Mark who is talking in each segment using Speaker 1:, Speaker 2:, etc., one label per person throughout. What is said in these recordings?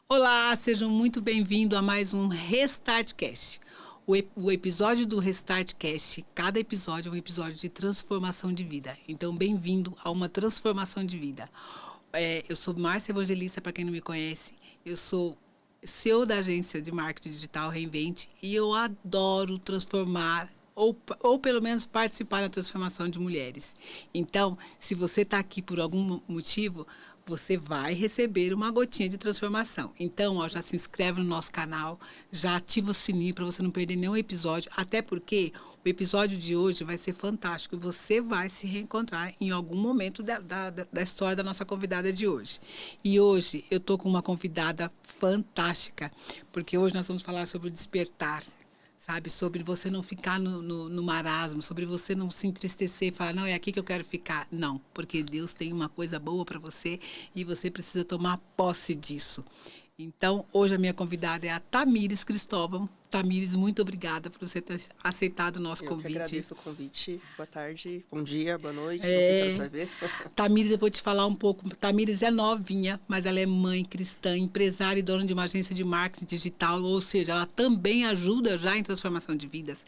Speaker 1: Olá, sejam muito bem-vindos a mais um Restartcast. O episódio do Restartcast, cada episódio é um episódio de transformação de vida. Então, bem-vindo a uma transformação de vida. Eu sou Márcia Evangelista, para quem não me conhece. Eu sou CEO da agência de marketing digital Reinvente e eu adoro transformar ou pelo menos participar da transformação de mulheres. Então, se você está aqui por algum motivo, você vai receber uma gotinha de transformação. Então, ó, já se inscreve no nosso canal, já ativa o sininho para você não perder nenhum episódio, até porque o episódio de hoje vai ser fantástico. Você vai se reencontrar em algum momento da história da nossa convidada de hoje. E hoje eu estou com uma convidada fantástica, porque hoje nós vamos falar sobre o despertar. Sabe, sobre você não ficar no marasmo, sobre você não se entristecer e falar, não, é aqui que eu quero ficar. Não, porque Deus tem uma coisa boa para você e você precisa tomar posse disso. Então, hoje a minha convidada é a Tamires Cristóvão. Tamires, muito obrigada por você ter aceitado o nosso convite.
Speaker 2: Eu que agradeço o convite. Boa tarde, bom dia, boa noite, não sei quero saber.
Speaker 1: Tamires, eu vou te falar um pouco. Tamires é novinha, mas ela é mãe cristã, empresária e dona de uma agência de marketing digital, ou seja, ela também ajuda já em transformação de vidas.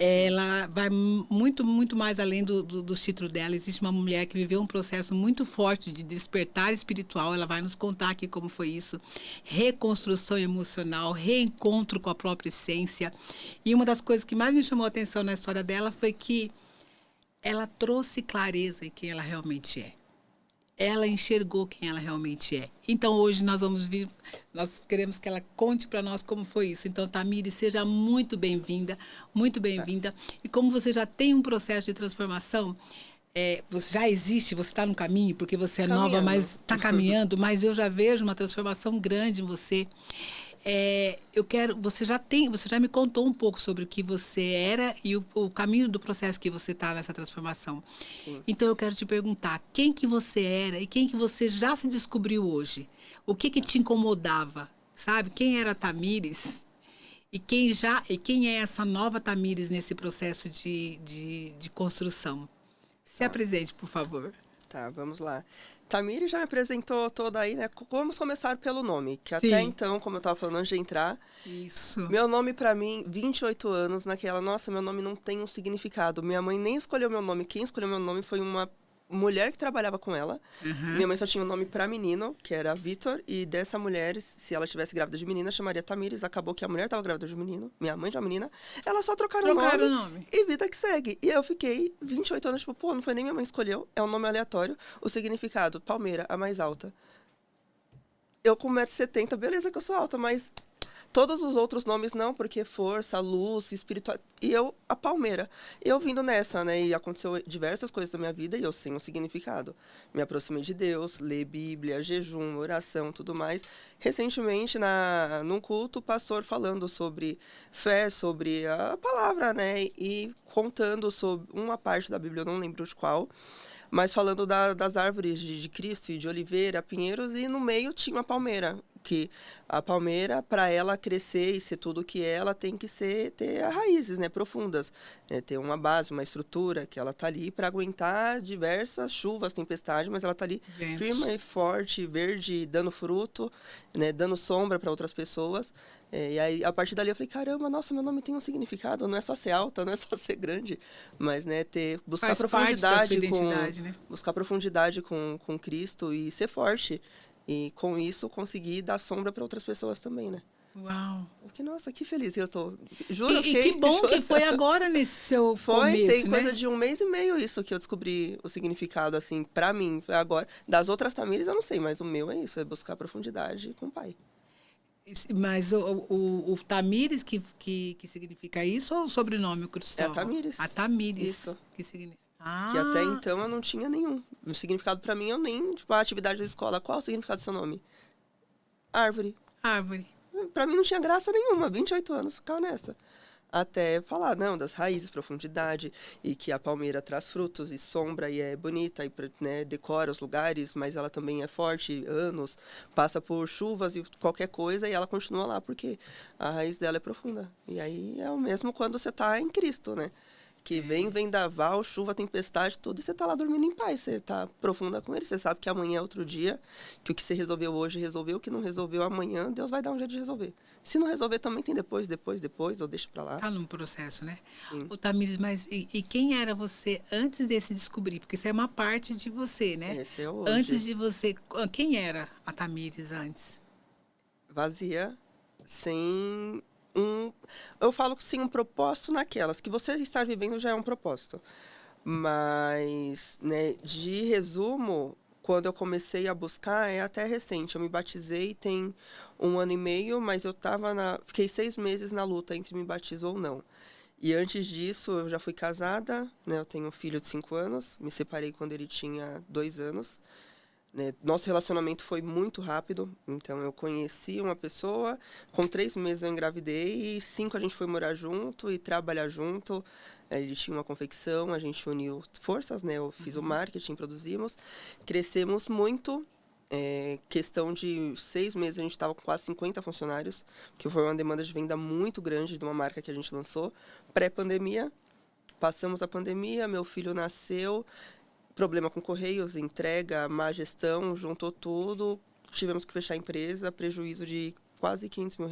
Speaker 1: Ela vai muito, muito mais além dos títulos dela. Existe uma mulher que viveu um processo muito forte de despertar espiritual. Ela vai nos contar aqui como foi isso. Reconstrução emocional, reencontro com a própria essência. E uma das coisas que mais me chamou a atenção na história dela foi que ela trouxe clareza em quem ela realmente é. Ela enxergou quem ela realmente é. Então, hoje nós queremos que ela conte para nós como foi isso. Então, Tamires, seja muito bem-vinda, muito bem-vinda. E como você já tem um processo de transformação, você já existe, você está no caminho, porque você é nova, mas está caminhando, mas eu já vejo uma transformação grande em você. Você já me contou um pouco sobre o que você era e o caminho do processo que você está nessa transformação.
Speaker 2: Sim.
Speaker 1: Então eu quero te perguntar, quem que você era e quem que você já se descobriu hoje? O que te incomodava? Sabe? Quem era a Tamires? E quem é essa nova Tamires nesse processo de construção? Se apresente, por favor.
Speaker 2: Tá, vamos lá. Tamires já me apresentou toda aí, né? Vamos começar pelo nome, que
Speaker 1: Sim.
Speaker 2: Até então, como eu estava falando antes de entrar,
Speaker 1: Isso.
Speaker 2: Meu nome pra mim, 28 anos, nossa, meu nome não tem um significado. Minha mãe nem escolheu meu nome, quem escolheu meu nome foi uma mulher que trabalhava com ela.
Speaker 1: Uhum.
Speaker 2: Minha mãe só tinha um nome pra menino, que era Vitor, e dessa mulher, se ela tivesse grávida de menina, chamaria Tamires. Acabou que a mulher estava grávida de menino, minha mãe de uma menina, elas só trocaram o nome e vida que segue. E eu fiquei 28 anos, tipo, pô, não foi nem minha mãe que escolheu, é um nome aleatório. O significado, Palmeira, a mais alta. Eu com 1,70 m, beleza que eu sou alta, mas todos os outros nomes não, porque força, luz, espiritual. E eu, a Palmeira. Eu vindo nessa, né? E aconteceu diversas coisas na minha vida e eu sem um significado. Me aproximei de Deus, li Bíblia, jejum, oração, tudo mais. Recentemente, num culto, o pastor falando sobre fé, sobre a palavra, né? E contando sobre uma parte da Bíblia, eu não lembro de qual, mas falando das árvores de Cristo e de oliveira, pinheiros, e no meio tinha uma palmeira. Que a palmeira, para ela crescer e ser tudo o que é, ela tem que ter raízes, né, profundas, né, ter uma base, uma estrutura, que ela tá ali para aguentar diversas chuvas, tempestades, mas ela tá ali firme e forte, verde, dando fruto, né, dando sombra para outras pessoas. E aí, a partir dali, eu falei, caramba, nossa, meu nome tem um significado, não é só ser alta, não é só ser grande, mas, né, buscar profundidade
Speaker 1: né?
Speaker 2: Buscar profundidade com Cristo e ser forte. E com isso consegui dar sombra para outras pessoas também, né?
Speaker 1: Uau!
Speaker 2: Nossa, que feliz eu tô. Juro,
Speaker 1: e que bom que foi agora nesse seu começo,
Speaker 2: tem
Speaker 1: né?
Speaker 2: coisa de 1 mês e meio isso que eu descobri o significado, assim, pra mim. Foi agora. Das outras Tamires eu não sei, mas o meu é isso, é buscar profundidade com o pai.
Speaker 1: Mas o Tamires que significa isso ou o sobrenome, o Cristóvão?
Speaker 2: É a Tamires.
Speaker 1: A Tamires.
Speaker 2: Isso.
Speaker 1: Que significa...
Speaker 2: Que até então eu não tinha nenhum. O significado pra mim, eu nem... Tipo, a atividade da escola, qual é o significado do seu nome? Árvore.
Speaker 1: Árvore.
Speaker 2: Pra mim não tinha graça nenhuma, 28 anos, ficava nessa. Até falar, não, das raízes, profundidade, e que a palmeira traz frutos e sombra e é bonita, e né, decora os lugares, mas ela também é forte, anos, passa por chuvas e qualquer coisa, e ela continua lá, porque a raiz dela é profunda. E aí é o mesmo quando você está em Cristo, né? que vem vendaval, chuva, tempestade, tudo, e você tá lá dormindo em paz, você tá profunda com ele, você sabe que amanhã é outro dia, que o que você resolveu hoje resolveu, o que não resolveu amanhã, Deus vai dar um jeito de resolver. Se não resolver também tem depois, ou deixa pra lá.
Speaker 1: Tá num processo, né?
Speaker 2: Sim.
Speaker 1: Ô, Tamires, mas e quem era você antes desse descobrir? Porque isso é uma parte de você, né?
Speaker 2: Esse é hoje.
Speaker 1: Antes de você, quem era a Tamires antes?
Speaker 2: Vazia, sem eu falo que sem um propósito naquelas, que você estar vivendo já é um propósito. Mas, né, de resumo, quando eu comecei a buscar, é até recente. Eu me batizei tem 1 ano e meio, mas fiquei 6 meses na luta entre me batizo ou não. E antes disso, eu já fui casada, né, eu tenho um filho de 5 anos, me separei quando ele tinha 2 anos. Né? Nosso relacionamento foi muito rápido, então eu conheci uma pessoa, com 3 meses eu engravidei e 5 a gente foi morar junto e trabalhar junto. Ele tinha uma confecção, a gente uniu forças, né? Eu fiz o marketing, produzimos, crescemos muito. Questão de 6 meses a gente estava com quase 50 funcionários, que foi uma demanda de venda muito grande de uma marca que a gente lançou pré-pandemia. Passamos a pandemia, meu filho nasceu. Problema com Correios, entrega, má gestão, juntou tudo. Tivemos que fechar a empresa, prejuízo de quase R$ 500 mil.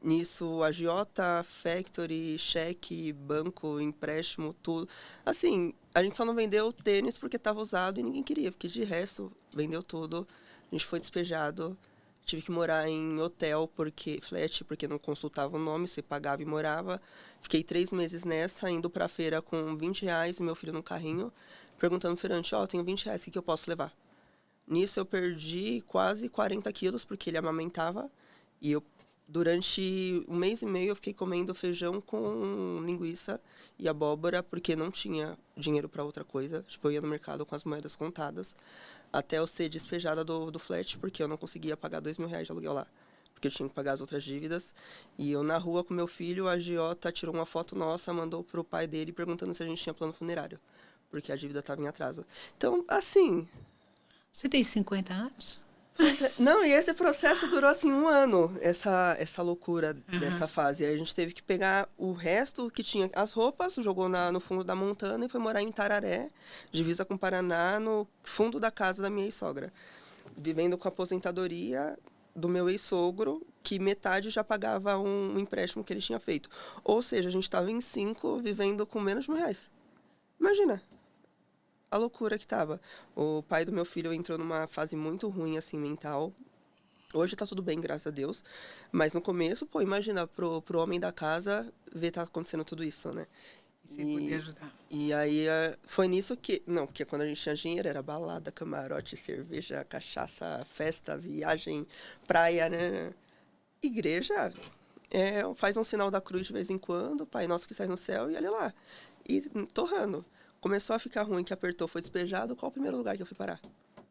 Speaker 2: Nisso, agiota, factory, cheque, banco, empréstimo, tudo. Assim, a gente só não vendeu tênis porque estava usado e ninguém queria, porque de resto, vendeu tudo. A gente foi despejado. Tive que morar em hotel, flat, porque não consultava o nome, você pagava e morava. Fiquei 3 meses nessa, indo pra feira com R$ 20 e meu filho no carrinho, perguntando ao feirante, tenho R$ 20, o que eu posso levar? Nisso eu perdi quase 40 quilos, porque ele amamentava. E eu, durante 1 mês e meio, eu fiquei comendo feijão com linguiça e abóbora, porque não tinha dinheiro para outra coisa. Tipo, eu ia no mercado com as moedas contadas, até eu ser despejada do flat, porque eu não conseguia pagar R$ 2.000 de aluguel lá. Porque eu tinha que pagar as outras dívidas. E eu, na rua com meu filho, a agiota tirou uma foto nossa, mandou pro pai dele, perguntando se a gente tinha plano funerário. Porque a dívida estava em atraso. Então, assim...
Speaker 1: Você tem 50 anos?
Speaker 2: Não, e esse processo durou, assim, 1 ano, essa loucura dessa fase. Aí a gente teve que pegar o resto que tinha, as roupas, jogou no fundo da montana e foi morar em Tararé, divisa com o Paraná, no fundo da casa da minha ex-sogra. Vivendo com a aposentadoria do meu ex-sogro, que metade já pagava um empréstimo que ele tinha feito. Ou seja, a gente estava em 5, vivendo com menos de R$ 1.000. Imagina a loucura que tava. O pai do meu filho entrou numa fase muito ruim, assim, mental. Hoje tá tudo bem, graças a Deus. Mas no começo, imagina, pro homem da casa ver tá acontecendo tudo isso, né?
Speaker 1: E você poder ajudar.
Speaker 2: E aí, foi nisso que... Não, porque quando a gente tinha dinheiro, era balada, camarote, cerveja, cachaça, festa, viagem, praia, né? Igreja, faz um sinal da cruz de vez em quando, Pai Nosso que sai no céu, e olha lá. E torrando. Começou a ficar ruim, que apertou, foi despejado. Qual o primeiro lugar que eu fui parar?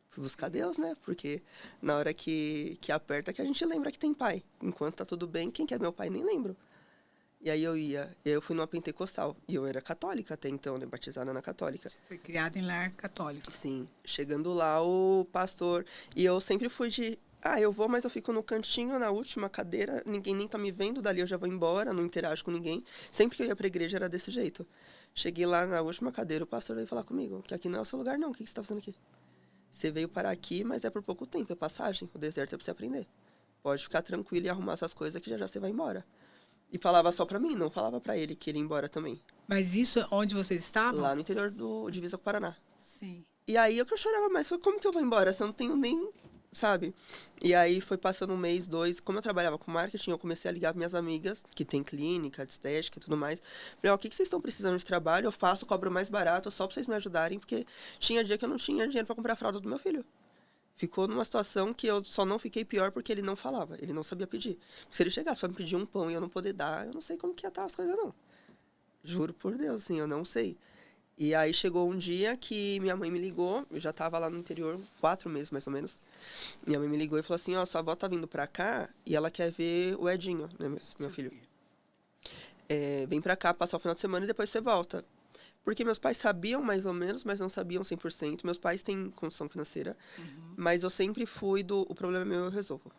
Speaker 2: Fui buscar Deus, né? Porque na hora que aperta, que a gente lembra que tem pai. Enquanto tá tudo bem, quem que é meu pai, nem lembro. E aí eu fui numa pentecostal. E eu era católica até então, né? Batizada na católica.
Speaker 1: Você foi criada em lar católico.
Speaker 2: Sim. Chegando lá, o pastor... E eu sempre fui de... eu vou, mas eu fico no cantinho, na última cadeira. Ninguém nem tá me vendo, dali eu já vou embora, não interajo com ninguém. Sempre que eu ia pra igreja era desse jeito. Cheguei lá na última cadeira, o pastor veio falar comigo, que aqui não é o seu lugar não, o que você tá fazendo aqui? Você veio parar aqui, mas é por pouco tempo, é passagem, o deserto é pra você aprender. Pode ficar tranquilo e arrumar essas coisas que já você vai embora. E falava só pra mim, não falava pra ele que ele ia embora também.
Speaker 1: Mas isso onde vocês estavam?
Speaker 2: Lá no interior do divisa com o Paraná.
Speaker 1: Sim.
Speaker 2: E aí eu chorava mais, como que eu vou embora se eu não tenho nem... Sabe? E aí foi passando 1 mês, 2, como eu trabalhava com marketing, eu comecei a ligar para minhas amigas, que tem clínica, de estética e tudo mais. Falei, o que vocês estão precisando de trabalho? Eu faço, cobro mais barato, só para vocês me ajudarem, porque tinha dia que eu não tinha dinheiro para comprar a fralda do meu filho. Ficou numa situação que eu só não fiquei pior porque ele não falava, ele não sabia pedir. Se ele chegasse para me pedir um pão e eu não poder dar, eu não sei como que ia estar as coisas, não. Juro por Deus, assim, eu não sei. E aí chegou um dia que minha mãe me ligou, eu já estava lá no interior, 4 meses mais ou menos. Minha mãe me ligou e falou assim, sua avó tá vindo pra cá e ela quer ver o Edinho, né, meu filho. Vem pra cá passar o final de semana e depois você volta. Porque meus pais sabiam mais ou menos, mas não sabiam 100%. Meus pais têm condição financeira, mas eu sempre fui o problema é meu, eu resolvo.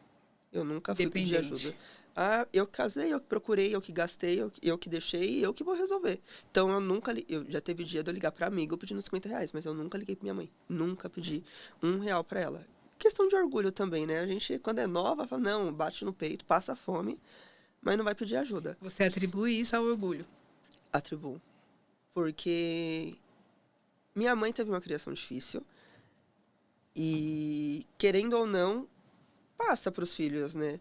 Speaker 2: Eu nunca fui pedir ajuda. Ah, eu casei, eu que procurei, eu que gastei, eu que deixei, eu que vou resolver. Então, eu já teve dia de eu ligar pra amiga pedindo R$ 50, mas eu nunca liguei pra minha mãe. Nunca pedi R$ 1 pra ela. Questão de orgulho também, né? A gente, quando é nova, fala, não, bate no peito, passa fome, mas não vai pedir ajuda.
Speaker 1: Você atribui isso ao orgulho?
Speaker 2: Atribuo. Porque minha mãe teve uma criação difícil e, querendo ou não, passa pros filhos, né?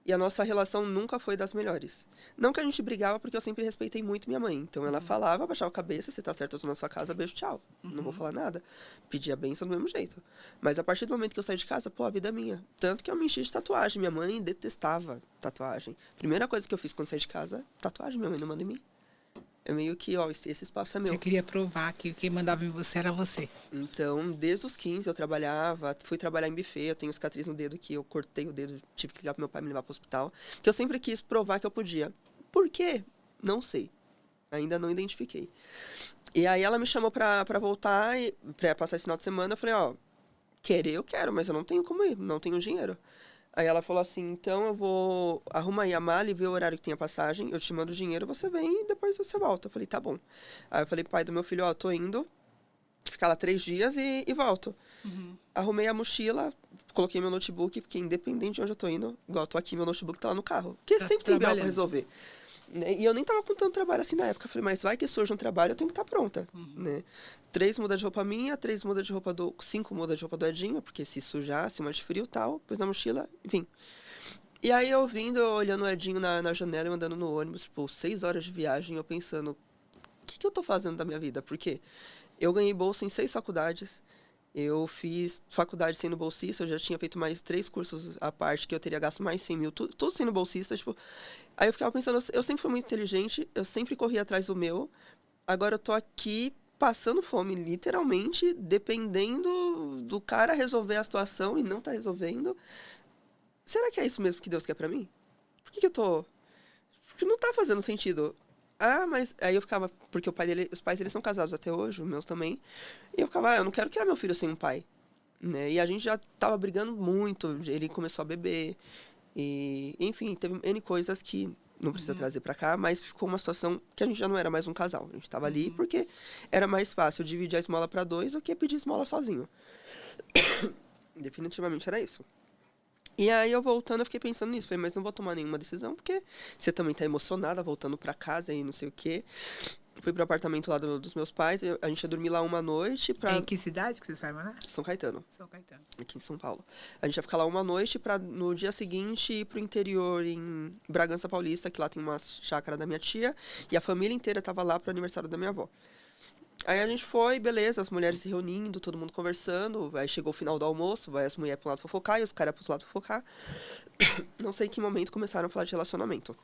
Speaker 2: E a nossa relação nunca foi das melhores. Não que a gente brigava, porque eu sempre respeitei muito minha mãe. Então ela falava, abaixava a cabeça, se tá certo, eu tô na sua casa, beijo, tchau. Não vou falar nada. Pedia bênção do mesmo jeito. Mas a partir do momento que eu saí de casa, pô, a vida é minha. Tanto que eu me enchi de tatuagem. Minha mãe detestava tatuagem. Primeira coisa que eu fiz quando saí de casa, tatuagem. Minha mãe não manda em mim. É meio que, ó, esse espaço é meu.
Speaker 1: Você queria provar que quem mandava em você era você.
Speaker 2: Então, desde os 15 eu trabalhava, fui trabalhar em buffet, eu tenho cicatriz no dedo que eu cortei o dedo, tive que ligar pro meu pai me levar pro hospital. Que eu sempre quis provar que eu podia. Por quê? Não sei. Ainda não identifiquei. E aí ela me chamou pra voltar, pra passar esse final de semana, eu falei, ó, querer eu quero, mas eu não tenho como ir, não tenho dinheiro. Aí ela falou assim, então eu vou arrumar aí a mala e ver o horário que tem a passagem, eu te mando o dinheiro, você vem e depois você volta. Eu falei, tá bom. Aí eu falei, pai do meu filho, ó, tô indo, ficar lá 3 dias e volto. Arrumei a mochila, coloquei meu notebook, porque independente de onde eu tô indo, igual eu tô aqui, meu notebook tá lá no carro. Porque
Speaker 1: Tá
Speaker 2: sempre tem BO pra
Speaker 1: trabalhando.
Speaker 2: resolver. Né? E eu nem tava com tanto trabalho assim na época. Eu falei, mas vai que surge um trabalho, eu tenho que estar pronta. Né? 3 mudas de roupa minha, 3 mudas de roupa 5 mudas de roupa do Edinho, porque se sujasse, uma de frio e tal, pus na mochila, enfim. E aí eu vindo, eu olhando o Edinho na janela e andando no ônibus, pô, 6 horas de viagem, eu pensando, o que eu tô fazendo da minha vida? Porque eu ganhei bolsa em 6 faculdades, eu fiz faculdade sendo bolsista, eu já tinha feito mais 3 cursos à parte, que eu teria gasto mais 100 mil, tudo sendo bolsista, tipo... Aí eu ficava pensando, eu sempre fui muito inteligente, eu sempre corri atrás do meu, agora eu tô aqui passando fome, literalmente, dependendo do cara resolver a situação e não tá resolvendo. Será que é isso mesmo que Deus quer pra mim? Por que eu tô... Porque não tá fazendo sentido. Ah, mas... Aí eu ficava... Porque os pais deles são casados até hoje, os meus também. E eu ficava, eu não quero criar meu filho sem um pai. Né? E a gente já tava brigando muito, ele começou a beber. E, enfim, teve N coisas que não precisa trazer pra cá, mas ficou uma situação que a gente já não era mais um casal. A gente tava ali porque era mais fácil dividir a esmola pra 2 do que pedir esmola sozinho. Definitivamente era isso. E aí eu voltando, eu fiquei pensando nisso. Falei, mas não vou tomar nenhuma decisão, porque você também tá emocionada, voltando pra casa e não sei o quê. Fui pro apartamento lá dos meus pais, a gente ia dormir lá uma noite pra...
Speaker 1: Em que cidade que vocês vai morar?
Speaker 2: São Caetano.
Speaker 1: São Caetano.
Speaker 2: Aqui em São Paulo. A gente ia ficar lá uma noite pra no dia seguinte ir pro interior em Bragança Paulista, que lá tem uma chácara da minha tia, e a família inteira tava lá pro aniversário da minha avó. Aí a gente foi, beleza, as mulheres se reunindo, todo mundo conversando, aí chegou o final do almoço, vai as mulheres pro lado fofocar e os caras pro lado fofocar. Não sei em que momento começaram a falar de relacionamento.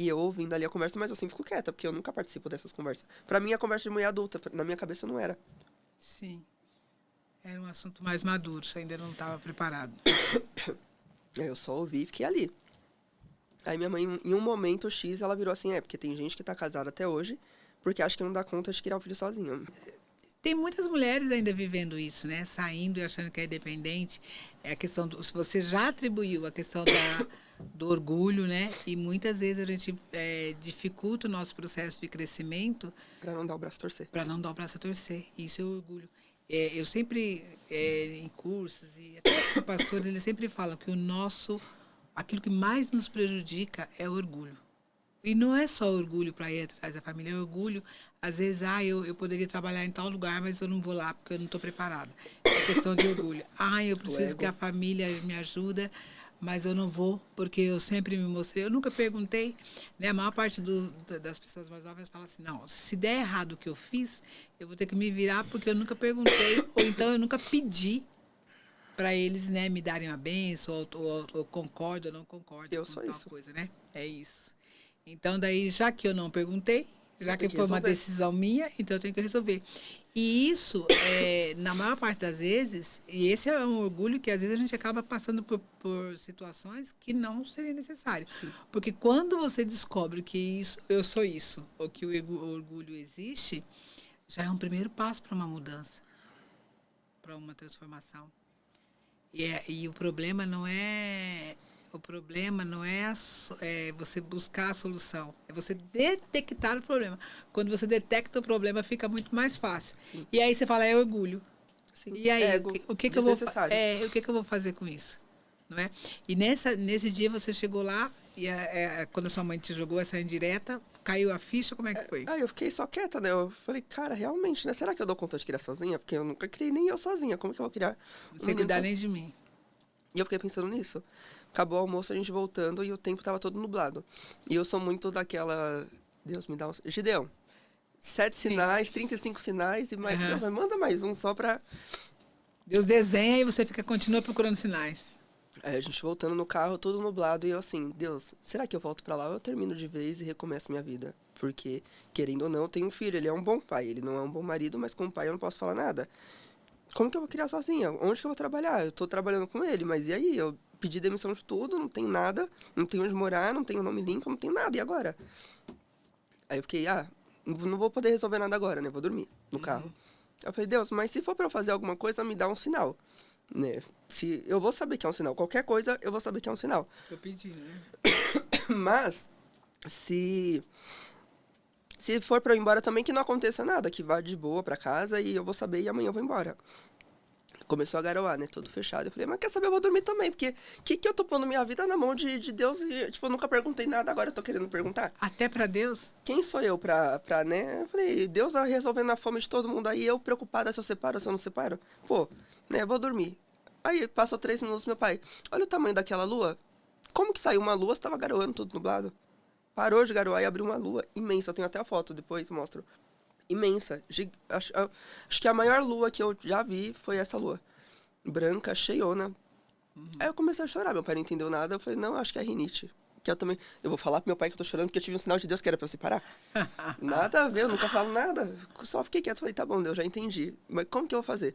Speaker 2: E eu ouvindo ali a conversa, mas eu sempre fico quieta, porque eu nunca participo dessas conversas. Pra mim, a conversa de mulher adulta, na minha cabeça não era.
Speaker 1: Sim. Era um assunto mais maduro, você ainda não estava preparado.
Speaker 2: Aí eu só ouvi e fiquei ali. Aí minha mãe, em um momento X, ela virou assim, porque tem gente que tá casada até hoje, porque acha que não dá conta de criar o filho sozinho.
Speaker 1: Tem muitas mulheres ainda vivendo isso, né? Saindo e achando que é independente. É a questão do... Se você já atribuiu a questão do orgulho, né? E muitas vezes a gente dificulta o nosso processo de crescimento...
Speaker 2: Pra não dar o braço a torcer.
Speaker 1: Para não dar o braço a torcer. Isso é orgulho. Eu sempre, em cursos, e até o pastor, ele sempre fala que aquilo que mais nos prejudica é o orgulho. E não é só orgulho para ir atrás da família, é orgulho, às vezes, eu poderia trabalhar em tal lugar, mas eu não vou lá porque eu não estou preparada. É questão de orgulho. Eu preciso que a família me ajude, mas eu não vou, porque eu sempre me mostrei. Eu nunca perguntei, né? A maior parte das pessoas mais novas fala assim, não, se der errado o que eu fiz, eu vou ter que me virar porque eu nunca perguntei, ou então eu nunca pedi para eles, né, me darem uma benção, ou concordo ou não concordo
Speaker 2: Eu
Speaker 1: com
Speaker 2: sou
Speaker 1: tal
Speaker 2: isso.
Speaker 1: coisa, né? É isso. Então, daí, já que eu não perguntei, já que foi uma decisão minha, então eu tenho que resolver. E isso, na maior parte das vezes, e esse é um orgulho que às vezes a gente acaba passando por situações que não seria necessário.
Speaker 2: Sim.
Speaker 1: Porque quando você descobre que eu sou isso, ou que o orgulho existe, já é um primeiro passo para uma mudança, para uma transformação. E o problema não é o problema não é, você buscar a solução, é você detectar o problema. Quando você detecta o problema, fica muito mais fácil.
Speaker 2: Sim.
Speaker 1: E aí você fala, é orgulho.
Speaker 2: Sim.
Speaker 1: E aí,
Speaker 2: Ego,
Speaker 1: o que eu vou o que eu vou fazer com isso? Não é? E nesse dia você chegou lá, e quando a sua mãe te jogou essa indireta, caiu a ficha, como é que foi?
Speaker 2: Aí eu fiquei só quieta, né? Eu falei, cara, realmente, né? Será que eu dou conta de criar sozinha? Porque eu nunca criei nem eu sozinha. Como que eu vou criar
Speaker 1: Não sei cuidar nem de mim.
Speaker 2: E eu fiquei pensando nisso. Acabou o almoço, a gente voltando e o tempo tava todo nublado. E eu sou muito daquela... Deus me dá um... Gideão, 7 sinais, 35 sinais e mais... Deus, manda mais um só pra...
Speaker 1: Deus desenha e você continua procurando sinais.
Speaker 2: Aí a gente voltando no carro, tudo nublado, e eu assim, Deus, será que eu volto pra lá ou eu termino de vez e recomeço minha vida? Porque, querendo ou não, eu tenho um filho, ele é um bom pai, ele não é um bom marido, mas como pai eu não posso falar nada. Como que eu vou criar sozinha? Onde que eu vou trabalhar? Eu tô trabalhando com ele, mas e aí? Eu pedi demissão de tudo, não tenho nada, não tenho onde morar, não tenho nome limpo, não tenho nada, e agora? Aí eu fiquei, não vou poder resolver nada agora, né? Vou dormir no carro. Eu falei, Deus, mas se for pra eu fazer alguma coisa, me dá um sinal. Né? Se eu vou saber que é um sinal. Qualquer coisa, eu vou saber que é um sinal.
Speaker 1: Eu pedi, né?
Speaker 2: Mas, se for pra eu ir embora também, que não aconteça nada. Que vá de boa pra casa e eu vou saber e amanhã eu vou embora. Começou a garoar, né? Tudo fechado. Eu falei, mas quer saber, eu vou dormir também. Porque que eu tô pondo minha vida na mão de Deus e, tipo, eu nunca perguntei nada, agora eu tô querendo perguntar.
Speaker 1: Até pra Deus?
Speaker 2: Quem sou eu pra né? Eu falei, Deus tá resolvendo a fome de todo mundo aí, eu preocupada se eu separo ou se eu não separo. Pô, né? Vou dormir. Aí passou 3 minutos, meu pai, olha o tamanho daquela lua. Como que saiu uma lua se tava garoando, tudo nublado? Parou de garoar e abriu uma lua imensa. Eu tenho até a foto, depois mostro. Imensa. Acho que a maior lua que eu já vi foi essa lua. Branca, cheiona. Aí eu comecei a chorar. Meu pai não entendeu nada. Eu falei, não, acho que é rinite. Que eu vou falar pro meu pai que eu tô chorando porque eu tive um sinal de Deus que era pra eu separar. Nada a ver, eu nunca falo nada. Só fiquei quieto. Falei, tá bom, Deus, já entendi. Mas como que eu vou fazer?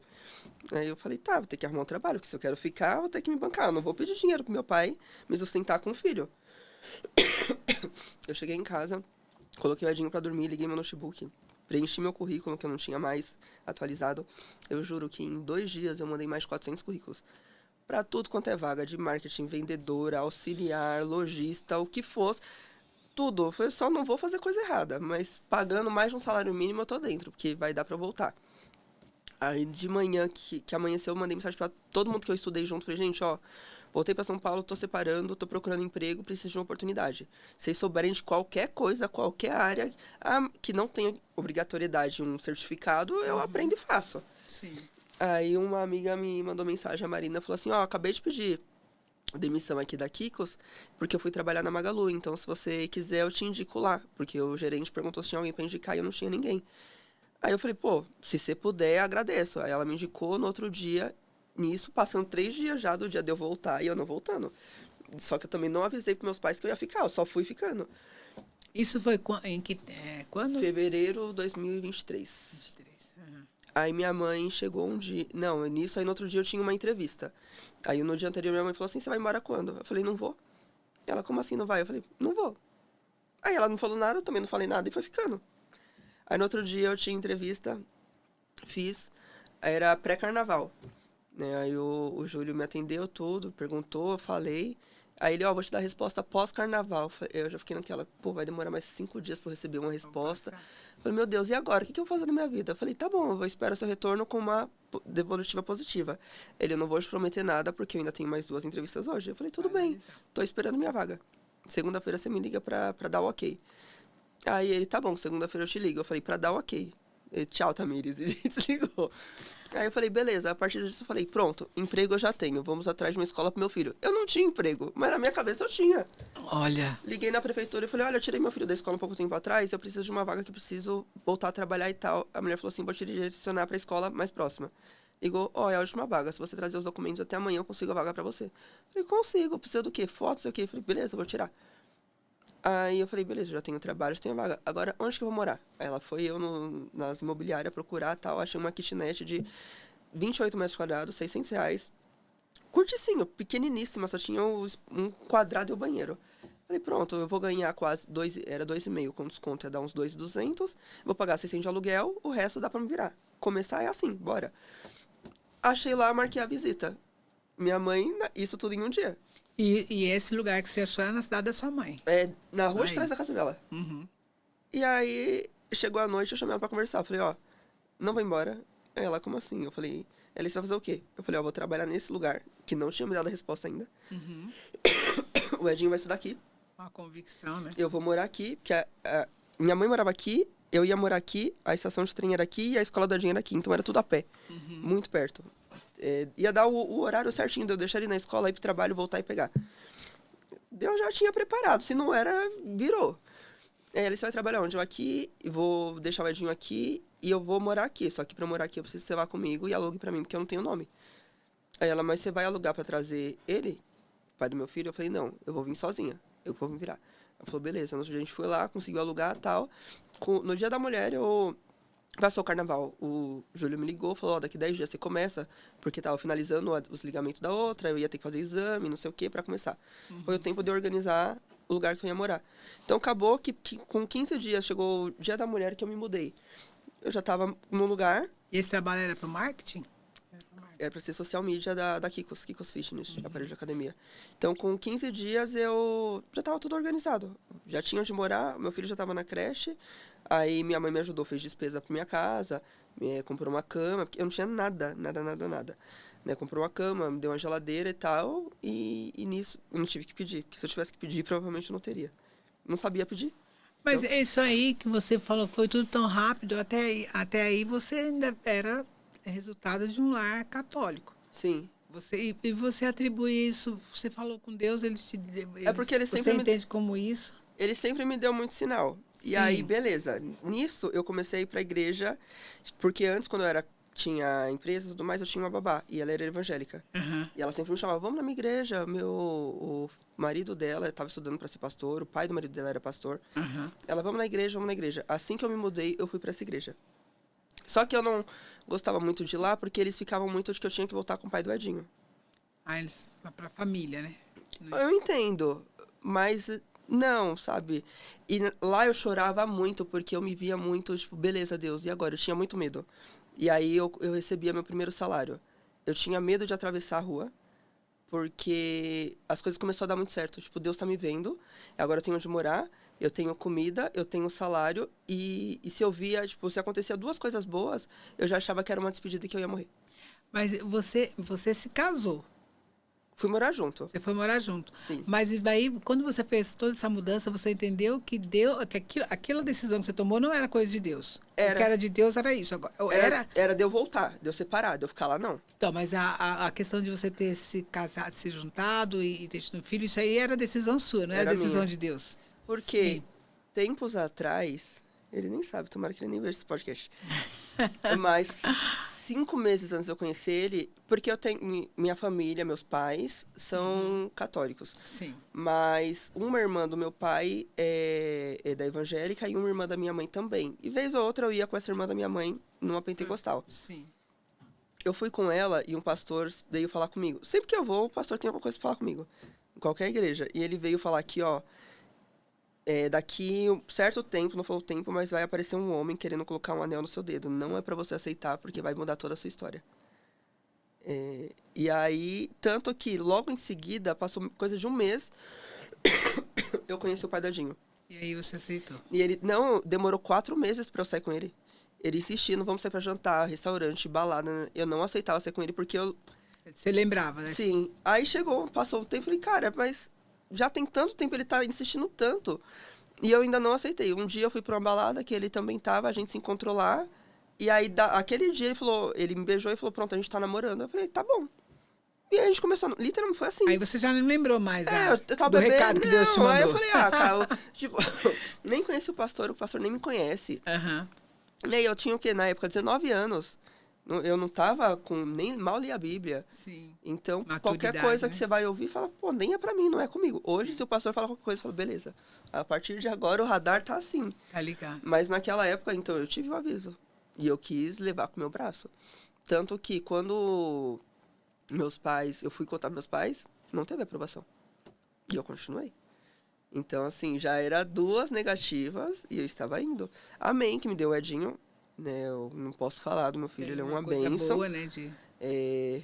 Speaker 2: Aí eu falei, tá, vou ter que arrumar um trabalho. Porque se eu quero ficar, eu vou ter que me bancar. Eu não vou pedir dinheiro pro meu pai me sustentar com o filho. Eu cheguei em casa, coloquei o Edinho pra dormir, liguei meu notebook, preenchi meu currículo, que eu não tinha mais atualizado. Eu juro que em 2 dias eu mandei mais de 400 currículos. Pra tudo quanto é vaga, de marketing, vendedora, auxiliar, lojista, o que fosse. Tudo. Eu só não vou fazer coisa errada, mas pagando mais de um salário mínimo eu tô dentro, porque vai dar pra eu voltar. Aí de manhã que amanheceu, eu mandei mensagem pra todo mundo que eu estudei junto. Falei, gente, ó, voltei pra São Paulo, tô separando, tô procurando emprego, preciso de uma oportunidade. Se vocês souberem de qualquer coisa, qualquer área, que não tenha obrigatoriedade um certificado, eu aprendo e faço.
Speaker 1: Sim.
Speaker 2: Aí uma amiga me mandou mensagem, a Marina, falou assim, ó, acabei de pedir demissão aqui da Kikos, porque eu fui trabalhar na Magalu, então se você quiser eu te indico lá, porque o gerente perguntou se tinha alguém pra indicar e eu não tinha ninguém. Aí eu falei, pô, se você puder, agradeço. Aí ela me indicou no outro dia, nisso, passando 3 dias já do dia de eu voltar e eu não voltando. Só que eu também não avisei pros meus pais que eu ia ficar, eu só fui ficando.
Speaker 1: Isso foi quando?
Speaker 2: Fevereiro de 2023.
Speaker 1: 23. Uhum.
Speaker 2: Aí minha mãe chegou um dia... Não, nisso, aí no outro dia eu tinha uma entrevista. Aí no dia anterior minha mãe falou assim, você vai embora quando? Eu falei, não vou. Ela, como assim não vai? Eu falei, não vou. Aí ela não falou nada, eu também não falei nada e foi ficando. Aí no outro dia eu tinha entrevista, fiz, era pré-carnaval. Né? Aí o Júlio me atendeu tudo, perguntou, eu falei. Aí ele, ó, vou te dar a resposta pós-carnaval. Eu já fiquei naquela, pô, vai demorar mais 5 dias pra eu receber uma resposta. Falei, meu Deus, e agora? O que eu vou fazer na minha vida? Eu falei, tá bom, eu vou esperar seu retorno com uma devolutiva positiva. Ele, eu não vou te prometer nada, porque eu ainda tenho mais 2 entrevistas hoje. Eu falei, tudo bem, tô esperando minha vaga. Segunda-feira você me liga pra dar o ok. Aí ele, tá bom, segunda-feira eu te ligo. Eu falei, pra dar o ok. Ele, tchau, Tamires, e desligou. Aí eu falei, beleza. A partir disso eu falei, pronto, emprego eu já tenho. Vamos atrás de uma escola pro meu filho. Eu não tinha emprego, mas na minha cabeça eu tinha.
Speaker 1: Olha.
Speaker 2: Liguei na prefeitura e falei, olha, eu tirei meu filho da escola um pouco tempo atrás, eu preciso de uma vaga que preciso voltar a trabalhar e tal. A mulher falou assim, vou te direcionar pra escola mais próxima. Ligou, ó, é a última vaga. Se você trazer os documentos até amanhã, eu consigo a vaga pra você. Eu falei, consigo. Precisa do quê? Fotos, sei o quê. Eu falei, beleza, eu vou tirar. Aí eu falei, beleza, já tenho trabalho, já tenho vaga. Agora, onde que eu vou morar? Aí ela foi eu nas imobiliárias procurar tal. Achei uma kitnet de 28 metros quadrados, R$600. Curticinho, pequeniníssima, só tinha um quadrado e o banheiro. Falei, pronto, eu vou ganhar quase era 2,5 com desconto, ia dar uns 2.200. Vou pagar 600 de aluguel, o resto dá pra me virar. Começar é assim, bora. Achei lá, marquei a visita. Minha mãe, isso tudo em um dia.
Speaker 1: E esse lugar que você achou era na cidade da sua mãe?
Speaker 2: É, na rua
Speaker 1: Aí.
Speaker 2: de trás da casa dela.
Speaker 1: Uhum.
Speaker 2: E aí, chegou a noite, eu chamei ela pra conversar. Eu falei, ó, não vai embora. Aí ela, como assim? Eu falei, ela, você vai fazer o quê? Eu falei, ó, vou trabalhar nesse lugar, que não tinha me dado a resposta ainda.
Speaker 1: Uhum.
Speaker 2: O Edinho vai estudar aqui.
Speaker 1: Uma convicção, né?
Speaker 2: Eu vou morar aqui, porque minha mãe morava aqui, eu ia morar aqui, a estação de trem era aqui e a escola do Edinho era aqui. Então era tudo a pé, muito perto. Ia dar o horário certinho de eu deixar ele na escola, ir pro trabalho, voltar e pegar. Eu já tinha preparado, se não era, virou. Ele vai trabalhar onde? Eu aqui, vou deixar o Edinho aqui e eu vou morar aqui. Só que pra eu morar aqui eu preciso que você vá comigo e alugue pra mim, porque eu não tenho nome. Aí ela, mas você vai alugar pra trazer ele, pai do meu filho? Eu falei, não, eu vou vir sozinha, eu vou me virar. Ela falou, beleza. A gente foi lá, conseguiu alugar e tal. No dia da mulher, passou o carnaval. O Júlio me ligou, falou, ó, daqui 10 dias você começa, porque tava finalizando os ligamentos da outra, eu ia ter que fazer exame, não sei o que, pra começar. Foi o tempo de eu organizar o lugar que eu ia morar. Então, acabou que com 15 dias, chegou o dia da mulher que eu me mudei. Eu já tava num lugar...
Speaker 1: E esse trabalho era pro marketing?
Speaker 2: Era pra ser social media da Kikos Fitness, aparelho de academia. Então, com 15 dias, eu já tava tudo organizado. Já tinha onde morar, meu filho já tava na creche. Aí, minha mãe me ajudou, fez despesa pra minha casa, comprou uma cama. Eu não tinha nada. Né? Comprou uma cama, me deu uma geladeira e tal. E nisso, eu não tive que pedir. Porque se eu tivesse que pedir, provavelmente eu não teria. Não sabia pedir.
Speaker 1: Mas
Speaker 2: então...
Speaker 1: isso aí que você falou que foi tudo tão rápido, até aí você ainda era resultado de um lar católico.
Speaker 2: Sim.
Speaker 1: E você atribui isso, você falou com Deus,
Speaker 2: porque ele sempre
Speaker 1: você entende como isso?
Speaker 2: Ele sempre me deu muito sinal.
Speaker 1: Sim.
Speaker 2: E aí, beleza. Nisso, eu comecei a ir pra igreja, porque antes, quando eu tinha empresa e tudo mais, eu tinha uma babá, e ela era evangélica.
Speaker 1: Uhum.
Speaker 2: E ela sempre me chamava, vamos na minha igreja. O marido dela estava estudando para ser pastor, o pai do marido dela era pastor.
Speaker 1: Uhum.
Speaker 2: Ela, vamos na igreja. Assim que eu me mudei, eu fui para essa igreja. Só que eu não gostava muito de ir lá, porque eles ficavam muito de que eu tinha que voltar com o pai do Edinho.
Speaker 1: Ah, eles pra família, né?
Speaker 2: Eu entendo, mas não, sabe? E lá eu chorava muito, porque eu me via muito, tipo, beleza, Deus, e agora? Eu tinha muito medo. E aí eu recebia meu primeiro salário. Eu tinha medo de atravessar a rua, porque as coisas começaram a dar muito certo. Tipo, Deus tá me vendo, agora eu tenho onde morar, eu tenho comida, eu tenho salário, e se eu via, tipo, se acontecia duas coisas boas, eu já achava que era uma despedida e que eu ia morrer.
Speaker 1: Mas você se casou.
Speaker 2: Fui morar junto.
Speaker 1: Você foi morar junto.
Speaker 2: Sim.
Speaker 1: Mas aí, quando você fez toda essa mudança, você entendeu que aquela decisão que você tomou não era coisa de Deus. O que era de Deus era isso. Agora,
Speaker 2: era de eu voltar, de eu separar, de eu ficar lá, não.
Speaker 1: Então, mas a questão de você ter se casado, se juntado e ter tido um filho, isso aí era decisão sua, não era decisão
Speaker 2: minha.
Speaker 1: De Deus.
Speaker 2: Porque tempos atrás, ele nem sabe, tomara que ele nem veja esse podcast. Mas 5 meses antes de eu conhecer ele, porque eu tenho minha família, meus pais são católicos.
Speaker 1: Sim.
Speaker 2: Mas uma irmã do meu pai é da evangélica e uma irmã da minha mãe também. E vez ou outra eu ia com essa irmã da minha mãe numa pentecostal.
Speaker 1: Sim.
Speaker 2: Eu fui com ela e um pastor veio falar comigo. Sempre que eu vou, o pastor tem alguma coisa pra falar comigo. Em qualquer igreja. E ele veio falar aqui, ó. Daqui um certo tempo, não falou tempo, mas vai aparecer um homem querendo colocar um anel no seu dedo. Não é pra você aceitar, porque vai mudar toda a sua história. E aí, tanto que logo em seguida, passou coisa de um mês, eu conheci o pai do Edinho.
Speaker 1: E aí você aceitou?
Speaker 2: E ele, não, demorou 4 meses pra eu sair com ele. Ele insistindo, vamos sair pra jantar, restaurante, balada. Eu não aceitava sair com ele porque eu...
Speaker 1: Você lembrava, né?
Speaker 2: Sim. Aí chegou, passou um tempo e falei, cara, mas já tem tanto tempo, ele tá insistindo tanto. E eu ainda não aceitei. Um dia eu fui pra uma balada que ele também tava, a gente se encontrou lá. E aí, aquele dia ele me beijou e falou, pronto, a gente tá namorando. Eu falei, tá bom. E aí a gente começou, literalmente foi assim.
Speaker 1: Aí você já não lembrou mais
Speaker 2: eu tava
Speaker 1: do
Speaker 2: bebendo,
Speaker 1: recado que Deus te mandou.
Speaker 2: Aí eu falei, cara, tipo, nem conheci o pastor nem me conhece.
Speaker 1: Uhum.
Speaker 2: E aí eu tinha o quê? Na época, 19 anos. Eu não tava com... Nem mal li a Bíblia.
Speaker 1: Sim.
Speaker 2: Então,
Speaker 1: Maturidade,
Speaker 2: qualquer coisa que
Speaker 1: né?
Speaker 2: você vai ouvir, fala, pô, nem é pra mim, não é comigo. Hoje, se o pastor falar qualquer coisa, eu falo, beleza. A partir de agora, o radar tá assim.
Speaker 1: Tá ligado.
Speaker 2: Mas naquela época, então, eu tive o aviso. E eu quis levar com o meu braço. Tanto que quando eu fui contar meus pais, não teve aprovação. E eu continuei. Então, assim, já era 2 negativas e eu estava indo. Amém, que me deu o Edinho. Né, eu não posso falar do meu filho, ele é uma bênção.
Speaker 1: Boa, né,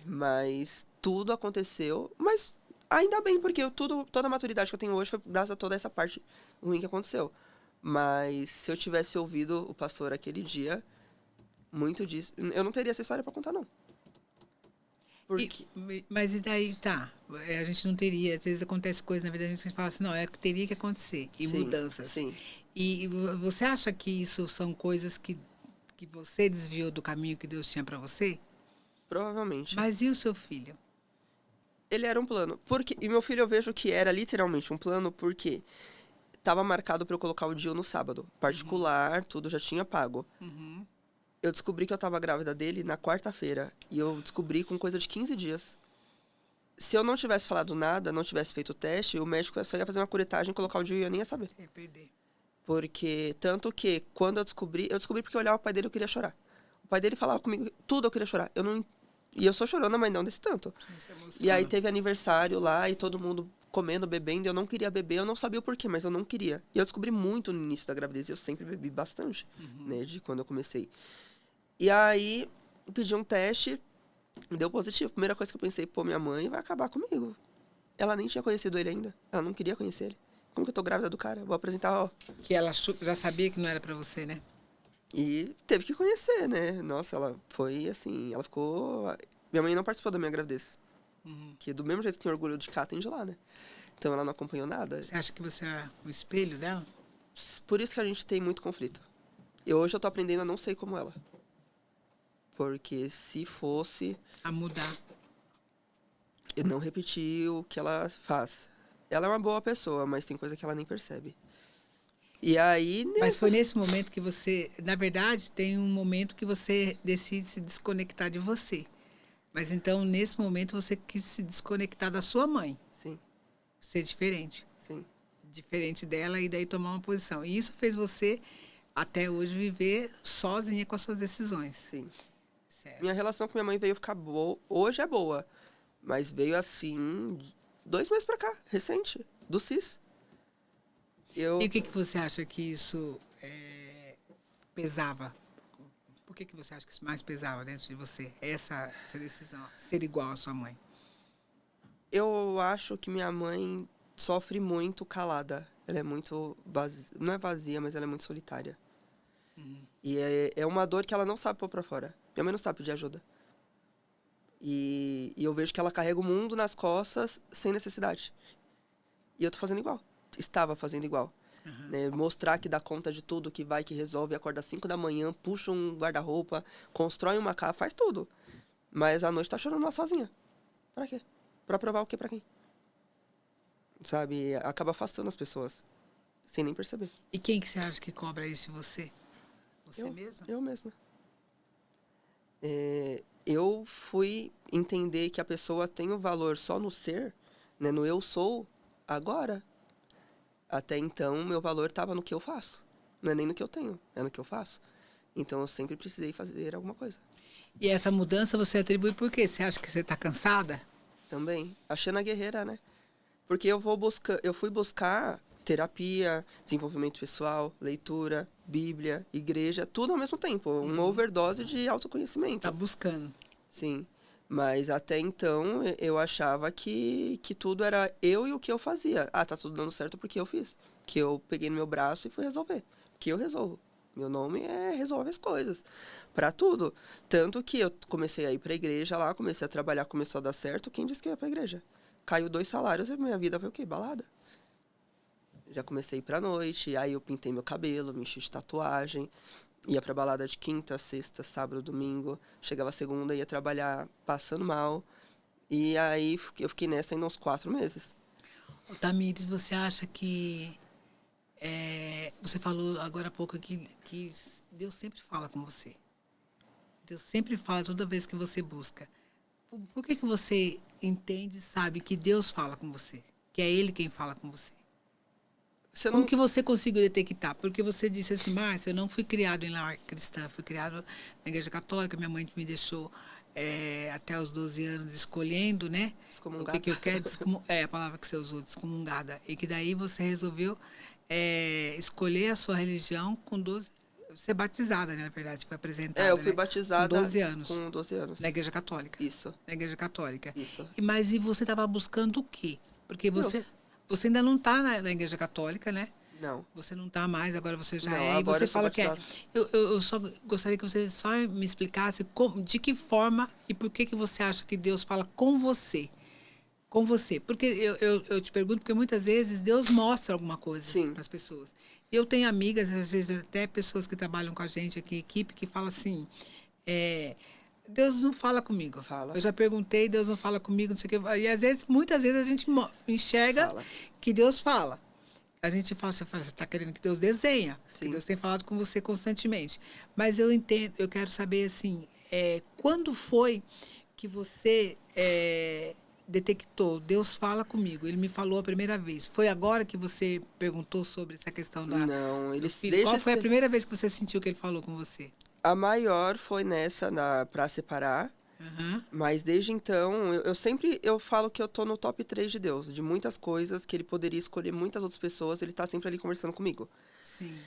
Speaker 2: mas tudo aconteceu. Mas Ainda bem, porque toda a maturidade que eu tenho hoje foi graças a toda essa parte ruim que aconteceu. Mas se eu tivesse ouvido o pastor aquele dia, muito disso... Eu não teria essa história pra contar, não.
Speaker 1: Porque... Mas e daí, tá, a gente não teria, às vezes acontece coisa na vida, a gente fala assim, não, teria que acontecer, e
Speaker 2: sim,
Speaker 1: mudanças.
Speaker 2: Sim.
Speaker 1: E você acha que isso são coisas que você desviou do caminho que Deus tinha para você?
Speaker 2: Provavelmente.
Speaker 1: Mas e o seu filho?
Speaker 2: Ele era um plano. E meu filho eu vejo que era literalmente um plano porque estava marcado para eu colocar o Dio no sábado. Particular, tudo já tinha pago.
Speaker 1: Uhum.
Speaker 2: Eu descobri que eu estava grávida dele na quarta-feira. E eu descobri com coisa de 15 dias. Se eu não tivesse falado nada, não tivesse feito o teste, o médico só ia fazer uma curetagem, colocar o Dio e eu nem ia saber.
Speaker 1: Ia perder.
Speaker 2: Porque, tanto que, quando eu descobri porque eu olhava o pai dele e eu queria chorar. O pai dele falava comigo, tudo eu queria chorar. E eu sou chorona, mas não desse tanto. E aí teve aniversário lá e todo mundo comendo, bebendo. Eu não queria beber, eu não sabia o porquê, mas eu não queria. E eu descobri muito no início da gravidez e eu sempre bebi bastante, né, de quando eu comecei. E aí, eu pedi um teste, deu positivo. Primeira coisa que eu pensei, pô, minha mãe vai acabar comigo. Ela nem tinha conhecido ele ainda. Ela não queria conhecer ele. Como que eu tô grávida do cara? Vou apresentar, ó.
Speaker 1: Que ela já sabia que não era pra você, né?
Speaker 2: E teve que conhecer, né? Nossa, ela foi assim, ela ficou... Minha mãe não participou da minha gravidez. Que do mesmo jeito que tem orgulho de cá, tem de lá, né? Então ela não acompanhou nada.
Speaker 1: Você acha que você é o espelho dela?
Speaker 2: Por isso que a gente tem muito conflito. E hoje eu tô aprendendo a não ser como ela. Porque se fosse...
Speaker 1: A mudar.
Speaker 2: Eu não repetir o que ela faz. Ela é uma boa pessoa, mas tem coisa que ela nem percebe. E aí...
Speaker 1: Mas foi nesse momento que você... Na verdade, tem um momento que você decide se desconectar de você. Mas então, nesse momento, você quis se desconectar da sua mãe.
Speaker 2: Sim.
Speaker 1: Ser diferente.
Speaker 2: Sim.
Speaker 1: Diferente dela e daí tomar uma posição. E isso fez você, até hoje, viver sozinha com as suas decisões.
Speaker 2: Sim.
Speaker 1: Certo.
Speaker 2: Minha relação com minha mãe veio ficar boa. Hoje é boa. Mas veio assim, 2 meses pra cá, recente, do CIS.
Speaker 1: E o que você acha que isso pesava? Por que você acha que isso mais pesava dentro de você? Essa decisão, ser igual à sua mãe?
Speaker 2: Eu acho que minha mãe sofre muito calada. Ela é muito vazia, não é vazia, mas ela é muito solitária. E é uma dor que ela não sabe pôr pra fora. Minha mãe não sabe pedir ajuda. E eu vejo que ela carrega o mundo nas costas sem necessidade. E eu tô fazendo igual. Estava fazendo igual. Né? Mostrar que dá conta de tudo, que vai, que resolve, acorda às 5 da manhã, puxa um guarda-roupa, constrói uma casa, faz tudo. Mas à noite tá chorando lá sozinha. Pra quê? Pra provar o quê pra quem? Sabe? Acaba afastando as pessoas. Sem nem perceber.
Speaker 1: E quem que você acha que cobra isso em você? Você mesma?
Speaker 2: Eu mesma. Eu fui entender que a pessoa tem o valor só no ser, né? No eu sou, agora. Até então, meu valor estava no que eu faço. Não é nem no que eu tenho, é no que eu faço. Então, eu sempre precisei fazer alguma coisa.
Speaker 1: E essa mudança você atribui por quê? Você acha que você está cansada?
Speaker 2: Também. Achando a guerreira, né? Porque eu fui buscar terapia, desenvolvimento pessoal, leitura, Bíblia, igreja, tudo ao mesmo tempo. Uma overdose de autoconhecimento.
Speaker 1: Tá buscando.
Speaker 2: Sim. Mas até então eu achava que tudo era eu e o que eu fazia. Ah, tá tudo dando certo porque eu fiz. Que eu peguei no meu braço e fui resolver. Que eu resolvo. Meu nome é Resolve as Coisas. Pra tudo. Tanto que eu comecei a ir pra igreja lá, comecei a trabalhar, começou a dar certo. Quem disse que eu ia pra igreja? Caiu 2 salários e minha vida foi o quê? Balada. Já comecei a ir pra noite, aí eu pintei meu cabelo, me enchi de tatuagem. Ia pra balada de quinta, sexta, sábado, domingo. Chegava segunda, ia trabalhar passando mal. E aí eu fiquei nessa ainda uns 4 meses.
Speaker 1: Ô, Tamires, você acha que... você falou agora há pouco que Deus sempre fala com você. Deus sempre fala toda vez que você busca. Por que você entende e sabe que Deus fala com você? Que é Ele quem fala com você? Como que você conseguiu detectar? Porque você disse assim, Márcia, eu não fui criado em lar cristã, fui criado na igreja católica, minha mãe me deixou até os 12 anos escolhendo, né?
Speaker 2: Excomungada.
Speaker 1: O que eu quero, a palavra que você usou, excomungada. E que daí você resolveu escolher a sua religião com 12, ser batizada, né, na verdade, foi apresentada.
Speaker 2: Eu fui batizada
Speaker 1: com 12 anos.
Speaker 2: Com 12 anos.
Speaker 1: Na Igreja Católica.
Speaker 2: Isso.
Speaker 1: Na Igreja Católica.
Speaker 2: Isso.
Speaker 1: Mas e você estava buscando o quê? Porque você ainda não está na Igreja Católica, né?
Speaker 2: Não.
Speaker 1: Você não está mais, agora você já
Speaker 2: não,
Speaker 1: é. E você fala que é.
Speaker 2: batizada.
Speaker 1: Eu só gostaria que você só me explicasse de que forma e por que você acha que Deus fala com você. Com você. Porque eu te pergunto, porque muitas vezes Deus mostra alguma coisa para as pessoas. Eu tenho amigas, às vezes até pessoas que trabalham com a gente aqui, equipe, que falam assim, Deus não fala comigo.
Speaker 2: Fala.
Speaker 1: Eu já perguntei, Deus não fala comigo, não sei o quê. E às vezes, muitas vezes a gente enxerga que Deus fala. A gente fala, você está querendo que Deus desenha.
Speaker 2: Sim.
Speaker 1: Que Deus tem falado com você constantemente. Mas eu entendo, eu quero saber assim, quando foi que você detectou, Deus fala comigo, ele me falou a primeira vez. Foi agora que você perguntou sobre essa questão da...
Speaker 2: Não, ele
Speaker 1: filho? Qual foi a primeira vez que você sentiu que ele falou com você?
Speaker 2: A maior foi nessa, para separar.
Speaker 1: Uhum.
Speaker 2: Mas desde então, eu falo que eu tô no top 3 de Deus. De muitas coisas, que ele poderia escolher muitas outras pessoas, ele tá sempre ali conversando comigo.
Speaker 1: Sim.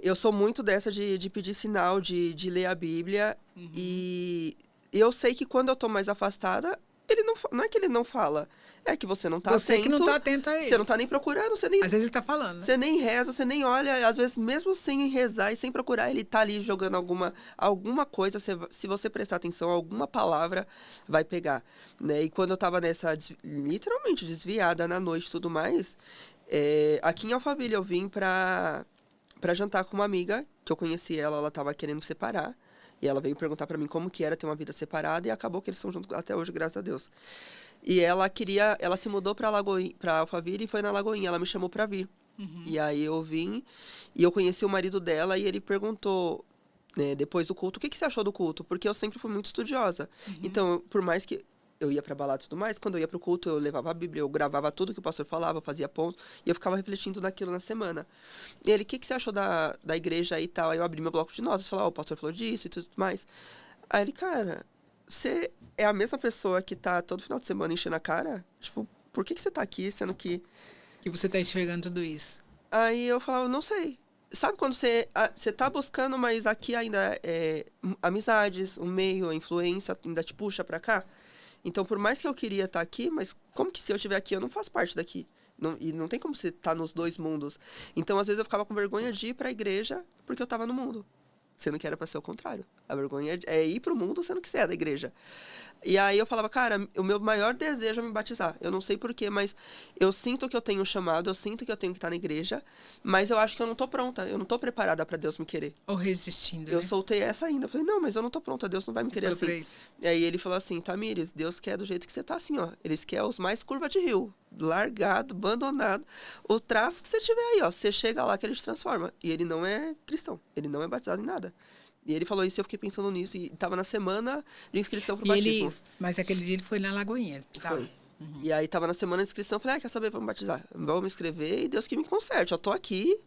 Speaker 2: Eu sou muito dessa de pedir sinal, de ler a Bíblia.
Speaker 1: Uhum.
Speaker 2: E eu sei que quando eu tô mais afastada, ele não é que ele não fala. É que você não tá atento.
Speaker 1: Você que não tá atento a ele.
Speaker 2: Você não tá nem procurando. Às
Speaker 1: vezes ele tá falando.
Speaker 2: Você nem reza, você nem olha. Às vezes, mesmo sem rezar e sem procurar, ele tá ali jogando alguma coisa. Se você prestar atenção, alguma palavra vai pegar. Né? E quando eu tava nessa, literalmente, desviada na noite e tudo mais, aqui em Alphaville eu vim pra jantar com uma amiga, que eu conheci ela tava querendo separar. E ela veio perguntar pra mim como que era ter uma vida separada e acabou que eles estão juntos até hoje, graças a Deus. E ela se mudou pra Alphaville e foi na Lagoinha, ela me chamou pra vir. Uhum. E aí eu vim e eu conheci o marido dela e ele perguntou, né, depois do culto, o que você achou do culto? Porque eu sempre fui muito estudiosa. Uhum. Então, por mais que eu ia pra balada e tudo mais, quando eu ia pro culto, eu levava a Bíblia, eu gravava tudo que o pastor falava, fazia ponto, e eu ficava refletindo naquilo na semana. E ele, o que você achou da igreja aí e tal? Aí eu abri meu bloco de notas, falava, o pastor falou disso e tudo mais. Aí ele, cara, você é a mesma pessoa que tá todo final de semana enchendo a cara? Tipo, por que você tá aqui, sendo que...
Speaker 1: Que você tá enxergando tudo isso?
Speaker 2: Aí eu falava, não sei. Sabe quando você tá buscando, mas aqui ainda amizades, o meio, a influência ainda te puxa pra cá? Então, por mais que eu queria estar aqui, mas como que se eu estiver aqui, eu não faço parte daqui? E não tem como você estar nos dois mundos. Então, às vezes, eu ficava com vergonha de ir para a igreja porque eu estava no mundo. Sendo que era para ser o contrário. A vergonha é ir para o mundo sendo que você é da igreja. E aí eu falava, cara, o meu maior desejo é me batizar. Eu não sei porquê, mas eu sinto que eu tenho um chamado, eu sinto que eu tenho que estar na igreja, mas eu acho que eu não tô pronta, eu não tô preparada para Deus me querer.
Speaker 1: Ou resistindo,
Speaker 2: Eu
Speaker 1: né?
Speaker 2: soltei essa ainda. Eu falei, não, mas eu não tô pronta, Deus não vai me querer assim. E aí ele falou assim, Tamires, Deus quer do jeito que você tá assim, ó. Eles querem os mais curva de rio, largado, abandonado. O traço que você tiver aí, ó, você chega lá que ele te transforma. E ele não é cristão, ele não é batizado em nada. E ele falou isso e eu fiquei pensando nisso. E tava na semana de inscrição pro batismo.
Speaker 1: Mas aquele dia ele foi na Lagoinha.
Speaker 2: Foi. Uhum. E aí tava na semana de inscrição. Falei, quer saber, vamos batizar. Vamos me inscrever e Deus que me conserte. Eu tô aqui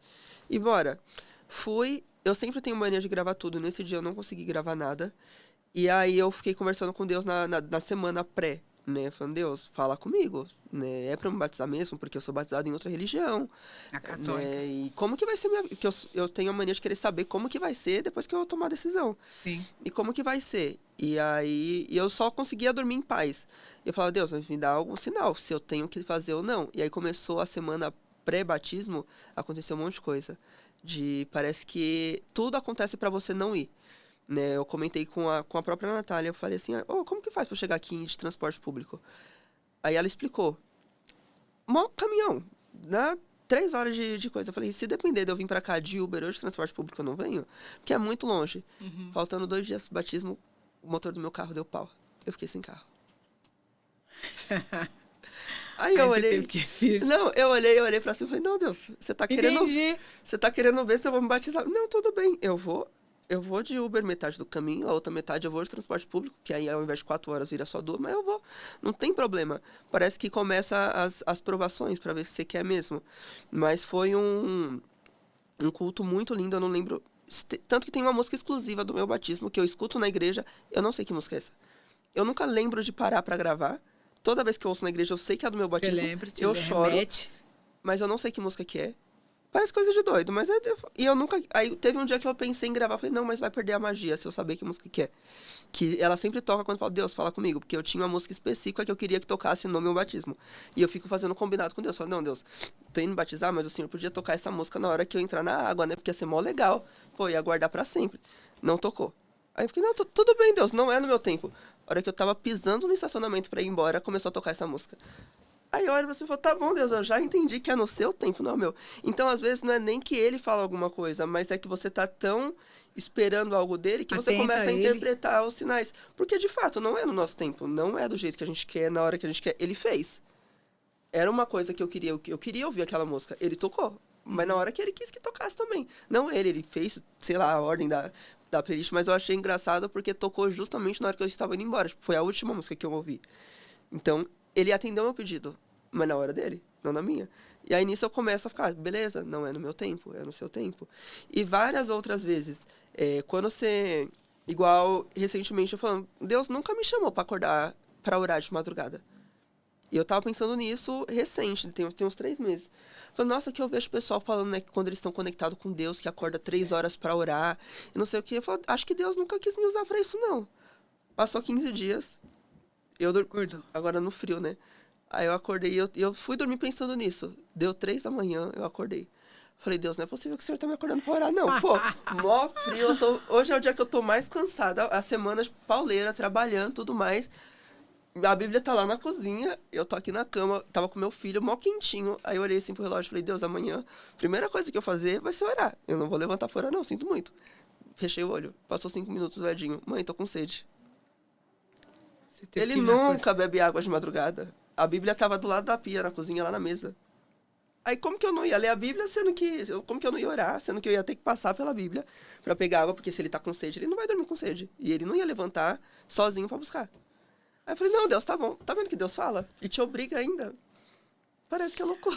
Speaker 2: e bora. Fui. Eu sempre tenho mania de gravar tudo. Nesse dia eu não consegui gravar nada. E aí eu fiquei conversando com Deus na semana pré. Né, falando, Deus, fala comigo, né, é pra eu me batizar mesmo, porque eu sou batizado em outra religião.
Speaker 1: A católica.
Speaker 2: Né, e como que vai ser que eu tenho a mania de querer saber como que vai ser depois que eu tomar a decisão.
Speaker 1: Sim.
Speaker 2: E como que vai ser. E aí, eu só conseguia dormir em paz. Eu falava, Deus, me dá algum sinal, se eu tenho que fazer ou não. E aí começou a semana pré-batismo, aconteceu um monte de coisa. Parece que tudo acontece pra você não ir. Né, eu comentei com a própria Natália, eu falei assim, como que faz para chegar aqui de transporte público? Aí ela explicou, caminhão, dá 3 horas de coisa. Eu falei, se depender de eu vir para cá de Uber ou de transporte público, eu não venho, porque é muito longe. Uhum. Faltando 2 dias do batismo, o motor do meu carro deu pau. Eu fiquei sem carro. Aí eu olhei. Não, eu olhei pra cima e falei, não, Deus, você tá querendo ver se eu vou me batizar? Não, tudo bem, eu vou de Uber metade do caminho, a outra metade eu vou de transporte público, que aí ao invés de 4 horas vira só 2, mas eu vou. Não tem problema. Parece que começa as provações para ver se você quer mesmo. Mas foi um culto muito lindo, eu não lembro. Tanto que tem uma música exclusiva do meu batismo que eu escuto na igreja, eu não sei que música é essa. Eu nunca lembro de parar para gravar. Toda vez que eu ouço na igreja, eu sei que é do meu batismo.
Speaker 1: Você lembra?
Speaker 2: Eu choro, mas eu não sei que música que é. Parece coisa de doido, mas e eu nunca... Aí teve um dia que eu pensei em gravar, falei, não, mas vai perder a magia se eu saber que música que é. Que ela sempre toca quando fala, Deus, fala comigo, porque eu tinha uma música específica que eu queria que tocasse no meu batismo. E eu fico fazendo combinado com Deus, falo, não, Deus, tô indo me batizar, mas o Senhor podia tocar essa música na hora que eu entrar na água, né? Porque ia ser mó legal. Pô, ia guardar pra sempre. Não tocou. Aí eu fiquei, não, tudo bem, Deus, não é no meu tempo. A hora que eu tava pisando no estacionamento pra ir embora, começou a tocar essa música. Aí eu olho pra você e falo, tá bom, Deus, eu já entendi que é no seu tempo, não é o meu. Então, às vezes, não é nem que ele fala alguma coisa, mas é que você tá tão esperando algo dele que você começa a interpretar os sinais. Porque, de fato, não é no nosso tempo, não é do jeito que a gente quer, na hora que a gente quer. Ele fez. Era uma coisa que eu queria ouvir aquela música. Ele tocou, mas na hora que ele quis que tocasse também. Não ele fez, sei lá, a ordem da playlist, mas eu achei engraçado porque tocou justamente na hora que eu estava indo embora. Tipo, foi a última música que eu ouvi. Então, ele atendeu meu pedido, mas na hora dele, não na minha. E aí nisso eu começo a ficar, beleza, não é no meu tempo, é no seu tempo. E várias outras vezes, quando você... Igual, recentemente eu falando, Deus nunca me chamou para acordar, para orar de madrugada. E eu tava pensando nisso recente, tem uns 3 meses. Falei, nossa, que eu vejo o pessoal falando, né, que quando eles estão conectados com Deus, que acorda 3 horas para orar, e não sei o quê. Eu falo, acho que Deus nunca quis me usar para isso, não. Passou 15 dias... Eu agora no frio, né? Aí eu acordei e eu fui dormir pensando nisso. Deu 3 da manhã, eu acordei. Falei, Deus, não é possível que o Senhor tá me acordando pra orar, não. Pô, mó frio. Hoje é o dia que eu tô mais cansada. A semana de pauleira, trabalhando, tudo mais. A Bíblia tá lá na cozinha, eu tô aqui na cama, tava com meu filho, mó quentinho. Aí eu olhei assim pro relógio e falei, Deus, amanhã, primeira coisa que eu fazer vai ser orar. Eu não vou levantar pra orar, não, sinto muito. Fechei o olho. Passou 5 minutos, o Edinho. Mãe, tô com sede. Ele nunca bebe água de madrugada. A Bíblia estava do lado da pia, na cozinha, lá na mesa. Aí como que eu não ia ler a Bíblia, sendo que... Como que eu não ia orar, sendo que eu ia ter que passar pela Bíblia para pegar água, porque se ele tá com sede, ele não vai dormir com sede. E ele não ia levantar sozinho para buscar. Aí eu falei, não, Deus, tá bom. Tá vendo que Deus fala? E te obriga ainda. Parece que é louco.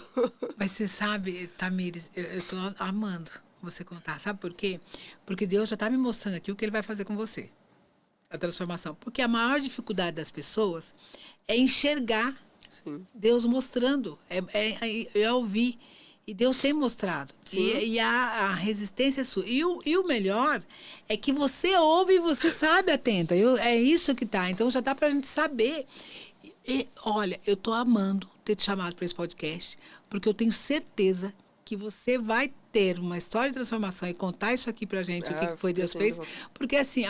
Speaker 1: Mas você sabe, Tamires, eu tô amando você contar. Sabe por quê? Porque Deus já tá me mostrando aqui o que ele vai fazer com você. A transformação. Porque a maior dificuldade das pessoas é enxergar.
Speaker 2: Sim.
Speaker 1: Deus mostrando. É ouvir. E Deus tem mostrado. E a resistência é sua. E o melhor é que você ouve e você sabe, atenta. É isso que tá. Então já dá pra gente saber. Olha, eu tô amando ter te chamado para esse podcast, porque eu tenho certeza que você vai ter uma história de transformação e contar isso aqui pra gente, o que foi Deus fez. Porque, assim,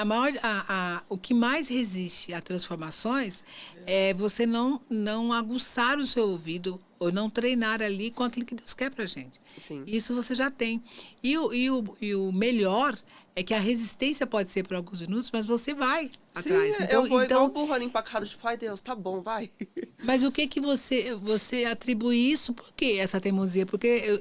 Speaker 1: o que mais resiste a transformações é você não aguçar o seu ouvido ou não treinar ali com aquilo que Deus quer pra gente.
Speaker 2: Sim.
Speaker 1: Isso você já tem. E o melhor é que a resistência pode ser por alguns minutos, mas você vai atrás.
Speaker 2: Sim, eu vou igual burro empacado de pai, Deus, tá bom, vai.
Speaker 1: Mas o que você atribui isso? Por que essa teimosia? Porque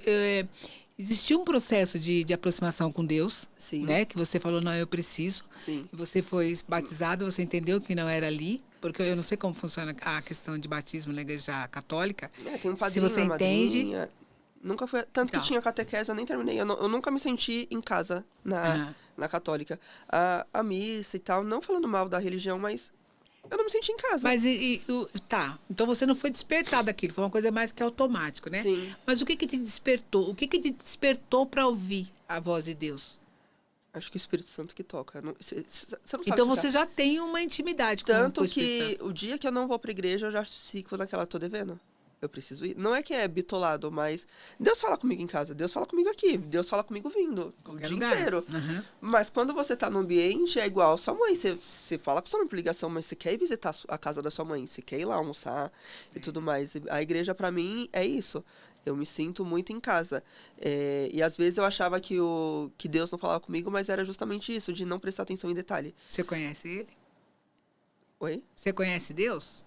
Speaker 1: existiu um processo de aproximação com Deus,
Speaker 2: sim,
Speaker 1: né? Que você falou, não, eu preciso.
Speaker 2: Sim.
Speaker 1: Você foi batizado, você entendeu que não era ali. Porque eu não sei como funciona a questão de batismo na igreja católica.
Speaker 2: Tem um padrinho,
Speaker 1: se você entende...
Speaker 2: Nunca foi... Tanto que tinha catequese, eu nem terminei. Eu nunca me senti em casa na católica. A missa e tal, não falando mal da religião, mas eu não me senti em casa.
Speaker 1: Mas, tá. Então você não foi despertado daquilo. Foi uma coisa mais que automática, né?
Speaker 2: Sim.
Speaker 1: Mas o que te despertou? O que te despertou para ouvir a voz de Deus?
Speaker 2: Acho que o Espírito Santo que toca. Você não sabe.
Speaker 1: Então você já tem uma intimidade com o Espírito Santo.
Speaker 2: Tanto que o dia que eu não vou pra igreja, eu já fico naquela, tô devendo. Eu preciso ir. Não é que é bitolado, mas Deus fala comigo em casa, Deus fala comigo aqui, Deus fala comigo vindo o dia inteiro.
Speaker 1: Uhum.
Speaker 2: Mas quando você tá no ambiente, é igual a sua mãe. Você fala com sua mãe por ligação, mas você quer ir visitar a casa da sua mãe, você quer ir lá almoçar e tudo mais. A igreja, pra mim, é isso. Eu me sinto muito em casa. E às vezes eu achava que Deus não falava comigo, mas era justamente isso, de não prestar atenção em detalhe.
Speaker 1: Você conhece ele?
Speaker 2: Oi?
Speaker 1: Você conhece Deus?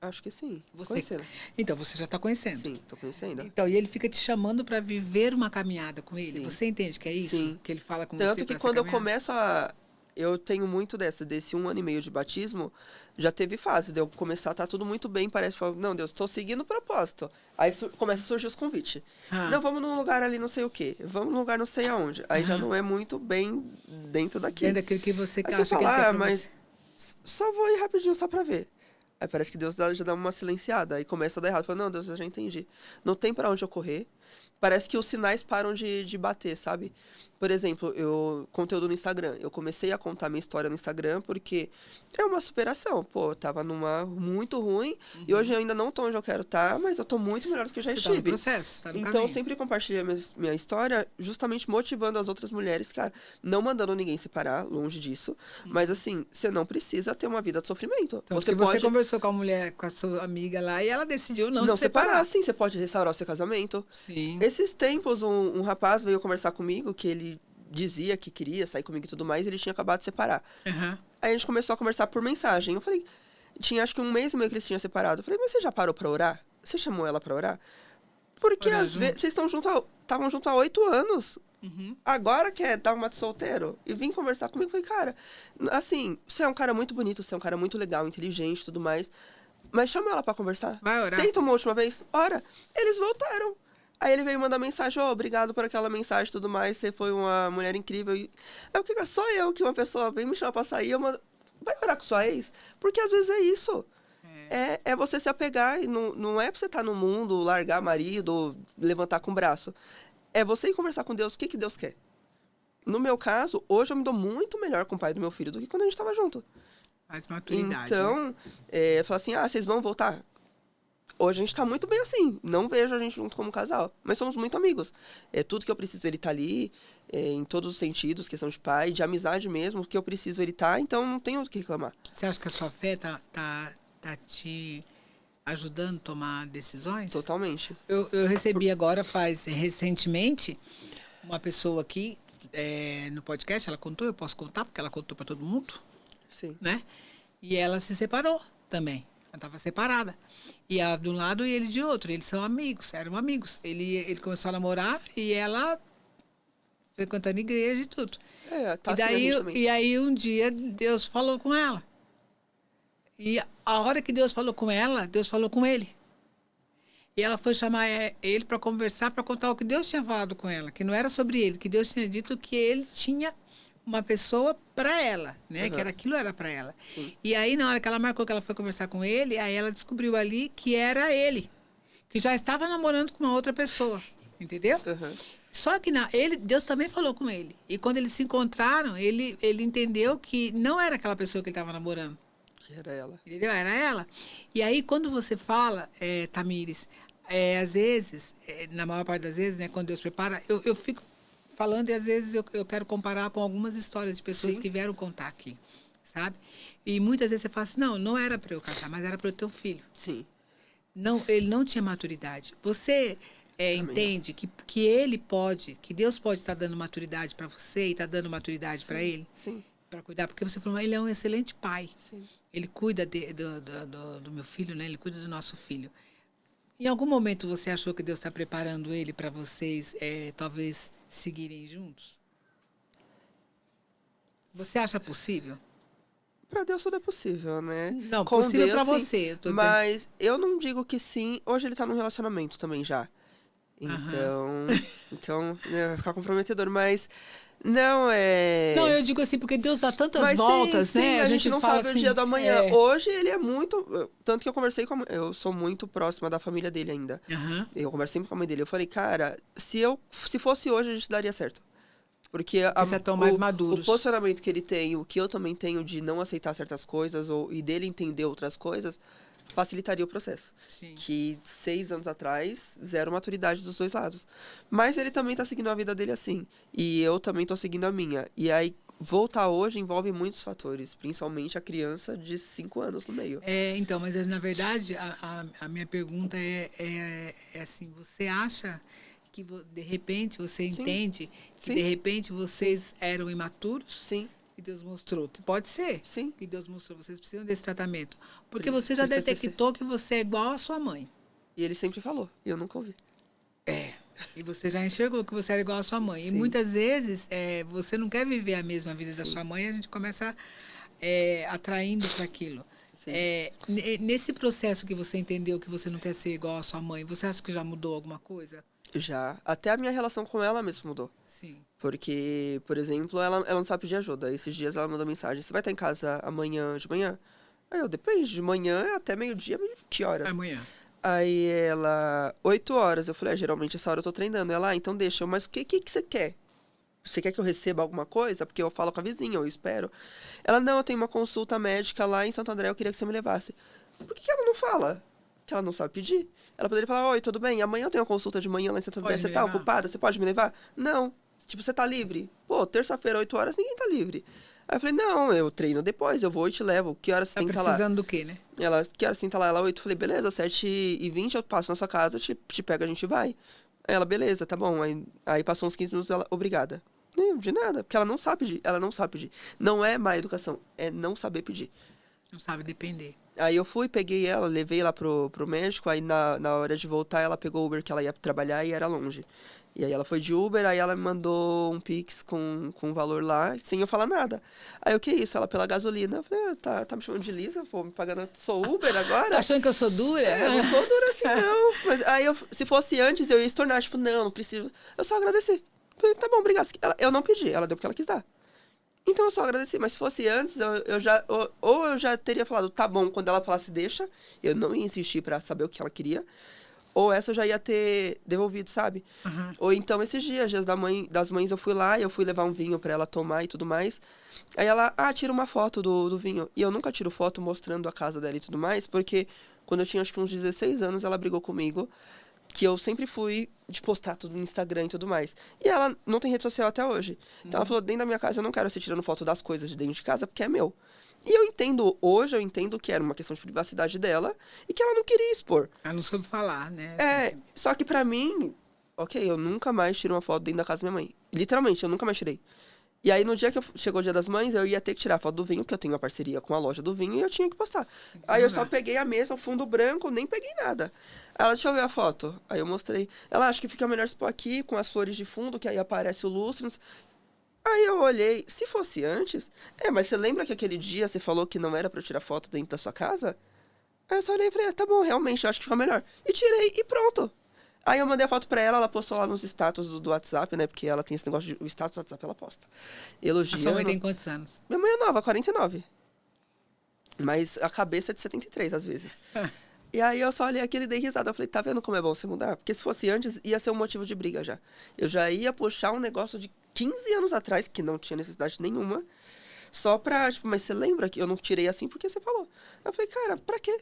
Speaker 2: Acho que sim.
Speaker 1: Conhecendo. Então, você já está conhecendo.
Speaker 2: Sim, estou conhecendo.
Speaker 1: Então, e ele fica te chamando para viver uma caminhada com ele. Sim. Você entende que é isso?
Speaker 2: Sim.
Speaker 1: Que ele fala com
Speaker 2: Tanto
Speaker 1: você?
Speaker 2: Tanto que quando eu começo eu tenho muito desse 1 ano e meio de batismo, já teve fase de eu começar a estar tudo muito bem, parece que não, Deus, estou seguindo o propósito. Aí começa a surgir os convites. Não, vamos num lugar ali não sei o quê, vamos num lugar não sei aonde. Aí já não é muito bem dentro daquilo.
Speaker 1: Dentro daquilo que você
Speaker 2: aí
Speaker 1: acha
Speaker 2: você fala,
Speaker 1: que ele quer pra
Speaker 2: mas
Speaker 1: você.
Speaker 2: Só vou ir rapidinho só pra ver. Aí parece que Deus já dá uma silenciada. Aí começa a dar errado. Fala, não, Deus, eu já entendi. Não tem pra onde eu correr. parece que os sinais param de bater, sabe? Por exemplo, conteúdo no Instagram. Eu comecei a contar minha história no Instagram porque é uma superação. Pô, eu tava numa muito ruim e hoje eu ainda não tô onde eu quero estar, mas eu tô muito melhor do que eu já estive.
Speaker 1: Tá no processo, tá no
Speaker 2: então,
Speaker 1: caminho.
Speaker 2: eu sempre compartilhei minha história justamente motivando as outras mulheres, cara, não mandando ninguém se parar, longe disso. Mas assim, você não precisa ter uma vida de sofrimento.
Speaker 1: Então, você conversou com a mulher, com a sua amiga lá, e ela decidiu não se separar.
Speaker 2: Sim, você pode restaurar o seu casamento.
Speaker 1: Sim.
Speaker 2: Esses tempos, um rapaz veio conversar comigo, que ele dizia que queria sair comigo e tudo mais, e ele tinha acabado de separar.
Speaker 1: Uhum.
Speaker 2: Aí a gente começou a conversar por mensagem. Eu falei, tinha acho que 1 mês e meio que eles tinham separado. Eu falei, mas você já parou pra orar? Você chamou ela pra orar? Porque às vezes vocês estavam juntos há 8 anos.
Speaker 1: Uhum.
Speaker 2: Agora quer dar uma de solteiro? E vim conversar comigo. Falei, cara, assim, você é um cara muito bonito, você é um cara muito legal, inteligente e tudo mais. Mas chama ela pra conversar.
Speaker 1: Vai orar.
Speaker 2: Tenta uma última vez. Ora. Eles voltaram. Aí ele veio mandar mensagem, obrigado por aquela mensagem e tudo mais, você foi uma mulher incrível. Aí eu fico, só eu que uma pessoa vem me chamar pra sair, vai orar com sua ex? Porque às vezes é isso. É você se apegar, e não é pra você estar no mundo, largar marido, levantar com o braço. É você ir conversar com Deus, o que Deus quer. No meu caso, hoje eu me dou muito melhor com o pai do meu filho do que quando a gente tava junto.
Speaker 1: Mais maturidade.
Speaker 2: Então, fala assim, vocês vão voltar? Hoje a gente tá muito bem assim. Não vejo a gente junto como casal. Mas somos muito amigos. Tudo que eu preciso, ele tá ali. Em todos os sentidos, questão de pai, de amizade mesmo. O que eu preciso, ele tá. Então, não tenho o que reclamar.
Speaker 1: Você acha que a sua fé tá te ajudando a tomar decisões?
Speaker 2: Totalmente.
Speaker 1: Eu recebi agora, recentemente, uma pessoa aqui no podcast. Ela contou, eu posso contar, porque ela contou para todo mundo.
Speaker 2: Sim.
Speaker 1: Né? E ela se separou também. Ela estava separada. E ela de um lado e ele de outro. Eles são amigos, eram amigos. Ele começou a namorar e ela frequentando igreja e tudo. E aí um dia Deus falou com ela. E a hora que Deus falou com ela, Deus falou com ele. E ela foi chamar ele para conversar, para contar o que Deus tinha falado com ela. Que não era sobre ele, que Deus tinha dito que ele tinha uma pessoa para ela, né? Uhum. Que aquilo era para ela. Sim. E aí, na hora que ela marcou que ela foi conversar com ele, aí ela descobriu ali que era ele, que já estava namorando com uma outra pessoa, entendeu?
Speaker 2: Uhum.
Speaker 1: Só que Deus também falou com ele. E quando eles se encontraram, ele entendeu que não era aquela pessoa que ele estava namorando.
Speaker 2: Que era ela.
Speaker 1: Entendeu? Era ela. E aí, quando você fala, Tamires, às vezes, na maior parte das vezes, né, quando Deus prepara, eu fico falando, e às vezes eu quero comparar com algumas histórias de pessoas Sim. que vieram contar aqui, sabe? E muitas vezes você fala assim, não era para eu casar, mas era para eu ter um filho.
Speaker 2: Sim.
Speaker 1: Não, ele não tinha maturidade. Você entende que ele pode, que Deus pode estar dando maturidade para você e está dando maturidade para ele?
Speaker 2: Sim.
Speaker 1: Para cuidar, porque você falou, ele é um excelente pai.
Speaker 2: Sim.
Speaker 1: Ele cuida do meu filho, né? Ele cuida do nosso filho. Em algum momento você achou que Deus está preparando ele para vocês, talvez, seguirem juntos? Você acha possível?
Speaker 2: Para Deus tudo é possível, né?
Speaker 1: Não, com possível para você.
Speaker 2: Mas eu não digo que sim. Hoje ele está num relacionamento também já. Então vai ficar comprometedor. Mas não é...
Speaker 1: Não, eu digo assim, porque Deus dá tantas voltas,
Speaker 2: sim,
Speaker 1: né?
Speaker 2: A gente não sabe
Speaker 1: assim,
Speaker 2: o dia do amanhã. Hoje ele é muito... Tanto que eu conversei com eu sou muito próxima da família dele ainda.
Speaker 1: Uhum.
Speaker 2: Eu converso sempre com a mãe dele. Eu falei, cara, se fosse hoje, a gente daria certo. Porque
Speaker 1: mais maduros.
Speaker 2: O posicionamento que ele tem, o que eu também tenho de não aceitar certas coisas e dele entender outras coisas, facilitaria o processo.
Speaker 1: Sim.
Speaker 2: Que 6 anos atrás, zero maturidade dos dois lados. Mas ele também tá seguindo a vida dele assim. E eu também tô seguindo a minha. E aí, voltar hoje envolve muitos fatores. Principalmente a criança de 5 anos no meio.
Speaker 1: Então, mas na verdade, a minha pergunta é assim, você acha que de repente você
Speaker 2: Sim.
Speaker 1: entende que
Speaker 2: Sim.
Speaker 1: de repente vocês eram imaturos?
Speaker 2: Sim.
Speaker 1: E Deus mostrou que pode ser.
Speaker 2: Sim.
Speaker 1: Que Deus mostrou, vocês precisam desse tratamento. Porque você já detectou que você é igual à sua mãe.
Speaker 2: E ele sempre falou, e eu nunca ouvi.
Speaker 1: E você já enxergou que você era igual à sua mãe. Sim. E muitas vezes você não quer viver a mesma vida da sua mãe, a gente começa atraindo para aquilo. Nesse processo que você entendeu que você não quer ser igual à sua mãe, você acha que já mudou alguma coisa?
Speaker 2: Já. Até a minha relação com ela mesmo mudou.
Speaker 1: Sim.
Speaker 2: Porque, por exemplo, ela não sabe pedir ajuda. Esses dias ela mandou mensagem, você vai estar em casa amanhã de manhã? Aí depende, de manhã até meio-dia, que horas?
Speaker 1: Amanhã.
Speaker 2: Aí ela, 8 horas. Eu falei, geralmente essa hora eu tô treinando. Ela, então deixa. Mas o que você quer? Você quer que eu receba alguma coisa? Porque eu falo com a vizinha, eu espero. Ela, não, eu tenho uma consulta médica lá em Santo André, eu queria que você me levasse. Por que ela não fala? Que ela não sabe pedir? Ela poderia falar, oi, tudo bem? Amanhã eu tenho uma consulta de manhã lá em Santo André. Você tá ocupada? Você pode me levar? Não. Tipo, você tá livre? Pô, terça-feira, 8 horas, ninguém tá livre. Aí eu falei, não, eu treino depois, eu vou e te levo. Que horas você tem que estar lá? Tá
Speaker 1: precisando do quê, né?
Speaker 2: Ela, que horas você tem que estar lá? Ela, 8. Eu falei, beleza, 7h20 eu passo na sua casa, te pego, a gente vai. Aí ela, beleza, tá bom. Aí passou uns 15 minutos, ela, obrigada. Não, de nada, porque ela não sabe pedir, ela não sabe pedir. Não é má educação, é não saber pedir.
Speaker 1: Não sabe depender.
Speaker 2: Aí eu fui, peguei ela, levei lá pro médico, aí na hora de voltar ela pegou o Uber que ela ia trabalhar e era longe. E aí ela foi de Uber, aí ela me mandou um Pix com um valor lá, sem eu falar nada. Aí o que é isso? Ela pela gasolina. Eu falei, tá me chamando de Lisa? Pô, me pagando, sou Uber agora?
Speaker 1: Tá achando que eu sou dura?
Speaker 2: Eu não tô dura assim, não. Mas aí, se fosse antes, eu ia estornar, tipo, não preciso. Eu só agradeci. Falei, tá bom, obrigado. Eu não pedi, ela deu porque ela quis dar. Então eu só agradeci, mas se fosse antes, eu já teria falado, tá bom, quando ela falasse deixa, eu não ia insistir pra saber o que ela queria, ou essa eu já ia ter devolvido, sabe?
Speaker 1: Uhum.
Speaker 2: Ou então esses dias das mães, eu fui lá e eu fui levar um vinho pra ela tomar e tudo mais. Aí ela, tira uma foto do vinho. E eu nunca tiro foto mostrando a casa dela e tudo mais, porque quando eu tinha acho que uns 16 anos, ela brigou comigo, que eu sempre fui de postar tudo no Instagram e tudo mais. E ela não tem rede social até hoje. Então ela falou, dentro da minha casa eu não quero você tirando foto das coisas de dentro de casa, porque é meu. E hoje eu entendo que era uma questão de privacidade dela e que ela não queria expor.
Speaker 1: Ela não soube falar, né?
Speaker 2: Só que pra mim, ok, eu nunca mais tiro uma foto dentro da casa da minha mãe. Literalmente, eu nunca mais tirei. E aí, no dia que chegou o Dia das Mães, eu ia ter que tirar a foto do vinho, porque eu tenho uma parceria com a loja do vinho, e eu tinha que postar. Aí eu só peguei a mesa, o fundo branco, nem peguei nada. Ela, deixa eu ver a foto. Aí eu mostrei. Ela, acho que fica melhor se pôr aqui, com as flores de fundo, que aí aparece o lustre. Aí eu olhei, se fosse antes... mas você lembra que aquele dia você falou que não era pra eu tirar foto dentro da sua casa? Aí eu só olhei e falei, tá bom, realmente, eu acho que fica melhor. E tirei, e pronto. Aí eu mandei a foto pra ela postou lá nos status do WhatsApp, né? Porque ela tem esse negócio de... O status do WhatsApp ela posta. Elogiando.
Speaker 1: A sua mãe tem quantos anos?
Speaker 2: Minha mãe é nova, 49. Mas a cabeça é de 73, às vezes. E aí eu só olhei aquilo e dei risada. Eu falei, tá vendo como é bom você mudar? Porque se fosse antes, ia ser um motivo de briga já. Eu já ia puxar um negócio de 15 anos atrás, que não tinha necessidade nenhuma, só pra, tipo, mas você lembra que eu não tirei assim porque você falou? Eu falei, cara, pra quê?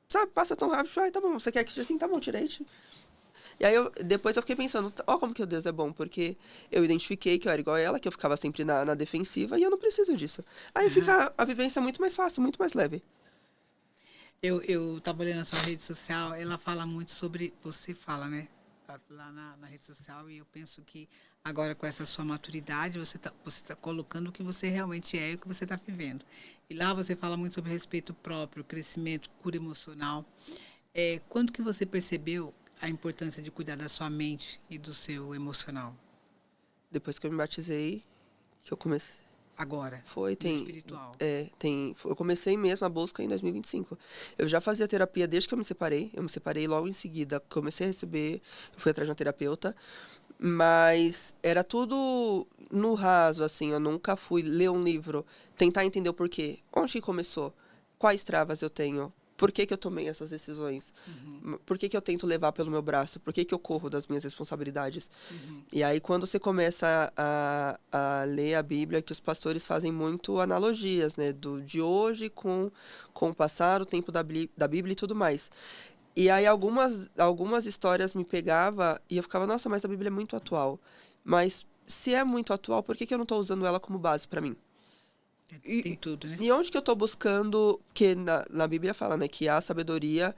Speaker 2: Sabe, passa tão rápido. Tá bom, você quer que tire assim? Tá bom, tirei. E aí, depois eu fiquei pensando, como que o Deus é bom, porque eu identifiquei que eu era igual a ela, que eu ficava sempre na defensiva, e eu não preciso disso. Aí fica a vivência muito mais fácil, muito mais leve.
Speaker 1: Eu tava olhando a sua rede social, ela fala muito sobre, você fala, né, lá na rede social, e eu penso que agora com essa sua maturidade, você tá colocando o que você realmente é e o que você está vivendo. E lá você fala muito sobre respeito próprio, crescimento, cura emocional. Quando que você percebeu a importância de cuidar da sua mente e do seu emocional?
Speaker 2: Depois que eu me batizei, que eu comecei.
Speaker 1: Agora?
Speaker 2: Foi, tem.
Speaker 1: Espiritual.
Speaker 2: Eu comecei mesmo a busca em 2025. Eu já fazia terapia desde que eu me separei. Eu me separei logo em seguida. Comecei a receber, eu fui atrás de uma terapeuta. Mas era tudo no raso, assim. Eu nunca fui ler um livro, tentar entender o porquê. Onde que começou? Quais travas eu tenho? Por que eu tomei essas decisões? Uhum. Por que eu tento levar pelo meu braço? Por que eu corro das minhas responsabilidades? Uhum. E aí, quando você começa a ler a Bíblia, que os pastores fazem muito analogias, né? De hoje com o passar, o tempo da Bíblia e tudo mais. E aí, algumas histórias me pegavam e eu ficava, nossa, mas a Bíblia é muito atual. Mas se é muito atual, por que eu não estou usando ela como base para mim?
Speaker 1: Tem tudo, né?
Speaker 2: E onde que eu estou buscando... Porque na Bíblia fala, né? Que há sabedoria...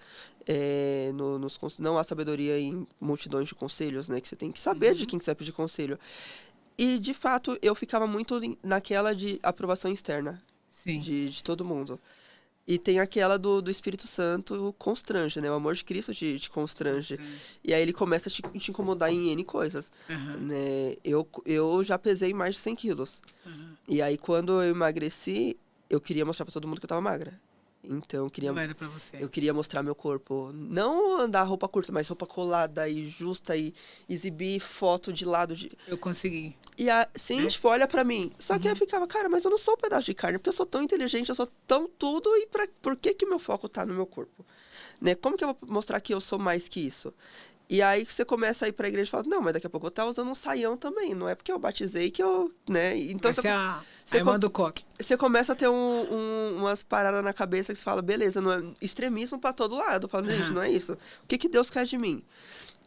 Speaker 2: não há sabedoria em multidões de conselhos, né? Que você tem que saber de quem você vai pedir conselho. E, de fato, eu ficava muito naquela de aprovação externa.
Speaker 1: Sim.
Speaker 2: De todo mundo. E tem aquela do Espírito Santo constrange, né? O amor de Cristo te constrange. E aí ele começa a te incomodar em N coisas. Uhum. Né? Eu já pesei mais de 100 quilos. Uhum. E aí quando eu emagreci, eu queria mostrar pra todo mundo que eu tava magra. Então,
Speaker 1: não era pra você.
Speaker 2: Eu queria mostrar meu corpo. Não andar roupa curta, mas roupa colada e justa e exibir foto de lado.
Speaker 1: Eu consegui.
Speaker 2: E assim, tipo, olha pra mim. Só que eu ficava, cara, mas eu não sou um pedaço de carne, porque eu sou tão inteligente, eu sou tão tudo, e por que meu foco tá no meu corpo? né? Como que eu vou mostrar que eu sou mais que isso? E aí você começa a ir pra igreja e fala, não, mas daqui a pouco eu tava usando um saião também, não é porque eu batizei que eu, né? Então
Speaker 1: você irmã do coque.
Speaker 2: Você começa a ter umas paradas na cabeça que você fala, beleza, não é extremismo pra todo lado. Eu falo, gente, não é isso. O que Deus quer de mim?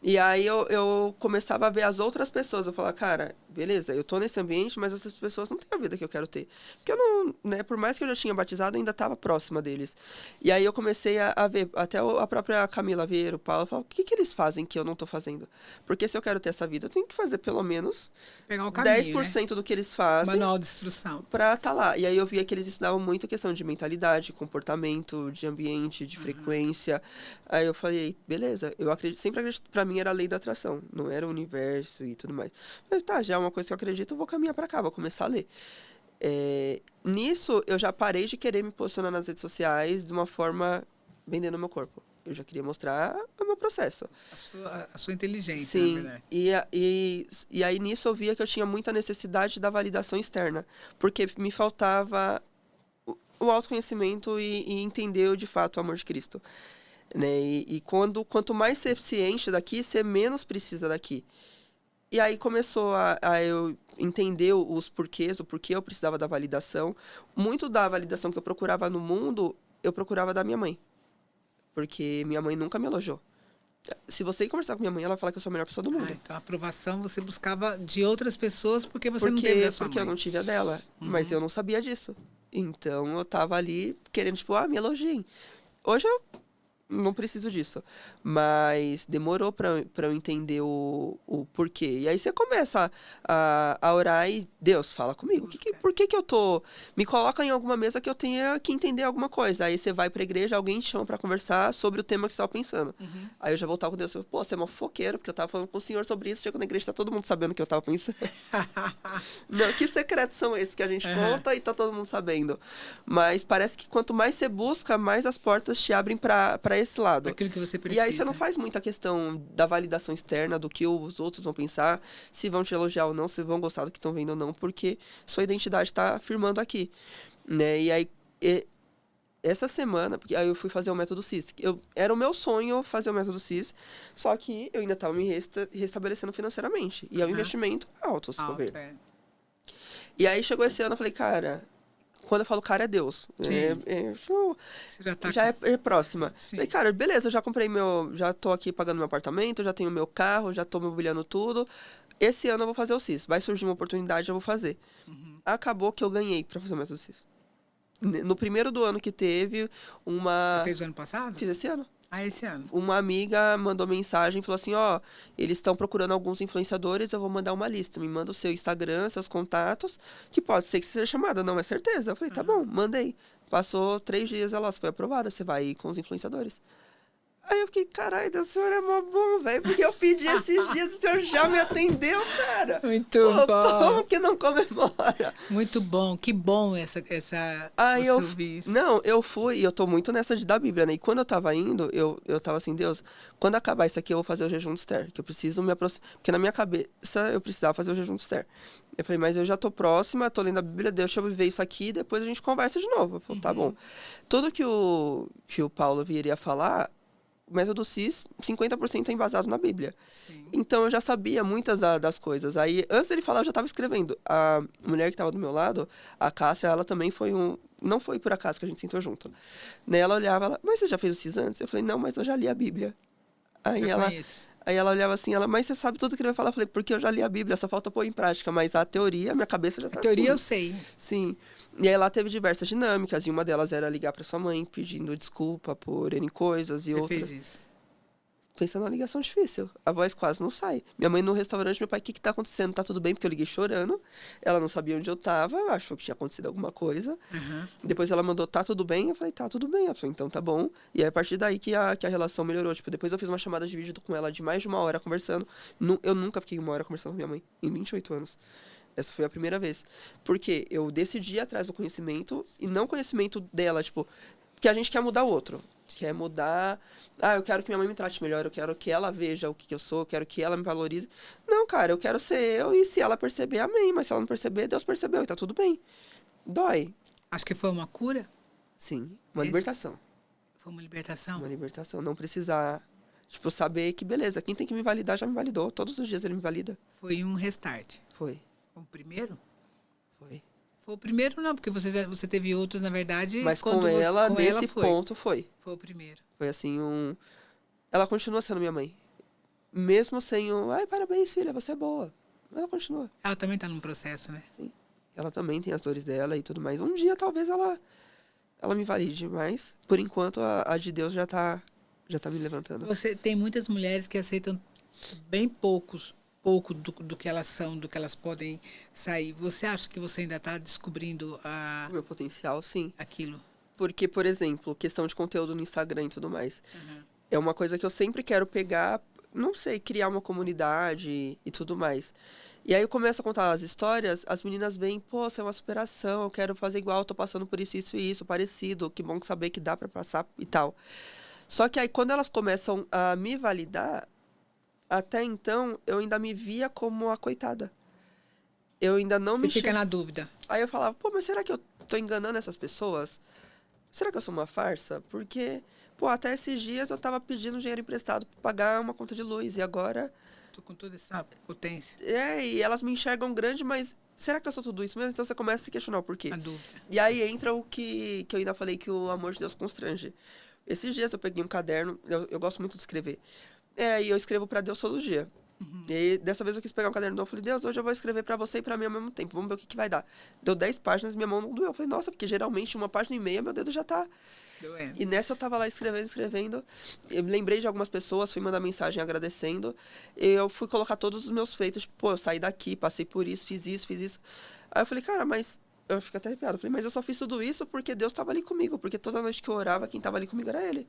Speaker 2: E aí eu começava a ver as outras pessoas. Eu falava, cara, beleza, eu tô nesse ambiente, mas essas pessoas não têm a vida que eu quero ter. Porque eu não, né, por mais que eu já tinha batizado, eu ainda estava próxima deles. E aí eu comecei a ver, até a própria Camila Vieira, o Paulo, eu falava, o que eles fazem que eu não tô fazendo? Porque se eu quero ter essa vida, eu tenho que fazer pelo menos
Speaker 1: pegar o caminho,
Speaker 2: 10% do que eles fazem.
Speaker 1: Manual de instrução.
Speaker 2: Pra estar lá. E aí eu via que eles estudavam muito a questão de mentalidade, comportamento, de ambiente, de frequência. Aí eu falei, beleza, eu acredito, sempre acredito, pra mim era a lei da atração, não era o universo e tudo mais. Mas tá, já é uma coisa que eu acredito, eu vou caminhar pra cá, vou começar a ler. Nisso, eu já parei de querer me posicionar nas redes sociais de uma forma vendendo o meu corpo. Eu já queria mostrar o meu processo.
Speaker 1: A sua inteligência,
Speaker 2: sim,
Speaker 1: na verdade.
Speaker 2: E aí nisso eu via que eu tinha muita necessidade da validação externa, porque me faltava o autoconhecimento e entender de fato o amor de Cristo. Né? E quanto mais você se enche daqui, você menos precisa daqui. E aí começou a eu entender os porquês, o porquê eu precisava da validação. Muito da validação que eu procurava no mundo, eu procurava da minha mãe. Porque minha mãe nunca me elogiou. Se você ir conversar com minha mãe, ela vai falar que eu sou a melhor pessoa do mundo.
Speaker 1: Então a aprovação você buscava de outras pessoas porque você não teve a sua mãe.
Speaker 2: Porque eu não tive a dela. Mas eu não sabia disso. Então eu tava ali querendo, tipo, me elogiem. Hoje eu não preciso disso. Mas demorou pra eu entender o porquê. E aí você começa a orar e Deus, fala comigo. Por que eu tô... Me coloca em alguma mesa que eu tenha que entender alguma coisa. Aí você vai pra igreja, alguém te chama pra conversar sobre o tema que você tava pensando. Aí eu já voltava com Deus. Eu, você é uma fofoqueira, porque eu tava falando com o senhor sobre isso. Chegou na igreja, tá todo mundo sabendo o que eu tava pensando. Não, que secretos são esses que a gente conta e tá todo mundo sabendo. Mas parece que quanto mais você busca, mais as portas te abrem pra esse lado.
Speaker 1: Aquilo que você precisa.
Speaker 2: E aí você não faz muita questão da validação externa, do que os outros vão pensar, se vão te elogiar ou não, se vão gostar do que estão vendo ou não, porque sua identidade está afirmando aqui. Né? E aí, essa semana, porque aí eu fui fazer o método CIS. Era o meu sonho fazer o método CIS, só que eu ainda estava me restabelecendo financeiramente. E é um investimento alto, se for ver. E aí chegou esse ano, eu falei, cara... Quando eu falo cara, é Deus. Já é próxima.
Speaker 1: Sim.
Speaker 2: Falei, cara, beleza, eu já comprei já tô aqui pagando meu apartamento, já tenho meu carro, já tô mobiliando tudo. Esse ano eu vou fazer o CIS. Vai surgir uma oportunidade, eu vou fazer. Acabou que eu ganhei pra fazer o método CIS. No primeiro do ano que teve uma...
Speaker 1: Você fez o ano passado?
Speaker 2: Fiz esse ano.
Speaker 1: Esse ano.
Speaker 2: Uma amiga mandou mensagem e falou assim, eles estão procurando alguns influenciadores, eu vou mandar uma lista. Me manda o seu Instagram, seus contatos, que pode ser que você seja chamada, não é certeza. Eu falei, tá bom, mandei. Passou 3 dias, ela foi aprovada, você vai ir com os influenciadores. Aí eu fiquei, caralho, o senhor é mó bom, velho, porque eu pedi esses dias e o senhor já me atendeu, cara.
Speaker 1: Muito bom.
Speaker 2: Como que não comemora?
Speaker 1: Muito bom, que bom essa
Speaker 2: Aí
Speaker 1: você ouvir isso.
Speaker 2: Não, eu fui, e eu tô muito nessa da Bíblia, né? E quando eu tava indo, eu tava assim, Deus, quando acabar isso aqui, eu vou fazer o jejum do Esther, que eu preciso me aproximar. Porque na minha cabeça, eu precisava fazer o jejum do Esther. Eu falei, mas eu já tô próxima, tô lendo a Bíblia, deixa eu viver isso aqui, depois a gente conversa de novo. Eu falei, tá bom. Tudo que o Paulo viria falar... O método CIS, 50% é embasado na Bíblia.
Speaker 1: Sim.
Speaker 2: Então, eu já sabia muitas das coisas. Aí, antes dele falar, eu já estava escrevendo. A mulher que estava do meu lado, a Cássia, ela também foi não foi por acaso que a gente sentou junto. Né? Ela olhava, mas você já fez o CIS antes? Eu falei, não, mas eu já li a Bíblia. Aí ela olhava assim, mas você sabe tudo que ele vai falar? Eu falei, porque eu já li a Bíblia, só falta pôr em prática. Mas a teoria, minha cabeça já tá assim.
Speaker 1: A teoria eu sei.
Speaker 2: Sim. E aí lá teve diversas dinâmicas, e uma delas era ligar para sua mãe pedindo desculpa por N coisas e outras.
Speaker 1: Você fez isso?
Speaker 2: Pensando numa ligação difícil. A voz quase não sai. Minha mãe no restaurante, meu pai, o que tá acontecendo? Tá tudo bem? Porque eu liguei chorando. Ela não sabia onde eu tava, achou que tinha acontecido alguma coisa. Depois ela mandou, tá tudo bem? Eu falei, tá tudo bem. Ela falou, então tá bom. E aí, a partir daí que a relação melhorou. Tipo, depois eu fiz uma chamada de vídeo com ela de mais de 1 hora conversando. Eu nunca fiquei 1 hora conversando com minha mãe, em 28 anos. Essa foi a primeira vez. Porque eu decidi ir atrás do conhecimento e não conhecimento dela, tipo, que a gente quer mudar o outro. Quer mudar... eu quero que minha mãe me trate melhor, eu quero que ela veja o que eu sou, eu quero que ela me valorize. Não, cara, eu quero ser eu e se ela perceber, amém. Mas se ela não perceber, Deus percebeu e tá tudo bem. Dói.
Speaker 1: Acho que foi uma cura?
Speaker 2: Sim, uma libertação.
Speaker 1: Foi uma libertação?
Speaker 2: Uma libertação. Não precisar, tipo, saber que, beleza, quem tem que me validar já me validou. Todos os dias ele me valida.
Speaker 1: Foi um restart.
Speaker 2: Foi.
Speaker 1: O primeiro?
Speaker 2: Foi.
Speaker 1: Foi o primeiro, não, porque você teve outros, na verdade.
Speaker 2: Mas com ela, nesse ponto, foi.
Speaker 1: Foi o primeiro.
Speaker 2: Foi assim, Ela continua sendo minha mãe. Mesmo sem ai, parabéns, filha, você é boa. Ela continua.
Speaker 1: Ela também tá num processo, né?
Speaker 2: Sim. Ela também tem as dores dela e tudo mais. Um dia, talvez, ela me valide, mas, por enquanto, a de Deus já tá me levantando.
Speaker 1: Você tem muitas mulheres que aceitam bem pouco do que elas são, do que elas podem sair. Você acha que você ainda está descobrindo
Speaker 2: o meu potencial, sim.
Speaker 1: Aquilo?
Speaker 2: Porque, por exemplo, questão de conteúdo no Instagram e tudo mais. É uma coisa que eu sempre quero pegar, não sei, criar uma comunidade e tudo mais. E aí eu começo a contar as histórias, as meninas veem, pô, você é uma superação, eu quero fazer igual, eu tô passando por isso e isso, parecido, que bom saber que dá pra passar e tal. Só que aí quando elas começam a me validar, até então eu ainda me via como a coitada. Eu ainda não
Speaker 1: Você fica na dúvida.
Speaker 2: Aí eu falava, pô, mas será que eu tô enganando essas pessoas? Será que eu sou uma farsa? Porque, pô, até esses dias eu tava pedindo dinheiro emprestado pra pagar uma conta de luz. E agora...
Speaker 1: Tô com toda essa potência.
Speaker 2: E elas me enxergam grande, mas será que eu sou tudo isso mesmo? Então você começa a se questionar o porquê.
Speaker 1: A dúvida.
Speaker 2: E aí entra o que eu ainda falei, que o amor de Deus constrange. Esses dias eu peguei um caderno, eu gosto muito de escrever. E eu escrevo pra Deus todo dia. E aí, dessa vez eu quis pegar um caderno novo. Eu falei, Deus, hoje eu vou escrever pra você e pra mim ao mesmo tempo. Vamos ver o que vai dar. Deu 10 páginas, minha mão não doeu. Eu falei, nossa, porque geralmente 1,5 página, meu dedo já tá...
Speaker 1: Doendo.
Speaker 2: E nessa eu tava lá escrevendo. Eu me lembrei de algumas pessoas, fui mandar mensagem agradecendo. Eu fui colocar todos os meus feitos. Tipo, pô, eu saí daqui, passei por isso, fiz isso. Aí eu falei, cara, mas... Eu fico até arrepiado. Eu falei, mas eu só fiz tudo isso porque Deus tava ali comigo. Porque toda noite que eu orava, quem tava ali comigo era Ele.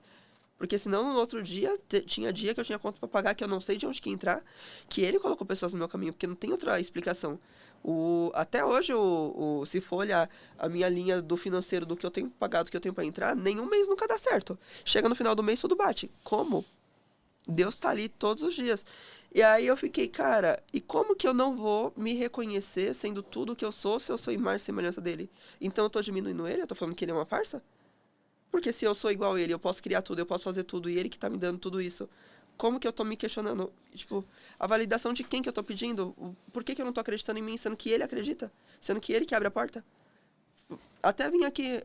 Speaker 2: Porque senão, no outro dia, tinha dia que eu tinha conta pra pagar, que eu não sei de onde que ia entrar, que ele colocou pessoas no meu caminho, porque não tem outra explicação. Até hoje, se for olhar a minha linha do financeiro, do que eu tenho pagado, do que eu tenho pra entrar, nenhum mês nunca dá certo. Chega no final do mês, tudo bate. Como? Deus tá ali todos os dias. E aí eu fiquei, cara, e como que eu não vou me reconhecer sendo tudo o que eu sou, se eu sou imagem e semelhança dele? Então eu tô diminuindo ele? Eu tô falando que ele é uma farsa? Porque se eu sou igual a ele, eu posso criar tudo, eu posso fazer tudo, e ele que tá me dando tudo isso, como que eu tô me questionando? Tipo, a validação de quem que eu tô pedindo? Por que eu não tô acreditando em mim, sendo que ele acredita? Sendo que ele que abre a porta? Até vim aqui,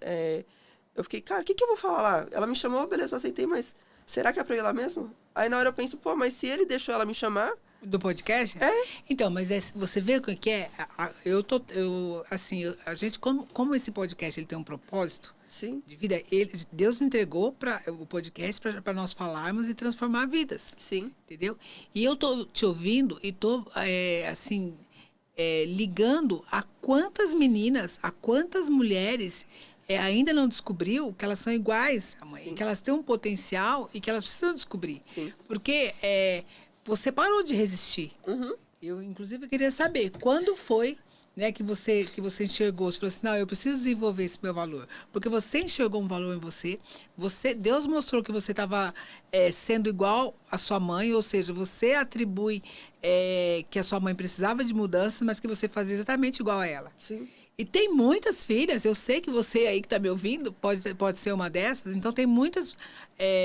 Speaker 2: eu fiquei, cara, o que eu vou falar lá? Ela me chamou, beleza, aceitei, mas será que é pra ir lá mesmo? Aí na hora eu penso, pô, mas se ele deixou ela me chamar...
Speaker 1: Do podcast? Então, mas você vê o que é? A gente, como esse podcast ele tem um propósito,Sim. De vida, Deus entregou o podcast para nós falarmos e transformar vidas.
Speaker 2: Sim.
Speaker 1: Entendeu? E eu tô te ouvindo e tô, ligando a quantas meninas, a quantas mulheres ainda não descobriu que elas são iguais à mãe, que elas têm um potencial e que elas precisam descobrir.
Speaker 2: Sim.
Speaker 1: Porque você parou de resistir. Eu, inclusive, queria saber quando foi... Né, que você enxergou, você falou assim, não, eu preciso desenvolver esse meu valor. Porque você enxergou um valor em você, Deus mostrou que você estava sendo igual à sua mãe, ou seja, você atribui que a sua mãe precisava de mudanças, mas que você fazia exatamente igual a ela.
Speaker 2: Sim.
Speaker 1: E tem muitas filhas, eu sei que você aí que está me ouvindo pode ser uma dessas, então tem muitas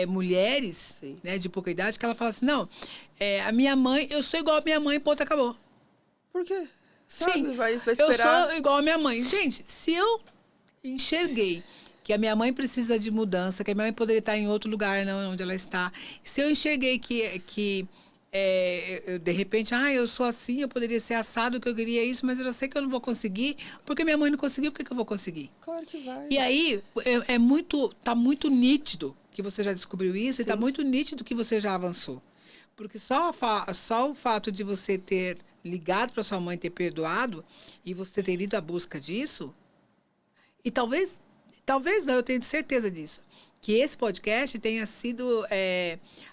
Speaker 1: mulheres, né, de pouca idade que ela fala assim, não, a minha mãe, eu sou igual a minha mãe, ponto, acabou.
Speaker 2: Por quê? Sabe,
Speaker 1: sim,
Speaker 2: vai esperar...
Speaker 1: eu sou igual a minha mãe. Gente, se eu enxerguei que a minha mãe precisa de mudança, que a minha mãe poderia estar em outro lugar, não onde ela está, se eu enxerguei que de repente, eu sou assim, eu poderia ser assado, que eu queria isso, mas eu já sei que eu não vou conseguir, porque minha mãe não conseguiu, por que eu vou conseguir?
Speaker 2: Claro que vai.
Speaker 1: E aí, tá muito nítido que você já descobriu isso. Sim. E tá muito nítido que você já avançou. Porque só o fato de você ter ligado para sua mãe, ter perdoado, e você ter ido à busca disso, e talvez não, eu tenho certeza disso, que esse podcast tenha sido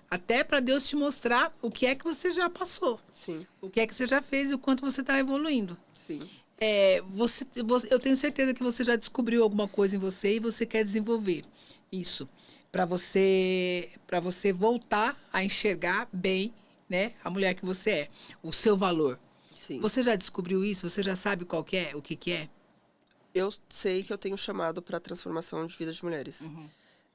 Speaker 1: até para Deus te mostrar o que é que você já passou.
Speaker 2: Sim.
Speaker 1: O que é que você já fez e o quanto você está evoluindo.
Speaker 2: Sim.
Speaker 1: Eu tenho certeza que você já descobriu alguma coisa em você e você quer desenvolver isso, para você voltar a enxergar bem, né, a mulher que você é, o seu valor.
Speaker 2: Sim.
Speaker 1: Você já descobriu isso? Você já sabe o que é?
Speaker 2: Eu sei que eu tenho chamado para transformação de vida de mulheres.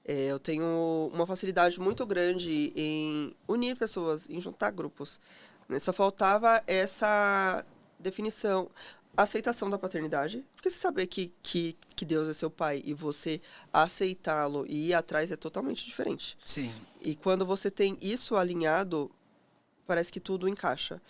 Speaker 2: Eu tenho uma facilidade muito grande em unir pessoas, em juntar grupos. Né? Só faltava essa definição, aceitação da paternidade. Porque você saber que Deus é seu pai e você aceitá-lo e ir atrás é totalmente diferente.
Speaker 1: Sim.
Speaker 2: E quando você tem isso alinhado, parece que tudo encaixa.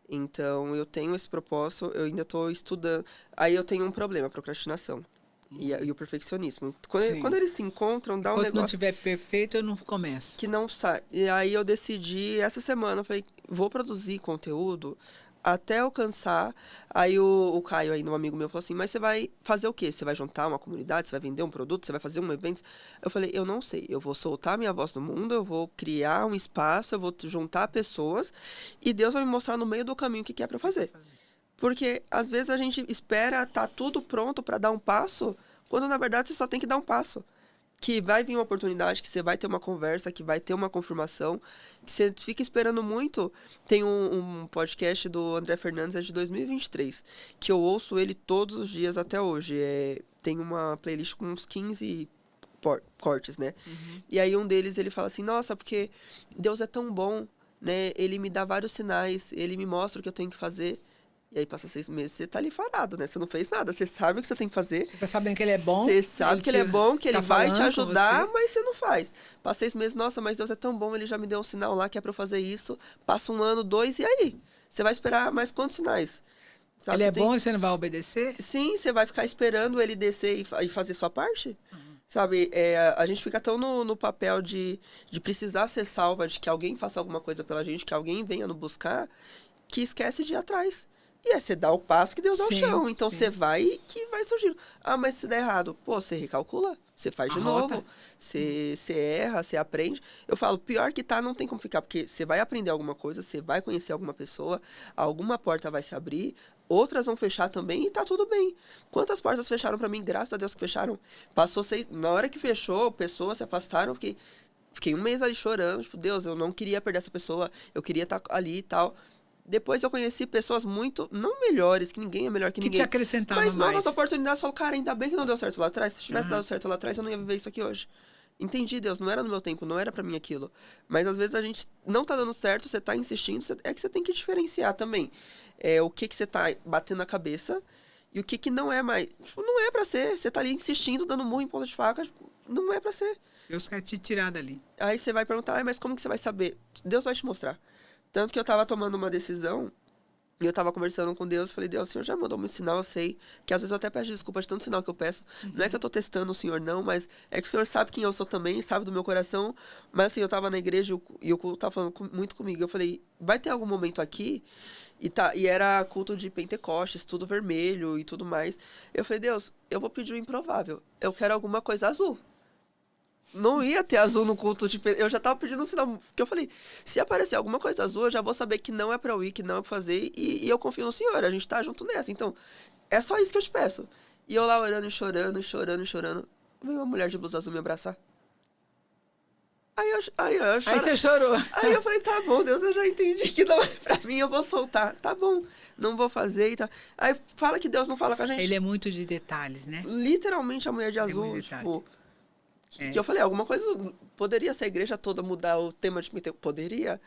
Speaker 2: Então, eu tenho esse propósito, eu ainda estou estudando. Aí eu tenho um problema, a procrastinação. E o perfeccionismo. Quando eles se encontram, dá um negócio...
Speaker 1: Enquanto não estiver perfeito, eu não começo.
Speaker 2: Que não sai. E aí eu decidi, essa semana, eu falei, vou produzir conteúdo até alcançar. Aí o Caio, ainda um amigo meu, falou assim, mas você vai fazer o quê? Você vai juntar uma comunidade? Você vai vender um produto? Você vai fazer um evento? Eu falei, eu não sei. Eu vou soltar minha voz no mundo, eu vou criar um espaço, eu vou juntar pessoas e Deus vai me mostrar no meio do caminho o que é para fazer. Porque, às vezes, a gente espera tá tudo pronto para dar um passo, quando, na verdade, você só tem que dar um passo. Que vai vir uma oportunidade, que você vai ter uma conversa, que vai ter uma confirmação, que você fica esperando muito. Tem um podcast do André Fernandes, é de 2023, que eu ouço ele todos os dias até hoje. Tem uma playlist com uns 15 cortes, né? Uhum. E aí um deles, ele fala assim, nossa, porque Deus é tão bom, né? Ele me dá vários sinais, ele me mostra o que eu tenho que fazer. E aí passa 6 meses, você tá ali parado, né? Você não fez nada, você sabe o que você tem que fazer.
Speaker 1: Você tá sabendo que ele é bom.
Speaker 2: Você sabe que ele é bom, que ele vai te ajudar, mas você não faz. Passa 6 meses, nossa, mas Deus é tão bom, ele já me deu um sinal lá que é pra eu fazer isso. Passa 1 ano, 2, e aí? Você vai esperar mais quantos sinais?
Speaker 1: Sabe? Ele é bom e você não vai obedecer?
Speaker 2: Sim, você vai ficar esperando ele descer e fazer sua parte? Sabe, a gente fica tão no papel de precisar ser salva, de que alguém faça alguma coisa pela gente, que alguém venha nos buscar, que esquece de ir atrás. E é você dá o passo que Deus dá o chão. Então você vai e que vai surgindo. Ah, mas se der errado, pô, você recalcula, você faz de novo, você erra, você aprende. Eu falo, pior que tá, não tem como ficar, porque você vai aprender alguma coisa, você vai conhecer alguma pessoa, alguma porta vai se abrir, outras vão fechar também e tá tudo bem. Quantas portas fecharam pra mim? Graças a Deus que fecharam. Passou 6... Na hora que fechou, pessoas se afastaram, fiquei 1 mês ali chorando, tipo, Deus, eu não queria perder essa pessoa, eu queria estar ali e tal. Depois eu conheci pessoas muito, não melhores, que ninguém é melhor que ninguém.
Speaker 1: Que te acrescentavam mais.
Speaker 2: Mas novas oportunidades, eu falo, cara, ainda bem que não deu certo lá atrás. Se tivesse dado certo lá atrás, eu não ia viver isso aqui hoje. Entendi, Deus, não era no meu tempo, não era pra mim aquilo. Mas às vezes a gente não tá dando certo, você tá insistindo, é que você tem que diferenciar também. O que você tá batendo na cabeça e o que não é mais. Tipo, não é pra ser. Você tá ali insistindo, dando murro em ponta de faca, não é pra ser.
Speaker 1: Deus quer te tirar dali.
Speaker 2: Aí você vai perguntar, mas como que você vai saber? Deus vai te mostrar. Tanto que eu tava tomando uma decisão e eu tava conversando com Deus, falei, Deus, o Senhor já mandou muito sinal, eu sei, que às vezes eu até peço desculpa de tanto sinal que eu peço. Não é que eu tô testando o Senhor, não, mas é que o Senhor sabe quem eu sou também, sabe do meu coração. Mas assim, eu tava na igreja e o culto tava falando muito comigo. Eu falei, vai ter algum momento aqui? E era culto de Pentecostes, tudo vermelho e tudo mais. Eu falei, Deus, eu vou pedir o improvável. Eu quero alguma coisa azul. Não ia ter azul no culto de... Eu já tava pedindo um sinal. Porque eu falei, se aparecer alguma coisa azul, eu já vou saber que não é pra eu ir, que não é pra fazer. E eu confio no Senhor, a gente tá junto nessa. Então, é só isso que eu te peço. E eu lá orando e chorando, chorando, chorando. Veio uma mulher de blusa azul me abraçar. Aí
Speaker 1: você chorou.
Speaker 2: Aí eu falei, tá bom, Deus, eu já entendi que não é pra mim, eu vou soltar. Tá bom, não vou fazer e tá. Aí fala que Deus não fala com a gente.
Speaker 1: Ele é muito de detalhes, né?
Speaker 2: Literalmente a mulher de azul, tipo... Que eu falei, alguma coisa... Poderia ser a igreja toda mudar o tema de Pentecostes? Poderia,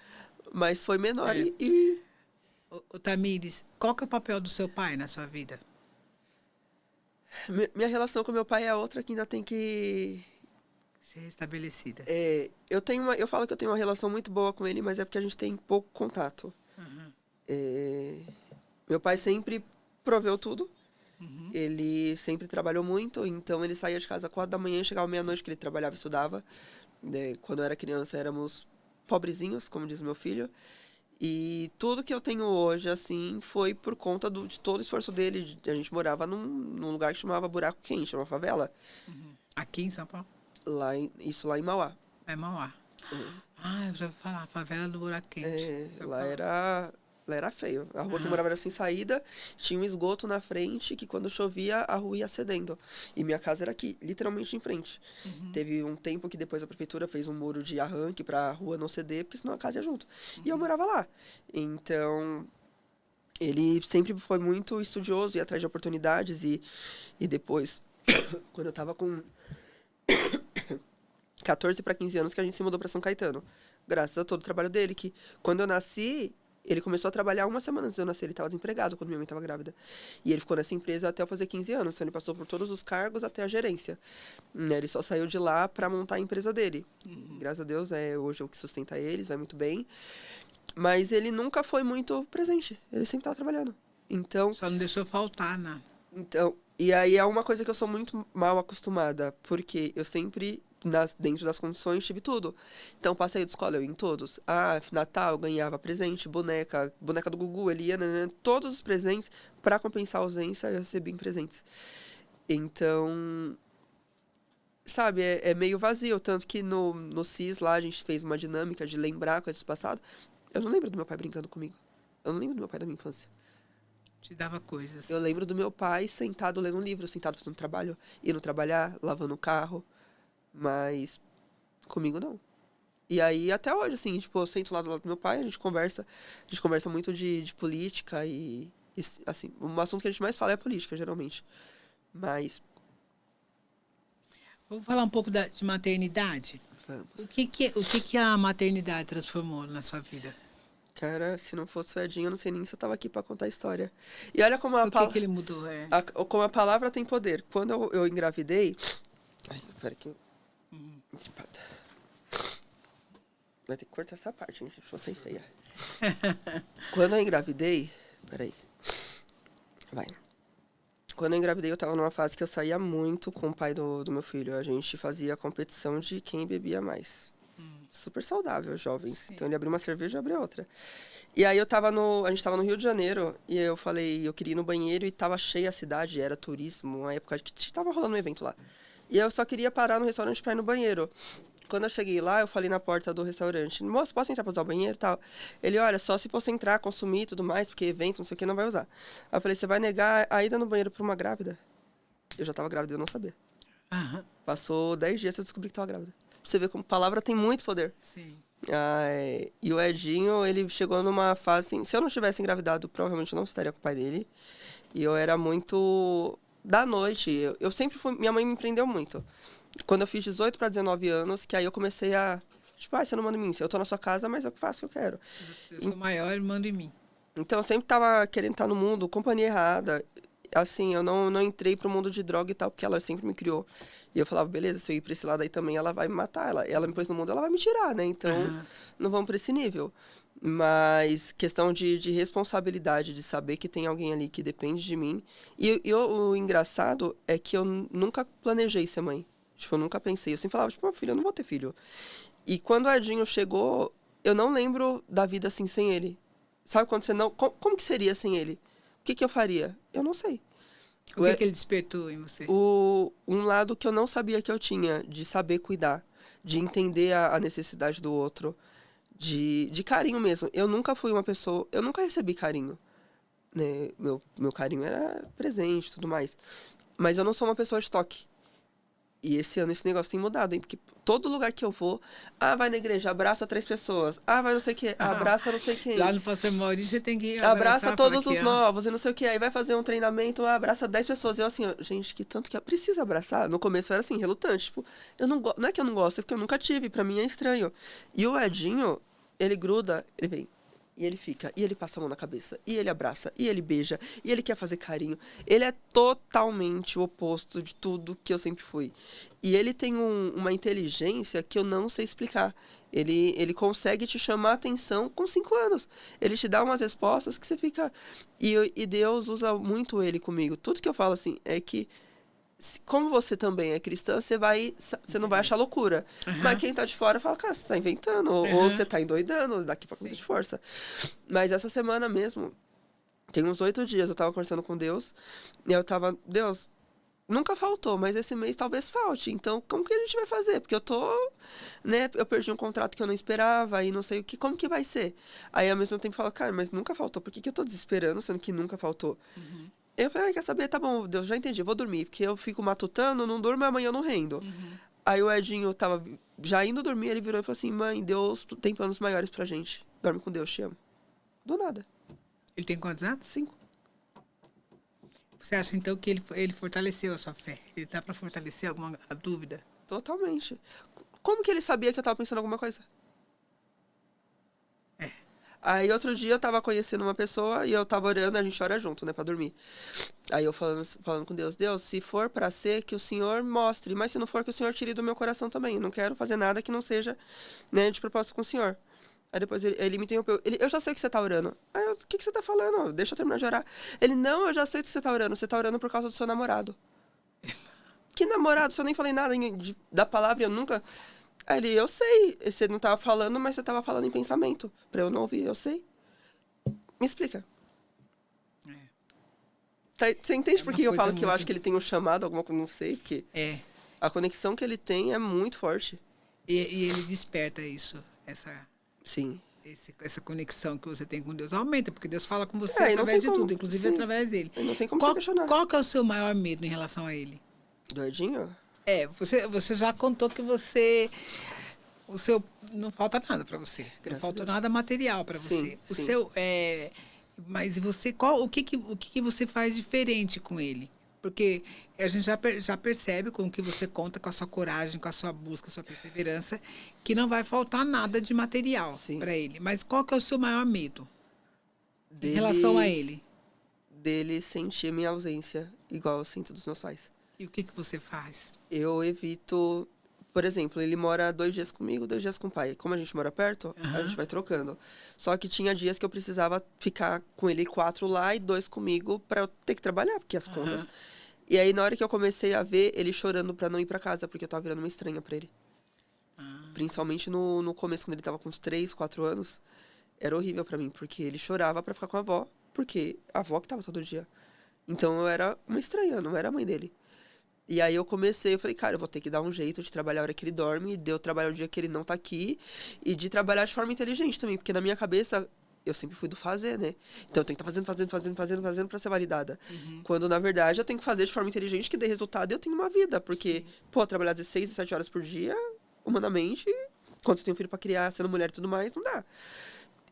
Speaker 2: mas foi menor e...
Speaker 1: Ô, Tamires, qual que é o papel do seu pai na sua vida?
Speaker 2: Minha relação com meu pai é outra que ainda tem que...
Speaker 1: ser restabelecida.
Speaker 2: Eu falo que eu tenho uma relação muito boa com ele, mas é porque a gente tem pouco contato. Meu pai sempre proveu tudo. Ele sempre trabalhou muito, então ele saía de casa às 4 da manhã e chegava meia-noite, que ele trabalhava e estudava. Quando eu era criança, éramos pobrezinhos, como diz meu filho. E tudo que eu tenho hoje, assim, foi por conta de todo o esforço dele. A gente morava num lugar que chamava Buraco Quente, chama favela.
Speaker 1: Aqui em São Paulo?
Speaker 2: Isso lá em Mauá.
Speaker 1: É Mauá. Eu já ouvi falar, favela do Buraco Quente.
Speaker 2: Lá era feio. A rua que eu morava era sem saída, tinha um esgoto na frente, que quando chovia, a rua ia cedendo. E minha casa era aqui, literalmente em frente. Teve um tempo que depois a prefeitura fez um muro de arranque pra rua não ceder, porque senão a casa ia junto. E eu morava lá. Então, ele sempre foi muito estudioso, ia atrás de oportunidades. E depois, quando eu tava com 14 para 15 anos que a gente se mudou para São Caetano. Graças a todo o trabalho dele, que quando eu nasci, ele começou a trabalhar 1 semana antes de eu nascer. Ele estava desempregado quando minha mãe estava grávida. E ele ficou nessa empresa até eu fazer 15 anos. Então, ele passou por todos os cargos até a gerência. Ele só saiu de lá para montar a empresa dele. Graças a Deus, hoje é o que sustenta eles, vai muito bem. Mas ele nunca foi muito presente. Ele sempre estava trabalhando. Então,
Speaker 1: só não deixou faltar, né?
Speaker 2: Então, e aí é uma coisa que eu sou muito mal acostumada. Porque eu sempre... dentro das condições, tive tudo. Então, passeio de escola, eu ia em todos. Natal, eu ganhava presente, boneca do Gugu, ele ia, todos os presentes, para compensar a ausência, eu recebia em presentes. Então, sabe, é meio vazio. Tanto que no CIS lá, a gente fez uma dinâmica de lembrar coisas do passado. Eu não lembro do meu pai brincando comigo. Eu não lembro do meu pai da minha infância.
Speaker 1: Te dava coisas.
Speaker 2: Eu lembro do meu pai sentado lendo um livro, sentado fazendo trabalho, indo trabalhar, lavando o carro. Mas comigo não. E aí, até hoje, assim, tipo, eu sento lá do lado do meu pai, a gente conversa muito de política e, assim, um assunto que a gente mais fala é política, geralmente. Mas...
Speaker 1: Vamos falar um pouco de maternidade?
Speaker 2: Vamos.
Speaker 1: O que a maternidade transformou na sua vida?
Speaker 2: Cara, se não fosse o Edinho, eu não sei nem se eu tava aqui pra contar a história. E olha como
Speaker 1: O que ele mudou?
Speaker 2: Como a palavra tem poder. Quando eu engravidei... Ai, pera que eu... Vai ter que cortar essa parte, gente. Ficou sem feia. Quando eu engravidei... Peraí. Vai. Quando eu engravidei, eu tava numa fase que eu saía muito com o pai do meu filho. A gente fazia competição de quem bebia mais. Super saudável, jovens. Sim. Então, ele abriu uma cerveja e eu abri outra. E aí, a gente tava no Rio de Janeiro. E eu falei, eu queria ir no banheiro e tava cheia a cidade. Era turismo, uma época que tava rolando um evento lá. E eu só queria parar no restaurante pra ir no banheiro. Quando eu cheguei lá, eu falei na porta do restaurante, moço, posso entrar pra usar o banheiro e tal? Ele, olha, só se você entrar, consumir e tudo mais, porque evento, não sei o que, não vai usar. Aí eu falei, você vai negar a ida no banheiro pra uma grávida? Eu já tava grávida e eu não sabia.
Speaker 1: Uhum.
Speaker 2: Passou 10 dias e eu descobri que tava grávida. Você vê como palavra tem muito poder.
Speaker 1: Sim.
Speaker 2: E o Edinho, ele chegou numa fase, assim, se eu não tivesse engravidado, provavelmente eu não estaria com o pai dele. E eu era muito... Da noite, eu sempre fui... Minha mãe me prendeu muito. Quando eu fiz 18 para 19 anos, que aí eu comecei a... Tipo, você não manda em mim. Eu tô na sua casa, mas eu faço o que eu quero.
Speaker 1: Eu sou maior e mando em mim.
Speaker 2: Então, eu sempre tava querendo estar no mundo, companhia errada. Assim, eu não entrei pro mundo de droga e tal, porque ela sempre me criou. E eu falava, beleza, se eu ir pra esse lado aí também, ela vai me matar. Ela me pôs no mundo, ela vai me tirar, né? Então, não vamos pra esse nível. Mas questão de responsabilidade, de saber que tem alguém ali que depende de mim. E o engraçado é que eu nunca planejei ser mãe. Tipo, eu nunca pensei. Eu sempre falava, tipo, meu filho, eu não vou ter filho. E quando o Edinho chegou, eu não lembro da vida assim sem ele. Sabe quando você não... Como que seria sem ele? O que eu faria? Eu não sei.
Speaker 1: O que ele despertou em você?
Speaker 2: Um lado que eu não sabia que eu tinha, de saber cuidar, de entender a necessidade do outro, de carinho mesmo. Eu nunca fui uma pessoa... Eu nunca recebi carinho. Né? Meu carinho era presente e tudo mais. Mas eu não sou uma pessoa de toque. E esse ano esse negócio tem mudado, hein? Porque todo lugar que eu vou, vai na igreja, abraça 3 pessoas. Vai não sei o quê, abraça não sei quem.
Speaker 1: Lá no Pastor Maurício você tem que
Speaker 2: abraça todos os novos e não sei o quê. Aí vai fazer um treinamento, abraça 10 pessoas. E eu assim, gente, que tanto que precisa abraçar. No começo eu era assim, relutante. Tipo, não é que eu não gosto, é porque eu nunca tive. Pra mim é estranho. E o Edinho, ele gruda, ele vem. E ele fica, e ele passa a mão na cabeça, e ele abraça, e ele beija, e ele quer fazer carinho. Ele é totalmente o oposto de tudo que eu sempre fui. E ele tem uma inteligência que eu não sei explicar. Ele consegue te chamar a atenção com 5 anos. Ele te dá umas respostas que você fica... E Deus usa muito ele comigo. Tudo que eu falo assim é que como você também é cristã, você não vai achar loucura. Mas quem tá de fora fala, cara, você tá inventando, ou você tá endoidando, daqui pra coisa de força. Mas essa semana mesmo, tem uns 8 dias, eu tava conversando com Deus, e eu tava, Deus, nunca faltou, mas esse mês talvez falte. Então, como que a gente vai fazer? Porque eu perdi um contrato que eu não esperava, e não sei o que, como que vai ser? Aí, ao mesmo tempo, eu falo, cara, mas nunca faltou, por que eu tô desesperando, sendo que nunca faltou? Eu falei, quer saber? Tá bom, Deus, já entendi, vou dormir. Porque eu fico matutando, não durmo, amanhã eu não rendo. Aí o Edinho tava já indo dormir, ele virou e falou assim, mãe, Deus tem planos maiores pra gente. Dorme com Deus, te amo. Do nada.
Speaker 1: Ele tem quantos anos?
Speaker 2: 5.
Speaker 1: Você acha, então, que ele fortaleceu a sua fé? Ele dá pra fortalecer alguma dúvida?
Speaker 2: Totalmente. Como que ele sabia que eu tava pensando alguma coisa? Aí outro dia eu tava conhecendo uma pessoa e eu tava orando, a gente ora junto, né, pra dormir. Aí eu falando com Deus, Deus, se for pra ser, que o Senhor mostre, mas se não for, que o Senhor tire do meu coração também. Eu não quero fazer nada que não seja, né, de propósito com o Senhor. Aí depois ele me interrompeu. Eu já sei que você tá orando. Aí eu, o que você tá falando? Deixa eu terminar de orar. Ele, não, eu já sei que você tá orando. Você tá orando por causa do seu namorado. Que namorado? Se eu nem falei nada da palavra, eu nunca... Aí ele, eu sei, você não tava falando, mas você tava falando em pensamento. Pra eu não ouvir, eu sei. Me explica. Você entende por que eu falo que eu acho que ele tem um chamado, alguma coisa, não sei, porque a conexão que ele tem é muito forte.
Speaker 1: E ele desperta isso,
Speaker 2: Sim.
Speaker 1: Essa conexão que você tem com Deus aumenta, porque Deus fala com você através de tudo, inclusive através dele.
Speaker 2: Não tem como você questionar.
Speaker 1: Qual que é o seu maior medo em relação a ele?
Speaker 2: Do Edinho?
Speaker 1: Você já contou que não falta nada para você. Não falta nada material para você. Mas você, o que você faz diferente com ele? Porque a gente já percebe com o que você conta, com a sua coragem, com a sua busca, a sua perseverança, que não vai faltar nada de material para ele. Mas qual que é o seu maior medo em relação a ele?
Speaker 2: Dele sentir minha ausência, igual eu sinto dos meus pais.
Speaker 1: E o que você faz?
Speaker 2: Eu evito... Por exemplo, ele mora 2 dias comigo, 2 dias com o pai. Como a gente mora perto, a gente vai trocando. Só que tinha dias que eu precisava ficar com ele 4 lá e 2 comigo pra eu ter que trabalhar, porque as contas... E aí, na hora que eu comecei a ver ele chorando pra não ir pra casa, porque eu tava virando uma estranha pra ele. Principalmente no começo, quando ele tava com uns 3, 4 anos. Era horrível pra mim, porque ele chorava pra ficar com a avó, porque a avó que tava todo dia. Então, eu era uma estranha, não era a mãe dele. E aí eu falei, cara, eu vou ter que dar um jeito de trabalhar a hora que ele dorme, de eu trabalhar o dia que ele não tá aqui, e de trabalhar de forma inteligente também, porque na minha cabeça, eu sempre fui do fazer, né? Então eu tenho que estar fazendo pra ser validada. Quando, na verdade, eu tenho que fazer de forma inteligente, que dê resultado e eu tenho uma vida, porque, trabalhar 16, 17 horas por dia, humanamente, quando você tem um filho pra criar, sendo mulher e tudo mais, não dá.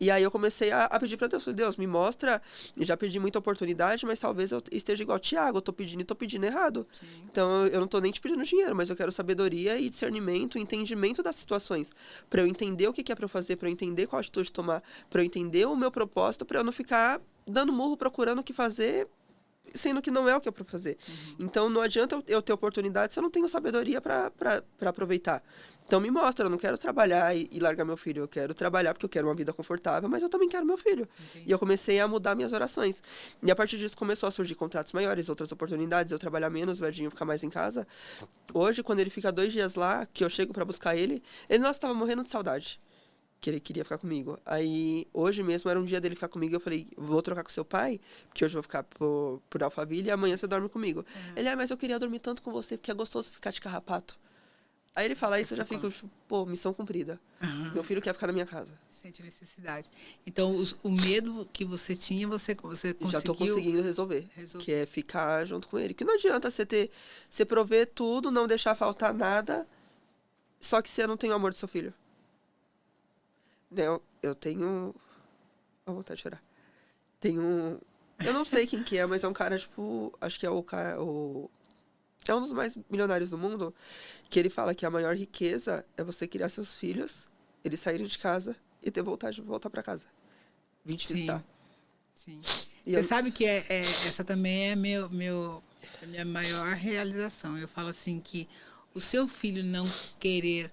Speaker 2: E aí eu comecei a pedir pra Deus. Falei, Deus, me mostra. E já pedi muita oportunidade, mas talvez eu esteja igual o Tiago. Eu tô pedindo e tô pedindo errado. Sim. Então eu não tô nem te pedindo dinheiro, mas eu quero sabedoria e discernimento, entendimento das situações. Pra eu entender o que é pra eu fazer, pra eu entender qual atitude tomar, pra eu entender o meu propósito, pra eu não ficar dando murro, procurando o que fazer, sendo que não é o que é pra fazer. Então não adianta eu ter oportunidade se eu não tenho sabedoria pra aproveitar. Então me mostra, eu não quero trabalhar e largar meu filho. Eu quero trabalhar porque eu quero uma vida confortável, mas eu também quero meu filho. E eu comecei a mudar minhas orações. E a partir disso começou a surgir contratos maiores, outras oportunidades, eu trabalhar menos, o Edinho ficar mais em casa. Hoje, quando ele fica 2 dias lá, que eu chego pra buscar ele, nossa, tava morrendo de saudade. Que ele queria ficar comigo. Aí, hoje mesmo, era um dia dele ficar comigo, eu falei, vou trocar com seu pai, porque hoje eu vou ficar por Alphaville e amanhã você dorme comigo. Ele, mas eu queria dormir tanto com você, porque é gostoso ficar de carrapato. Aí ele fala isso, eu já fico, missão cumprida. Meu filho quer ficar na minha casa.
Speaker 1: Sente necessidade. Então, o medo que você tinha, você conseguiu...
Speaker 2: Já tô conseguindo resolver. Que é ficar junto com ele. Que não adianta você prover tudo, não deixar faltar nada, só que você não tem o amor do seu filho. Eu tenho... A vontade de chorar. Eu não sei quem que é, mas é um cara, acho que é é um dos mais milionários do mundo, que ele fala que a maior riqueza é você criar seus filhos, eles saírem de casa e ter vontade de voltar para casa. Vim te visitar.
Speaker 1: Sim. Você sabe que essa também é a minha maior realização. Eu falo assim que o seu filho não querer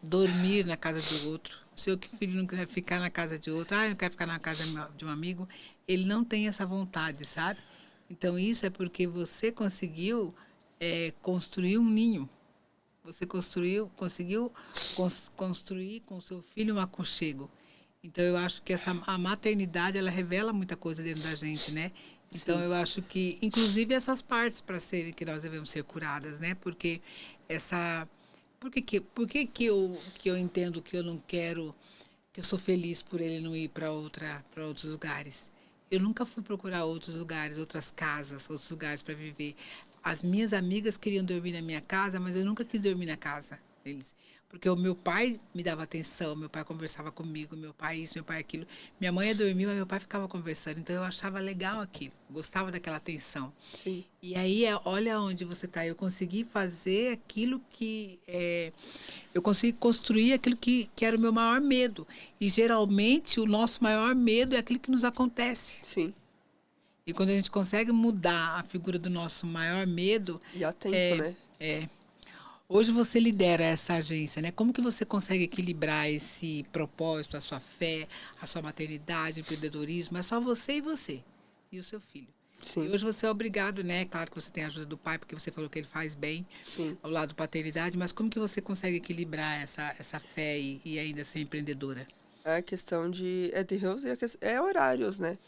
Speaker 1: dormir na casa do outro, o seu filho não quer ficar na casa de outro, não quer ficar na casa de um amigo, ele não tem essa vontade, sabe? Então, isso é porque você conseguiu construir um ninho. Você conseguiu construir com o seu filho um aconchego. Então, eu acho que a maternidade, ela revela muita coisa dentro da gente, né? Então, sim, eu acho que, inclusive, essas partes que nós devemos ser curadas, né? Porque Por que eu entendo que eu não quero, que eu sou feliz por ele não ir para outros lugares? Eu nunca fui procurar outros lugares, outras casas, outros lugares para viver. As minhas amigas queriam dormir na minha casa, mas eu nunca quis dormir na casa deles. Porque o meu pai me dava atenção, meu pai conversava comigo, meu pai isso, meu pai aquilo. Minha mãe ia dormir, mas meu pai ficava conversando. Então, eu achava legal aquilo, gostava daquela atenção.
Speaker 2: Sim.
Speaker 1: E aí, olha onde você está. Eu consegui fazer aquilo que... eu consegui construir aquilo que era o meu maior medo. E, geralmente, o nosso maior medo é aquilo que nos acontece.
Speaker 2: Sim.
Speaker 1: E quando a gente consegue mudar a figura do nosso maior medo...
Speaker 2: E há tempo, né?
Speaker 1: Hoje você lidera essa agência, né? Como que você consegue equilibrar esse propósito, a sua fé, a sua maternidade, o empreendedorismo? É só você e o seu filho.
Speaker 2: Sim.
Speaker 1: E hoje você é obrigado, né? Claro que você tem a ajuda do pai, porque você falou que ele faz bem.
Speaker 2: Sim.
Speaker 1: Ao lado da paternidade, mas como que você consegue equilibrar essa fé e ainda ser empreendedora?
Speaker 2: A questão de... É Deus e é horários, né?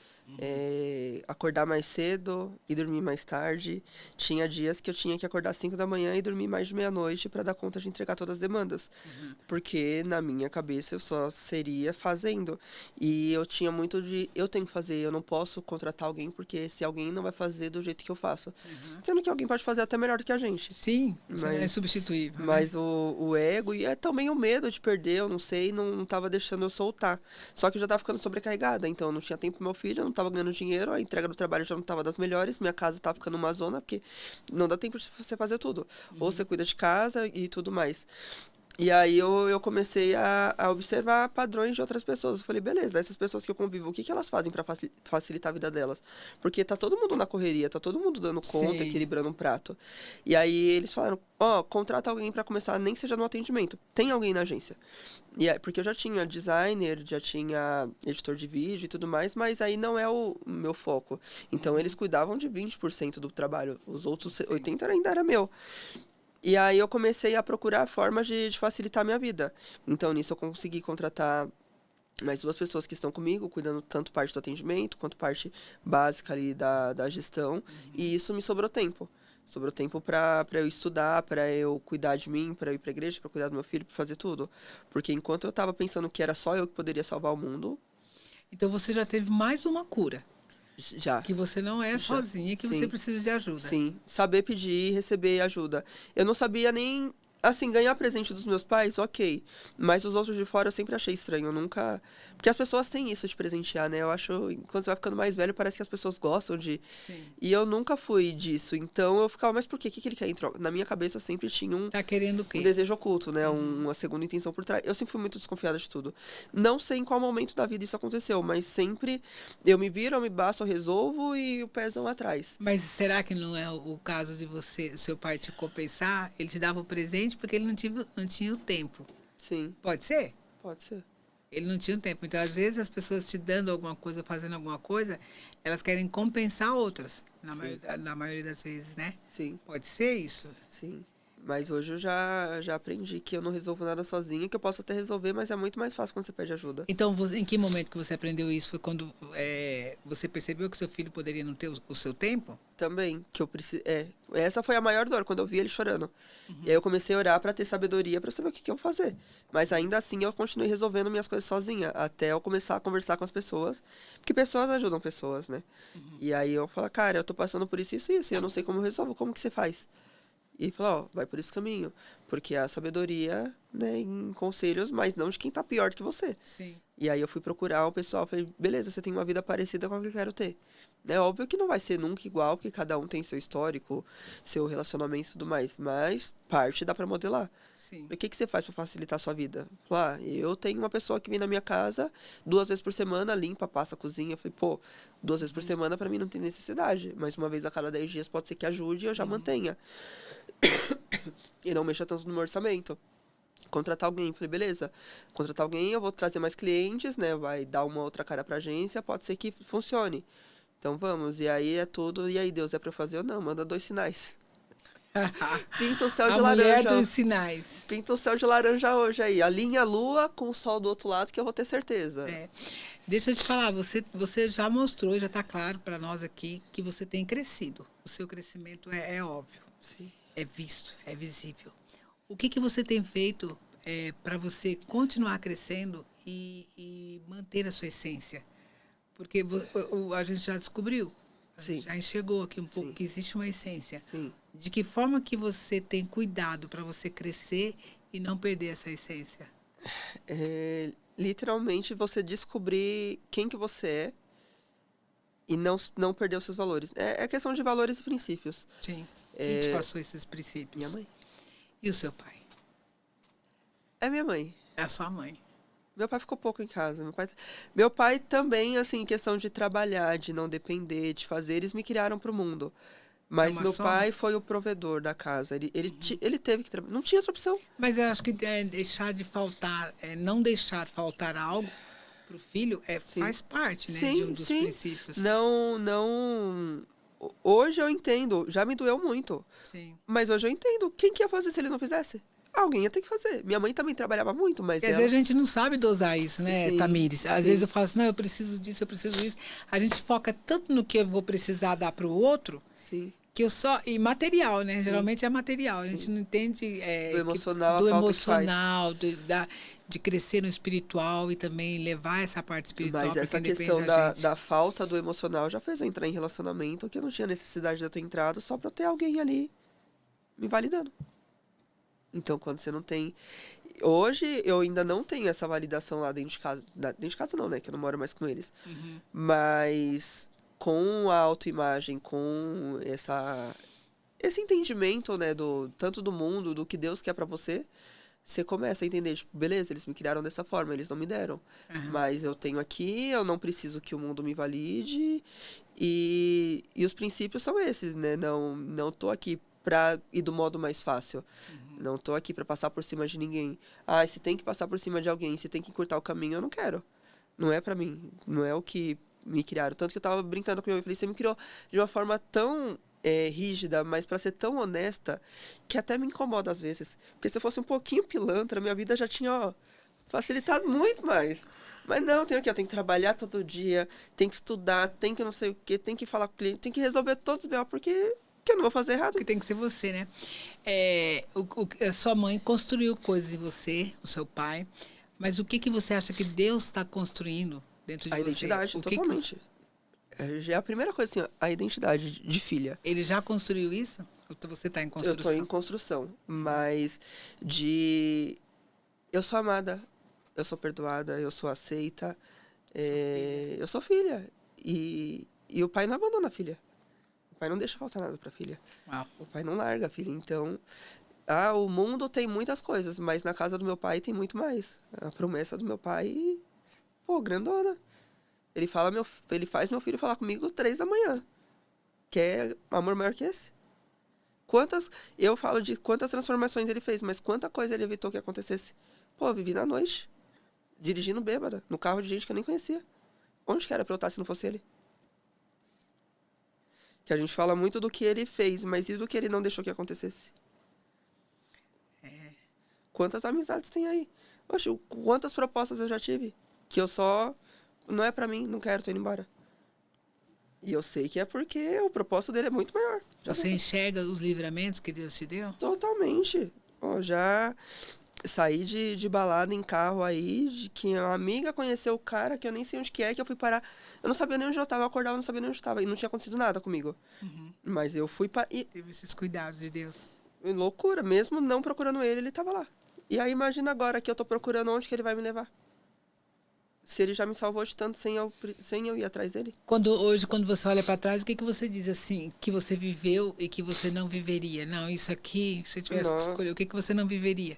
Speaker 2: Acordar mais cedo e dormir mais tarde. Tinha dias que eu tinha que acordar às 5 da manhã e dormir mais de meia-noite para dar conta de entregar todas as demandas. Porque na minha cabeça eu só seria fazendo. E eu tinha muito de... Eu tenho que fazer, eu não posso contratar alguém porque se alguém não vai fazer do jeito que eu faço. Sendo que alguém pode fazer até melhor do que a gente.
Speaker 1: Sim, você não é substituível.
Speaker 2: Mas o ego e também o medo de perder, eu não sei, não tava deixando eu soltar. Só que eu já tava ficando sobrecarregada, então eu não tinha tempo pro meu filho, eu não tava ganhando dinheiro, a entrega do trabalho já não tava das melhores, minha casa tava ficando uma zona, porque não dá tempo de você fazer tudo. Ou você cuida de casa e tudo mais. E aí eu comecei a observar padrões de outras pessoas. Eu falei, beleza, essas pessoas que eu convivo, o que elas fazem para facilitar a vida delas? Porque tá todo mundo na correria, tá todo mundo dando conta,
Speaker 1: Sim.
Speaker 2: equilibrando um prato. E aí eles falaram, contrata alguém para começar, nem que seja no atendimento. Tem alguém na agência. E aí, porque eu já tinha designer, já tinha editor de vídeo e tudo mais, mas aí não é o meu foco. Então eles cuidavam de 20% do trabalho, os outros 80% ainda era meu. E aí eu comecei a procurar formas de facilitar a minha vida. Então, nisso eu consegui contratar mais 2 pessoas que estão comigo, cuidando tanto parte do atendimento, quanto parte básica ali da gestão. E isso me sobrou tempo. Sobrou tempo para eu estudar, para eu cuidar de mim, para eu ir para a igreja, para cuidar do meu filho, para fazer tudo. Porque enquanto eu estava pensando que era só eu que poderia salvar o mundo...
Speaker 1: Então, você já teve mais uma cura.
Speaker 2: Já.
Speaker 1: Que você não é sozinha, que você precisa de ajuda.
Speaker 2: Sim, saber pedir e receber ajuda. Eu não sabia nem, assim, ganhar presente dos meus pais, ok. Mas os outros de fora eu sempre achei estranho, eu nunca... Porque as pessoas têm isso de presentear, né? Eu acho, quando você vai ficando mais velho, parece que as pessoas gostam de...
Speaker 1: Sim.
Speaker 2: E eu nunca fui disso, então eu ficava, mas por quê? O que ele quer em troca? Na minha cabeça sempre tinha
Speaker 1: Tá querendo o quê?
Speaker 2: Um desejo oculto, né? Uma segunda intenção por trás. Eu sempre fui muito desconfiada de tudo. Não sei em qual momento da vida isso aconteceu, mas sempre eu me viro, eu me basto, eu resolvo e o pezão atrás.
Speaker 1: Mas será que não é o caso de seu pai te compensar? Ele te dava o presente porque ele não tinha o tempo.
Speaker 2: Sim.
Speaker 1: Pode ser?
Speaker 2: Pode ser.
Speaker 1: Ele não tinha o tempo. Então, às vezes, as pessoas te dando alguma coisa, fazendo alguma coisa, elas querem compensar outras, na maioria das vezes, né?
Speaker 2: Sim.
Speaker 1: Pode ser isso?
Speaker 2: Sim. Mas hoje eu já aprendi que eu não resolvo nada sozinha, que eu posso até resolver, mas é muito mais fácil quando você pede ajuda.
Speaker 1: Então, em que momento que você aprendeu isso? Foi quando você percebeu que seu filho poderia não ter o seu tempo?
Speaker 2: Também, que eu preciso... essa foi a maior dor, quando eu vi ele chorando. E aí eu comecei a orar para ter sabedoria, para saber o que eu fazer. Mas ainda assim eu continuei resolvendo minhas coisas sozinha, até eu começar a conversar com as pessoas, porque pessoas ajudam pessoas, né? E aí eu falo, cara, eu tô passando por isso e isso, e eu não sei como eu resolvo, como que você faz? E ele falou, vai por esse caminho. Porque a sabedoria, né, em conselhos, mas não de quem tá pior do que você.
Speaker 1: Sim.
Speaker 2: E aí eu fui procurar o pessoal, falei, beleza, você tem uma vida parecida com a que eu quero ter. É óbvio que não vai ser nunca igual, porque cada um tem seu histórico, seu relacionamento e tudo mais. Mas parte dá pra modelar.
Speaker 1: Sim.
Speaker 2: O que você faz pra facilitar a sua vida? Eu tenho uma pessoa que vem na minha casa 2 vezes por semana, limpa, passa a cozinha. Eu falei, 2 vezes por semana pra mim não tem necessidade. Mas uma vez a cada 10 dias pode ser que ajude e eu já mantenha. E não mexa tanto no meu orçamento. Contratar alguém, falei, beleza, contratar alguém, eu vou trazer mais clientes, né, vai dar uma outra cara pra agência, pode ser que funcione. Então vamos, e aí é tudo, e aí Deus, é pra eu fazer ou não? Manda 2 sinais. Pinta o céu de laranja.
Speaker 1: A mulher dos sinais.
Speaker 2: Pinta o céu de laranja hoje aí, alinha a lua com o sol do outro lado que eu vou ter certeza.
Speaker 1: Deixa eu te falar, você já mostrou, já tá claro pra nós aqui, que você tem crescido. O seu crescimento é óbvio.
Speaker 2: Sim.
Speaker 1: É visto, é visível. O que você tem feito para você continuar crescendo e manter a sua essência? Porque a gente já descobriu.
Speaker 2: Sim.
Speaker 1: Já enxergou aqui um pouco que existe uma essência.
Speaker 2: Sim.
Speaker 1: De que forma que você tem cuidado para você crescer e não perder essa essência?
Speaker 2: Literalmente, você descobrir quem que você é e não perder os seus valores. É questão de valores e princípios.
Speaker 1: Sim. Quem te passou esses princípios?
Speaker 2: Minha mãe.
Speaker 1: E o seu pai?
Speaker 2: É minha mãe.
Speaker 1: É a sua mãe.
Speaker 2: Meu pai ficou pouco em casa. Meu pai também, assim, questão de trabalhar, de não depender, de fazer, eles me criaram para o mundo. Mas meu pai foi o provedor da casa. Ele teve que trabalhar. Não tinha outra opção.
Speaker 1: Mas eu acho que deixar de faltar, não deixar faltar algo para o filho faz parte, né, de um dos princípios.
Speaker 2: Não. Hoje eu entendo. Já me doeu muito.
Speaker 1: Sim.
Speaker 2: Mas hoje eu entendo. Quem que ia fazer se ele não fizesse? Alguém ia ter que fazer. Minha mãe também trabalhava muito, mas
Speaker 1: às vezes a gente não sabe dosar isso, né, Tamires? Às vezes eu falo assim, não, eu preciso disso, eu preciso disso. A gente foca tanto no que eu vou precisar dar para o outro, que eu só... E material, né? Sim. Geralmente é material. A gente não entende...
Speaker 2: do emocional,
Speaker 1: de crescer no espiritual e também levar essa parte espiritual.
Speaker 2: Mas essa questão da falta do emocional já fez eu entrar em relacionamento que eu não tinha necessidade de eu ter entrado só para ter alguém ali me validando. Então, quando você não tem... Hoje, eu ainda não tenho essa validação lá dentro de casa. Dentro de casa não, né? Que eu não moro mais com eles.
Speaker 1: Uhum.
Speaker 2: Mas com a autoimagem, com esse entendimento, né? Tanto do mundo, do que Deus quer pra você, você começa a entender, tipo, beleza, eles me criaram dessa forma, eles não me deram.
Speaker 1: Uhum.
Speaker 2: Mas eu tenho aqui, eu não preciso que o mundo me valide. E os princípios são esses, né? Não tô aqui pra ir do modo mais fácil.
Speaker 1: Uhum.
Speaker 2: Não tô aqui pra passar por cima de ninguém. Se tem que passar por cima de alguém, se tem que encurtar o caminho, eu não quero. Não é pra mim. Não é o que me criaram. Tanto que eu tava brincando com meu pai e falei, você me criou de uma forma tão rígida, mas pra ser tão honesta, que até me incomoda às vezes. Porque se eu fosse um pouquinho pilantra, minha vida já tinha, facilitado muito mais. Mas não, eu tenho que trabalhar todo dia, tem que estudar, tem que não sei o quê, tem que falar com o cliente, tem que resolver todos os B.O. porque eu não vou fazer errado.
Speaker 1: Porque tem que ser você, né? A sua mãe construiu coisas em você, o seu pai, mas o que você acha que Deus está construindo dentro de você?
Speaker 2: A identidade, totalmente. Já é a primeira coisa, assim, a identidade de filha.
Speaker 1: Ele já construiu isso? Ou você está em construção?
Speaker 2: Eu estou em construção, mas eu sou amada, eu sou perdoada, eu sou aceita, eu sou filha. E o pai não abandona a filha. O pai não deixa faltar nada para a filha.
Speaker 1: Uau.
Speaker 2: O pai não larga a filha. Então, o mundo tem muitas coisas, mas na casa do meu pai tem muito mais. A promessa do meu pai, grandona. Ele faz meu filho falar comigo 3 da manhã. Quer amor maior que esse? Eu falo de quantas transformações ele fez, mas quanta coisa ele evitou que acontecesse. Eu vivi na noite, dirigindo bêbada, no carro de gente que eu nem conhecia. Onde que era pra eu estar se não fosse ele? Que a gente fala muito do que ele fez, mas e do que ele não deixou que acontecesse? Quantas amizades tem aí? Oxe, quantas propostas eu já tive? Que eu só... Não é pra mim, não quero, tô indo embora. E eu sei que é porque o propósito dele é muito maior.
Speaker 1: Você enxerga os livramentos que Deus te deu?
Speaker 2: Totalmente. Já saí de balada em carro aí, de que uma amiga conheceu o cara, que eu nem sei onde que eu fui parar. Eu não sabia nem onde eu tava, eu acordava, não sabia nem onde eu tava. E não tinha acontecido nada comigo.
Speaker 1: Uhum.
Speaker 2: Mas eu fui para...
Speaker 1: Teve esses cuidados de Deus.
Speaker 2: Loucura, mesmo não procurando ele tava lá. E aí imagina agora que eu tô procurando onde que ele vai me levar. Se ele já me salvou de tanto sem eu ir atrás dele.
Speaker 1: Hoje, quando você olha para trás, o que você diz assim, que você viveu e que você não viveria? Não, isso aqui, se eu tivesse que escolher, o que você não viveria?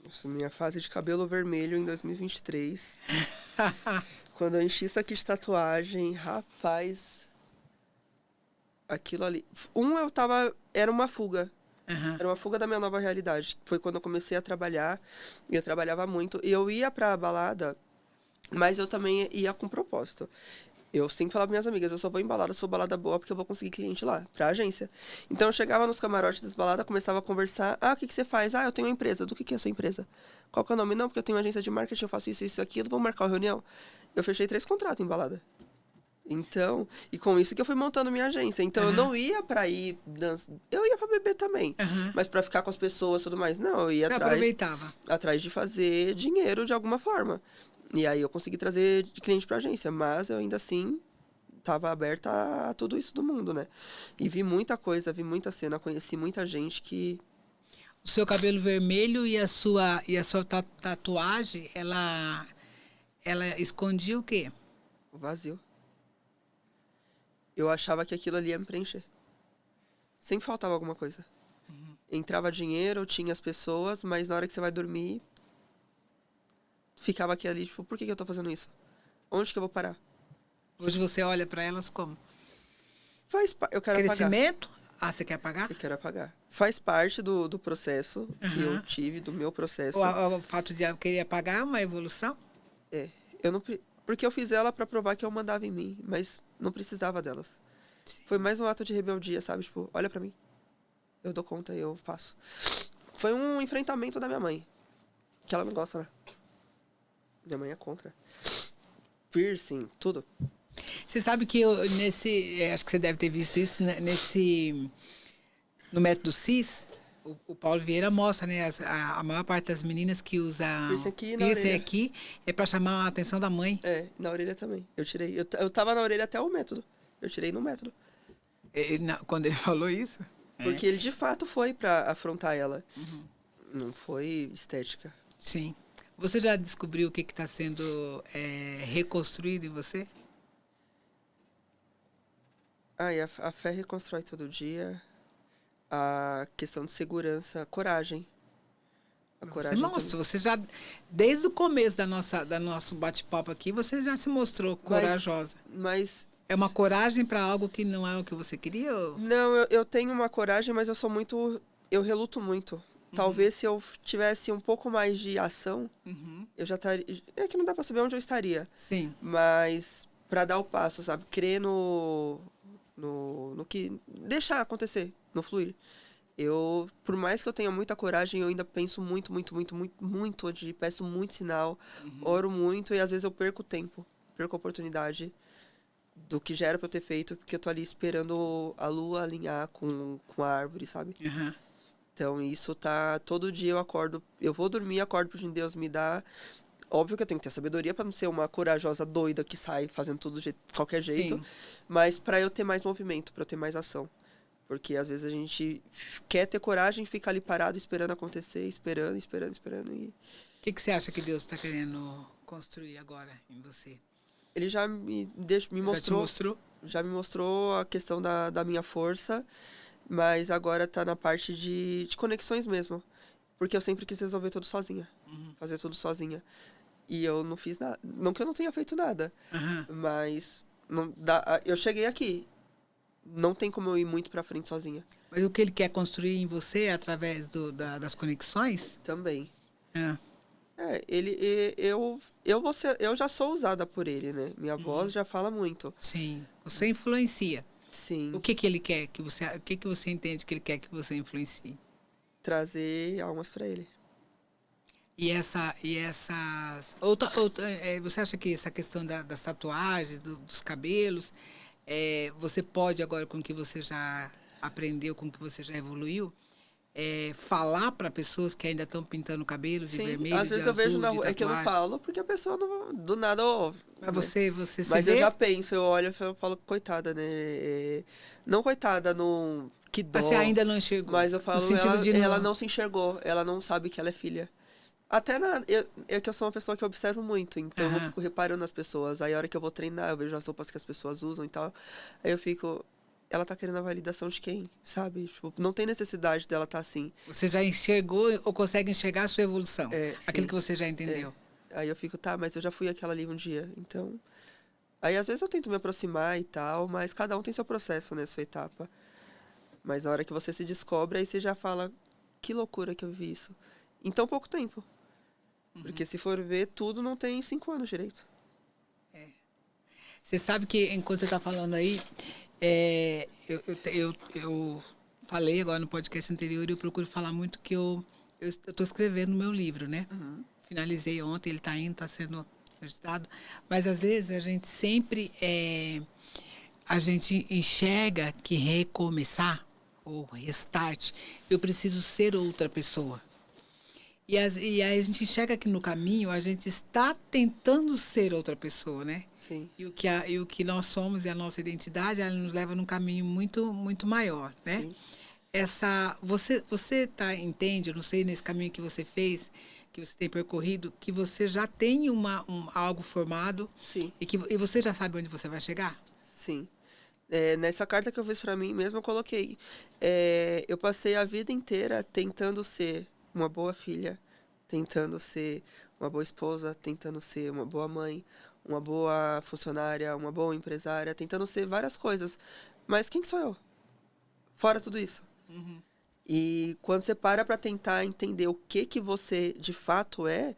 Speaker 2: Nossa, minha fase de cabelo vermelho em 2023. Quando eu enchi isso aqui de tatuagem, rapaz... Aquilo ali... Era uma fuga.
Speaker 1: Uhum.
Speaker 2: Era uma fuga da minha nova realidade. Foi quando eu comecei a trabalhar, e eu trabalhava muito. E eu ia pra balada... Mas eu também ia com propósito. Eu sempre falava para minhas amigas, eu só vou em balada, sou balada boa, porque eu vou conseguir cliente lá, pra agência. Então eu chegava nos camarotes das baladas, começava a conversar. O que você faz? Eu tenho uma empresa. Do que é a sua empresa? Qual que é o nome? Não, porque eu tenho uma agência de marketing, eu faço isso, aquilo, vamos marcar uma reunião. Eu fechei 3 contratos em balada. Então, e com isso que eu fui montando minha agência. Então eu não ia pra ir dançar. Eu ia pra beber também. Mas pra ficar com as pessoas e tudo mais. Não, eu ia atrás de fazer dinheiro de alguma forma. E aí eu consegui trazer cliente pra agência, mas eu ainda assim tava aberta a tudo isso do mundo, né? E vi muita coisa, vi muita cena, conheci muita gente que...
Speaker 1: O seu cabelo vermelho e a sua tatuagem, ela escondia o quê?
Speaker 2: O vazio. Eu achava que aquilo ali ia me preencher. Sempre faltava alguma coisa. Entrava dinheiro, tinha as pessoas, mas na hora que você vai dormir, ficava aqui ali, tipo, por que eu tô fazendo isso? Onde que eu vou parar?
Speaker 1: Hoje você olha para elas como?
Speaker 2: Eu quero apagar.
Speaker 1: Crescimento? Ah, você quer apagar?
Speaker 2: Eu quero apagar. Faz parte do processo que eu tive, do meu processo.
Speaker 1: O fato de eu querer apagar é uma evolução?
Speaker 2: Eu não... Porque eu fiz ela pra provar que eu mandava em mim, mas não precisava delas. Sim. Foi mais um ato de rebeldia, sabe? Tipo, olha pra mim. Eu dou conta e eu faço. Foi um enfrentamento da minha mãe. Que ela não gosta, né? Minha mãe é contra. Piercing, tudo.
Speaker 1: Você sabe que eu, acho que você deve ter visto isso, né, no método CIS, o Paulo Vieira mostra, né, a maior parte das meninas que usa piercing aqui é para chamar a atenção da mãe.
Speaker 2: Na orelha também. Eu tirei. Eu tava na orelha até o método. Eu tirei no método.
Speaker 1: Quando ele falou isso?
Speaker 2: Porque ele de fato foi para afrontar ela. Não foi estética.
Speaker 1: Sim. Você já descobriu o que está sendo reconstruído em você?
Speaker 2: A fé reconstrói todo dia. A questão de segurança, coragem.
Speaker 1: Você já, desde o começo da nosso bate-papo aqui, você já se mostrou corajosa.
Speaker 2: Mas
Speaker 1: é uma coragem para algo que não é o que você queria? Ou...
Speaker 2: Não, eu tenho uma coragem, mas eu reluto muito. Talvez se eu tivesse um pouco mais de ação, eu já estaria... É que não dá pra saber onde eu estaria.
Speaker 1: Sim.
Speaker 2: Mas pra dar o passo, sabe? Crer no que... Deixar acontecer, no fluir. Por mais que eu tenha muita coragem, eu ainda penso muito, onde peço muito sinal, oro muito e às vezes eu perco tempo, perco a oportunidade do que já era pra eu ter feito, porque eu tô ali esperando a lua alinhar com a árvore, sabe? Então, isso tá... Todo dia eu acordo... Eu vou dormir, acordo pedindo Deus me dá... Óbvio que eu tenho que ter sabedoria para não ser uma corajosa doida que sai fazendo tudo de qualquer jeito. Sim. Mas para eu ter mais movimento, para eu ter mais ação. Porque às vezes a gente quer ter coragem, fica ali parado esperando acontecer, esperando e...
Speaker 1: O que você acha que Deus está querendo construir agora em você?
Speaker 2: Ele já me mostrou... Já me mostrou a questão da minha força... Mas agora tá na parte de conexões mesmo. Porque eu sempre quis resolver tudo sozinha. Fazer tudo sozinha. E eu não fiz nada. Não que eu não tenha feito nada. Mas não dá, eu cheguei aqui. Não tem como eu ir muito pra frente sozinha.
Speaker 1: Mas o que ele quer construir em você é através das conexões?
Speaker 2: Também. Eu já sou usada por ele, né? Minha voz já fala muito.
Speaker 1: Sim. Você influencia.
Speaker 2: Sim.
Speaker 1: O que ele quer que você... O que você entende que ele quer que você influencie?
Speaker 2: Trazer almas para ele.
Speaker 1: E essas... você acha que essa questão das tatuagens, dos cabelos, você pode agora, com o que você já aprendeu, com o que você já evoluiu, falar para pessoas que ainda estão pintando o cabelo de vermelho,
Speaker 2: às vezes
Speaker 1: de
Speaker 2: eu vejo
Speaker 1: azul,
Speaker 2: na rua, é que eu não falo, porque a pessoa não, do nada ouve.
Speaker 1: Mas você
Speaker 2: Mas
Speaker 1: se
Speaker 2: eu
Speaker 1: vê?
Speaker 2: já penso, eu olho e falo, coitada, né? Não coitada, no que dó.
Speaker 1: Você ainda não enxergou.
Speaker 2: Mas eu falo, ela não se enxergou, ela não sabe que ela é filha. Até que eu sou uma pessoa que observo muito, então eu fico reparando nas pessoas. Aí a hora que eu vou treinar, eu vejo as roupas que as pessoas usam e tal. Aí eu fico... Ela tá querendo a validação de quem, sabe? Tipo, não tem necessidade dela estar assim.
Speaker 1: Você já enxergou ou consegue enxergar a sua evolução? Aquilo que você já entendeu.
Speaker 2: Aí eu fico, mas eu já fui aquela ali um dia, então... Aí às vezes eu tento me aproximar e tal, mas cada um tem seu processo, né? Sua etapa. Mas na hora que você se descobre, aí você já fala, que loucura que eu vi isso. Em tão pouco tempo. Porque se for ver, tudo não tem 5 anos direito.
Speaker 1: Você sabe que, enquanto você tá falando aí... Eu falei agora no podcast anterior e eu procuro falar muito que eu estou escrevendo o meu livro, né? Finalizei ontem, ele está sendo editado. Mas, às vezes, a gente sempre a gente enxerga que recomeçar ou restart, eu preciso ser outra pessoa. E aí a gente enxerga que no caminho a gente está tentando ser outra pessoa, né?
Speaker 2: Sim.
Speaker 1: E o que nós somos e a nossa identidade, ela nos leva num caminho muito, muito maior, né?
Speaker 2: Sim.
Speaker 1: Você entende, eu não sei, nesse caminho que você fez, que você tem percorrido, que você já tem algo formado.
Speaker 2: Sim.
Speaker 1: E você já sabe onde você vai chegar?
Speaker 2: Sim. Nessa carta que eu fiz para mim mesmo, eu coloquei. Eu passei a vida inteira tentando ser uma boa filha, tentando ser uma boa esposa, tentando ser uma boa mãe, uma boa funcionária, uma boa empresária, tentando ser várias coisas. Mas quem sou eu? Fora tudo isso.
Speaker 1: Uhum.
Speaker 2: E quando você para tentar entender o que você de fato é,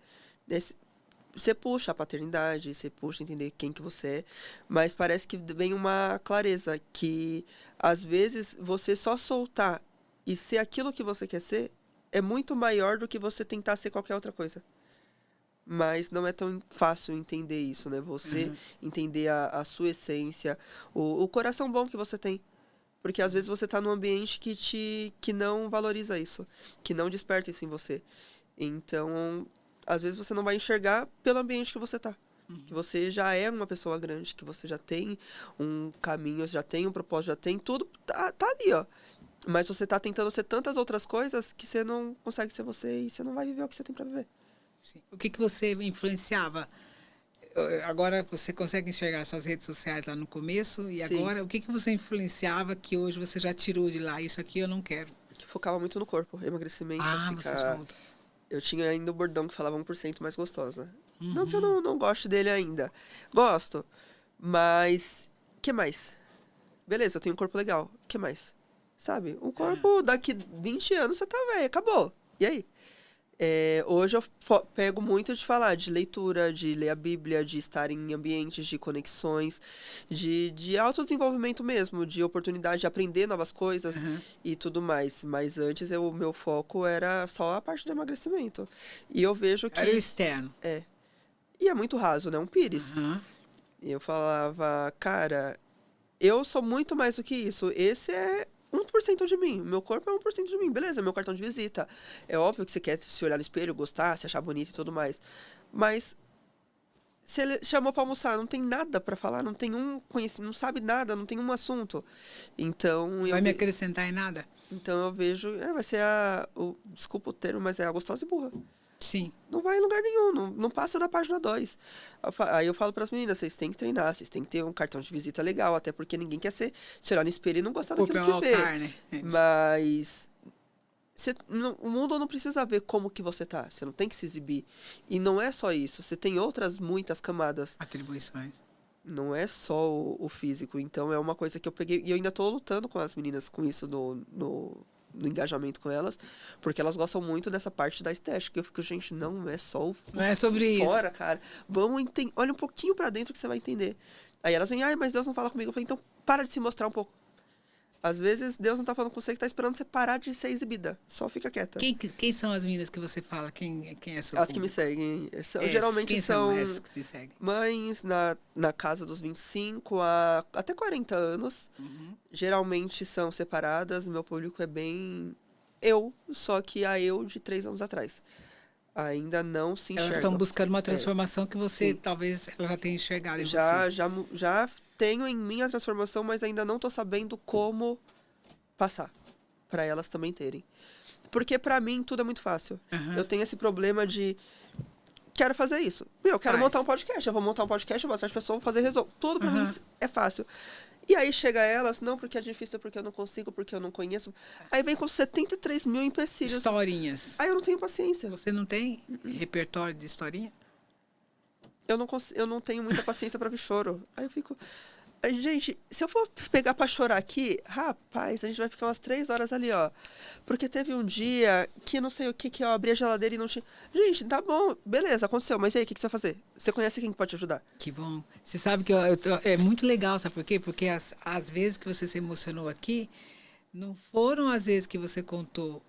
Speaker 2: você puxa a paternidade, você puxa entender quem que você é, mas parece que vem uma clareza que, às vezes, você só soltar e ser aquilo que você quer ser é muito maior do que você tentar ser qualquer outra coisa. Mas não é tão fácil entender isso, né? Você entender a sua essência, o coração bom que você tem. Porque às vezes você está num ambiente que não valoriza isso, que não desperta isso em você. Então, às vezes você não vai enxergar pelo ambiente que você está. Que você já é uma pessoa grande, que você já tem um caminho, já tem um propósito, já tem tudo, tá ali, ó. Mas você está tentando ser tantas outras coisas que você não consegue ser você e você não vai viver o que você tem para viver.
Speaker 1: Sim. O que você influenciava? Agora você consegue enxergar suas redes sociais lá no começo e
Speaker 2: Sim.
Speaker 1: agora o que você influenciava que hoje você já tirou de lá? Isso aqui eu não quero.
Speaker 2: Que focava muito no corpo, emagrecimento,
Speaker 1: ficar...
Speaker 2: Eu tinha ainda o bordão que falava 1% mais gostosa. Não que eu não goste dele ainda. Gosto. Mas, que mais? Beleza, eu tenho um corpo legal. Que mais? Sabe? Um corpo, daqui 20 anos você tá velho, acabou. E aí? Hoje eu pego muito de falar de leitura, de ler a Bíblia, de estar em ambientes de conexões, de autodesenvolvimento mesmo, de oportunidade de aprender novas coisas e tudo mais. Mas antes o meu foco era só a parte do emagrecimento. E eu vejo que...
Speaker 1: Era o externo.
Speaker 2: E é muito raso, né? Um pires. E eu falava, cara, eu sou muito mais do que isso. Esse é 1% de mim. Meu corpo é 1% de mim. Beleza, meu cartão de visita. É óbvio que você quer se olhar no espelho, gostar, se achar bonito e tudo mais. Mas se ele chamou pra almoçar, não tem nada pra falar, não tem um conhecimento, não sabe nada, não tem um assunto. Então...
Speaker 1: Vai me acrescentar em nada?
Speaker 2: Então eu vejo... vai ser desculpa o termo, mas é a gostosa e burra.
Speaker 1: Sim.
Speaker 2: Não vai em lugar nenhum, não passa da página 2. Aí eu falo pras meninas, vocês têm que treinar, vocês têm que ter um cartão de visita legal, até porque ninguém quer se olhar no espelho e não gostar daquilo que vê.
Speaker 1: Altar, né?
Speaker 2: Mas o mundo não precisa ver como que você tá, você não tem que se exibir. E não é só isso, você tem outras muitas camadas.
Speaker 1: Atribuições.
Speaker 2: Não é só o físico, então é uma coisa que eu peguei, e eu ainda tô lutando com as meninas com isso no engajamento com elas, porque elas gostam muito dessa parte da estética. Eu fico, gente, não é só o
Speaker 1: não é sobre
Speaker 2: fora,
Speaker 1: isso.
Speaker 2: cara. Olha um pouquinho pra dentro que você vai entender. Aí elas vêm, mas Deus não fala comigo. Eu falei, então para de se mostrar um pouco. Às vezes Deus não tá falando com você, que tá esperando você parar de ser exibida. Só fica quieta.
Speaker 1: Quem são as meninas que você fala? Quem é seu
Speaker 2: As que me seguem. Geralmente são
Speaker 1: essas que te seguem?
Speaker 2: Mães na casa dos 25 até 40 anos. Geralmente são separadas. Meu público é bem só que eu de 3 anos atrás. Ainda não se enxerga.
Speaker 1: Elas estão buscando uma transformação que você, talvez, ela já tenha enxergado em você.
Speaker 2: Já tenho em mim a transformação, mas ainda não tô sabendo como passar para elas também terem. Porque para mim tudo é muito fácil. Eu tenho esse problema de quero fazer isso. Eu quero montar um podcast. Eu vou montar um podcast, eu vou atrás de pessoas, vou fazer resolver. Tudo para mim é fácil. E aí chega elas, não porque é difícil, porque eu não consigo, porque eu não conheço. Aí vem com 73 mil empecilhos.
Speaker 1: Historinhas.
Speaker 2: Aí eu não tenho paciência.
Speaker 1: Você não tem repertório de historinha?
Speaker 2: Eu não tenho muita paciência pra ver choro. Aí eu fico... Gente, se eu for pegar pra chorar aqui, rapaz, a gente vai ficar umas 3 horas ali, ó. Porque teve um dia que não sei o que eu abri a geladeira e não tinha... Gente, tá bom, beleza, aconteceu. Mas e aí, o que você vai fazer? Você conhece quem pode te ajudar?
Speaker 1: Que bom. Você sabe que é muito legal, sabe por quê? Porque as vezes que você se emocionou aqui, não foram as vezes que você contou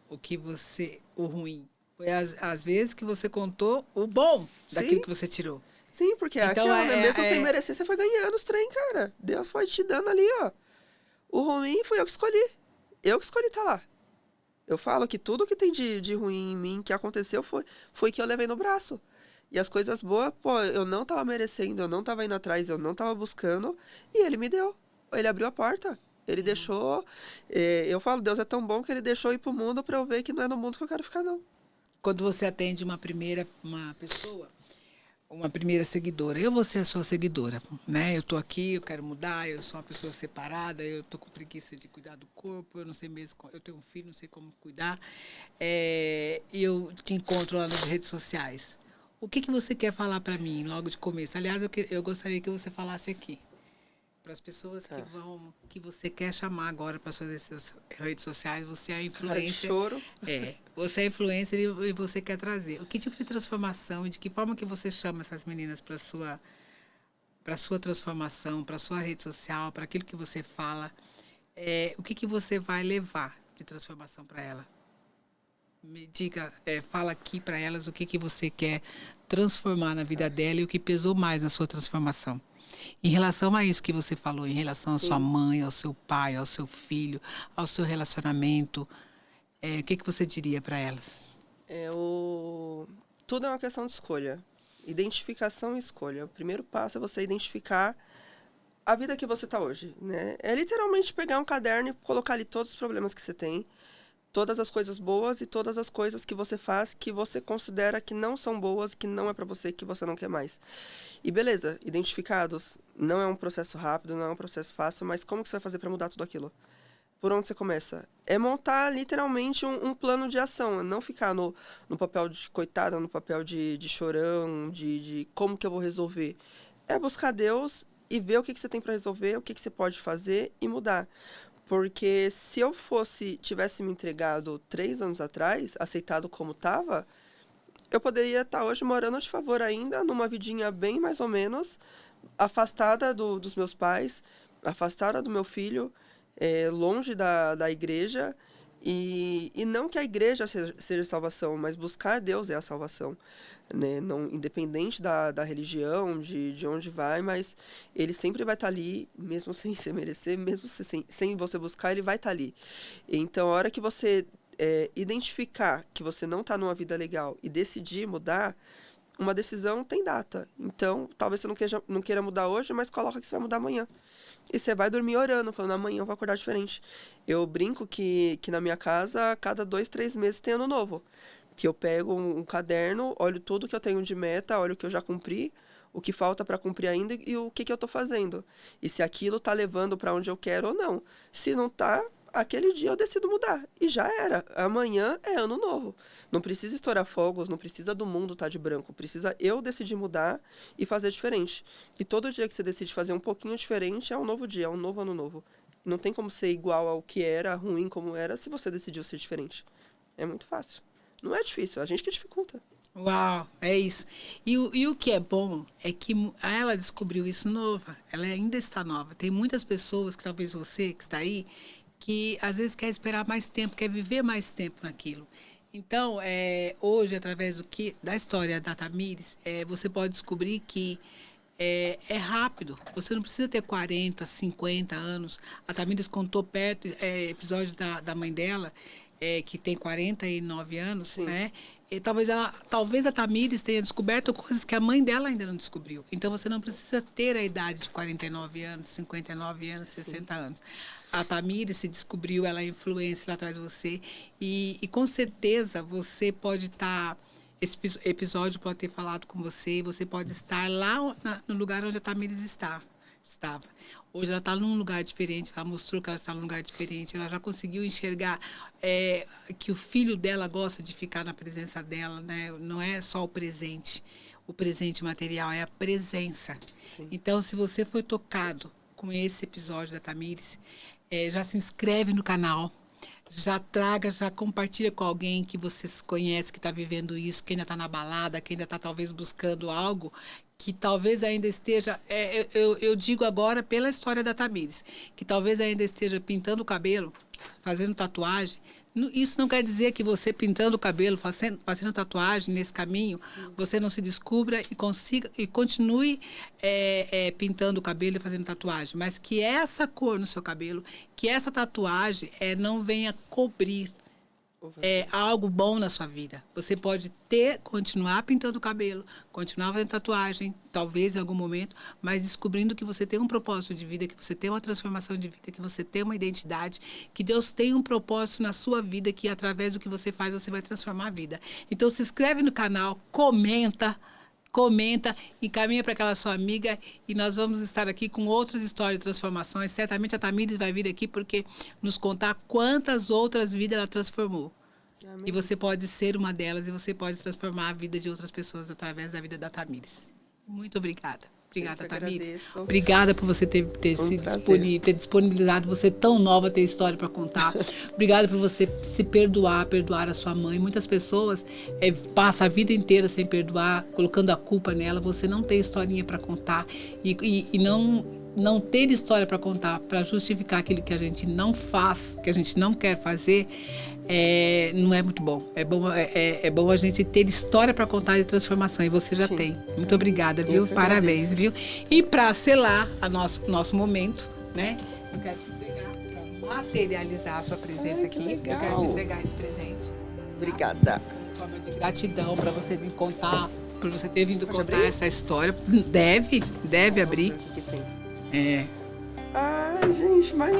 Speaker 1: o ruim. Foi as vezes que você contou o bom daquilo que você tirou.
Speaker 2: Sim, porque então, mesmo sem merecer, você foi ganhando os trem, cara. Deus foi te dando ali, ó. O ruim foi eu que escolhi. Eu que escolhi estar lá. Eu falo que tudo que tem de ruim em mim, que aconteceu, foi que eu levei no braço. E as coisas boas, pô, eu não tava merecendo, eu não tava indo atrás, eu não tava buscando, e ele me deu. Ele abriu a porta. Ele deixou. Eu falo, Deus é tão bom que ele deixou ir pro mundo pra eu ver que não é no mundo que eu quero ficar, não.
Speaker 1: Quando você atende uma pessoa, uma primeira seguidora, eu vou ser a sua seguidora, né? Eu tô aqui, eu quero mudar, eu sou uma pessoa separada, eu tô com preguiça de cuidar do corpo, eu não sei mesmo, eu tenho um filho, não sei como cuidar, e eu te encontro lá nas redes sociais. O que você quer falar para mim logo de começo? Aliás, eu gostaria que você falasse aqui para as pessoas que você quer chamar agora para suas redes sociais. Você é a influencer.
Speaker 2: Choro.
Speaker 1: Você é influencer e você quer trazer. Que tipo de transformação e de que forma que você chama essas meninas para sua transformação, para sua rede social, para aquilo que você fala? O que você vai levar de transformação para ela? Me diga, fala aqui para elas o que você quer transformar na vida dela e o que pesou mais na sua transformação. Em relação a isso que você falou, em relação à sua mãe, ao seu pai, ao seu filho, ao seu relacionamento, o que você diria para elas?
Speaker 2: Tudo é uma questão de escolha. Identificação e escolha. O primeiro passo é você identificar a vida que você está hoje, né? É literalmente pegar um caderno e colocar ali todos os problemas que você tem, todas as coisas boas e todas as coisas que você faz que você considera que não são boas, que não é para você, que você não quer mais. E beleza, identificados, não é um processo rápido, não é um processo fácil, mas como que você vai fazer para mudar tudo aquilo? Por onde você começa? É montar literalmente um plano de ação, não ficar no papel de coitada, no papel de chorão, de como que eu vou resolver. É buscar Deus e ver o que você tem para resolver, o que você pode fazer e mudar. Porque se eu tivesse me entregado 3 anos atrás, aceitado como estava, eu poderia estar hoje morando de favor ainda, numa vidinha bem mais ou menos, afastada dos meus pais, afastada do meu filho, longe da igreja. E não que a igreja seja salvação, mas buscar Deus é a salvação. Né? Não, independente da religião, de onde vai, mas ele sempre vai estar ali, mesmo sem você merecer, mesmo sem você buscar, ele vai estar ali. Então, a hora que você identificar que você não está numa vida legal e decidir mudar, uma decisão tem data. Então, talvez você não queira mudar hoje, mas coloca que você vai mudar amanhã. E você vai dormir orando, falando, amanhã eu vou acordar diferente. Eu brinco que na minha casa, cada 2, 3 meses tem ano novo. Que eu pego um caderno, olho tudo que eu tenho de meta, olho o que eu já cumpri, o que falta para cumprir ainda e o que eu estou fazendo. E se aquilo está levando para onde eu quero ou não. Se não está, aquele dia eu decido mudar. E já era. Amanhã é ano novo. Não precisa estourar fogos, não precisa do mundo estar de branco. Precisa eu decidir mudar e fazer diferente. E todo dia que você decide fazer um pouquinho diferente é um novo dia, é um novo ano novo. Não tem como ser igual ao que era, ruim como era, se você decidiu ser diferente. É muito fácil. Não é difícil, a gente que dificulta.
Speaker 1: Uau, é isso. E o que é bom é que ela descobriu isso nova. Ela ainda está nova. Tem muitas pessoas, que talvez você que está aí, que às vezes quer esperar mais tempo, quer viver mais tempo naquilo. Então, hoje, através da história da Tamires, você pode descobrir que é rápido. Você não precisa ter 40, 50 anos. A Tamires contou episódios da mãe dela, que tem 49 anos, sim, né? E talvez a Tamires tenha descoberto coisas que a mãe dela ainda não descobriu. Então, você não precisa ter a idade de 49 anos, 59 anos, 60 sim, anos. A Tamires se descobriu, ela é influência lá atrás de você. E com certeza, você pode estar... Esse episódio pode ter falado com você, você pode estar lá no lugar onde a Tamires estava. Hoje ela está num lugar diferente, ela mostrou que ela está num lugar diferente, ela já conseguiu enxergar que o filho dela gosta de ficar na presença dela, né? Não é só o presente material, é a presença. Sim. Então, se você foi tocado com esse episódio da Tamires, já se inscreve no canal, já compartilha com alguém que você conhece, que está vivendo isso, que ainda está na balada, que ainda está talvez buscando algo, que talvez ainda esteja, eu digo agora pela história da Tamires, que talvez ainda esteja pintando o cabelo, fazendo tatuagem. Isso não quer dizer que você pintando o cabelo, fazendo tatuagem nesse caminho, sim, você não se descubra e continue pintando o cabelo e fazendo tatuagem, mas que essa cor no seu cabelo, que essa tatuagem não venha cobrir algo bom na sua vida. Você pode continuar pintando o cabelo, continuar fazendo tatuagem, talvez em algum momento, mas descobrindo que você tem um propósito de vida, que você tem uma transformação de vida, que você tem uma identidade, que Deus tem um propósito na sua vida, que através do que você faz, você vai transformar a vida. Então, se inscreve no canal, comenta, encaminha para aquela sua amiga e nós vamos estar aqui com outras histórias de transformações. Certamente a Tamires vai vir aqui porque nos contar quantas outras vidas ela transformou. Amém. E você pode ser uma delas e você pode transformar a vida de outras pessoas através da vida da Tamires. Muito obrigada. Obrigada, Tamires. Obrigada por você ter disponibilizado, você tão nova, ter história para contar. Obrigada por você se perdoar a sua mãe. Muitas pessoas passam a vida inteira sem perdoar, colocando a culpa nela. Você não tem historinha para contar e não ter história para contar, para justificar aquilo que a gente não faz, que a gente não quer fazer, não é muito bom. É bom a gente ter história para contar de transformação, e você já tem. Muito obrigada, viu? Parabéns, viu? E para selar nosso momento, né? Eu quero te entregar, para materializar a sua presença aqui, eu quero te entregar esse presente.
Speaker 2: Obrigada.
Speaker 1: Em forma de gratidão para você vir contar, por você ter vindo contar essa história. Deve abrir.
Speaker 2: O que tem?
Speaker 1: Ai,
Speaker 2: gente, mas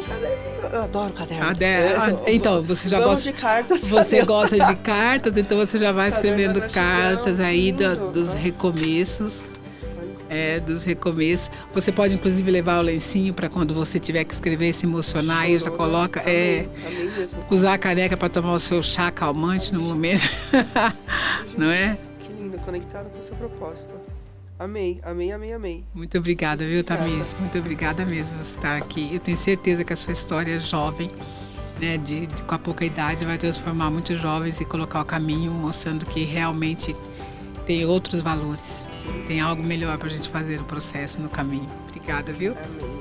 Speaker 2: eu adoro caderno.
Speaker 1: Então, você já gosta
Speaker 2: de cartas.
Speaker 1: Você gosta de cartas, então você já vai escrevendo cartas aí dos recomeços. Dos recomeços. Você pode, inclusive, levar o lencinho para quando você tiver que escrever, se emocionar, e já coloca.
Speaker 2: Amei
Speaker 1: usar a caneca para tomar o seu chá calmante no momento. Não é?
Speaker 2: Que lindo, conectado com a sua proposta. Amei.
Speaker 1: Muito obrigada, viu, Tamires? Muito obrigada mesmo por você estar aqui. Eu tenho certeza que a sua história jovem, né, com a pouca idade, vai transformar muitos jovens e colocar o caminho, mostrando que realmente tem outros valores. Sim. Tem algo melhor para a gente fazer no processo, no caminho. Obrigada, viu?
Speaker 2: Amém.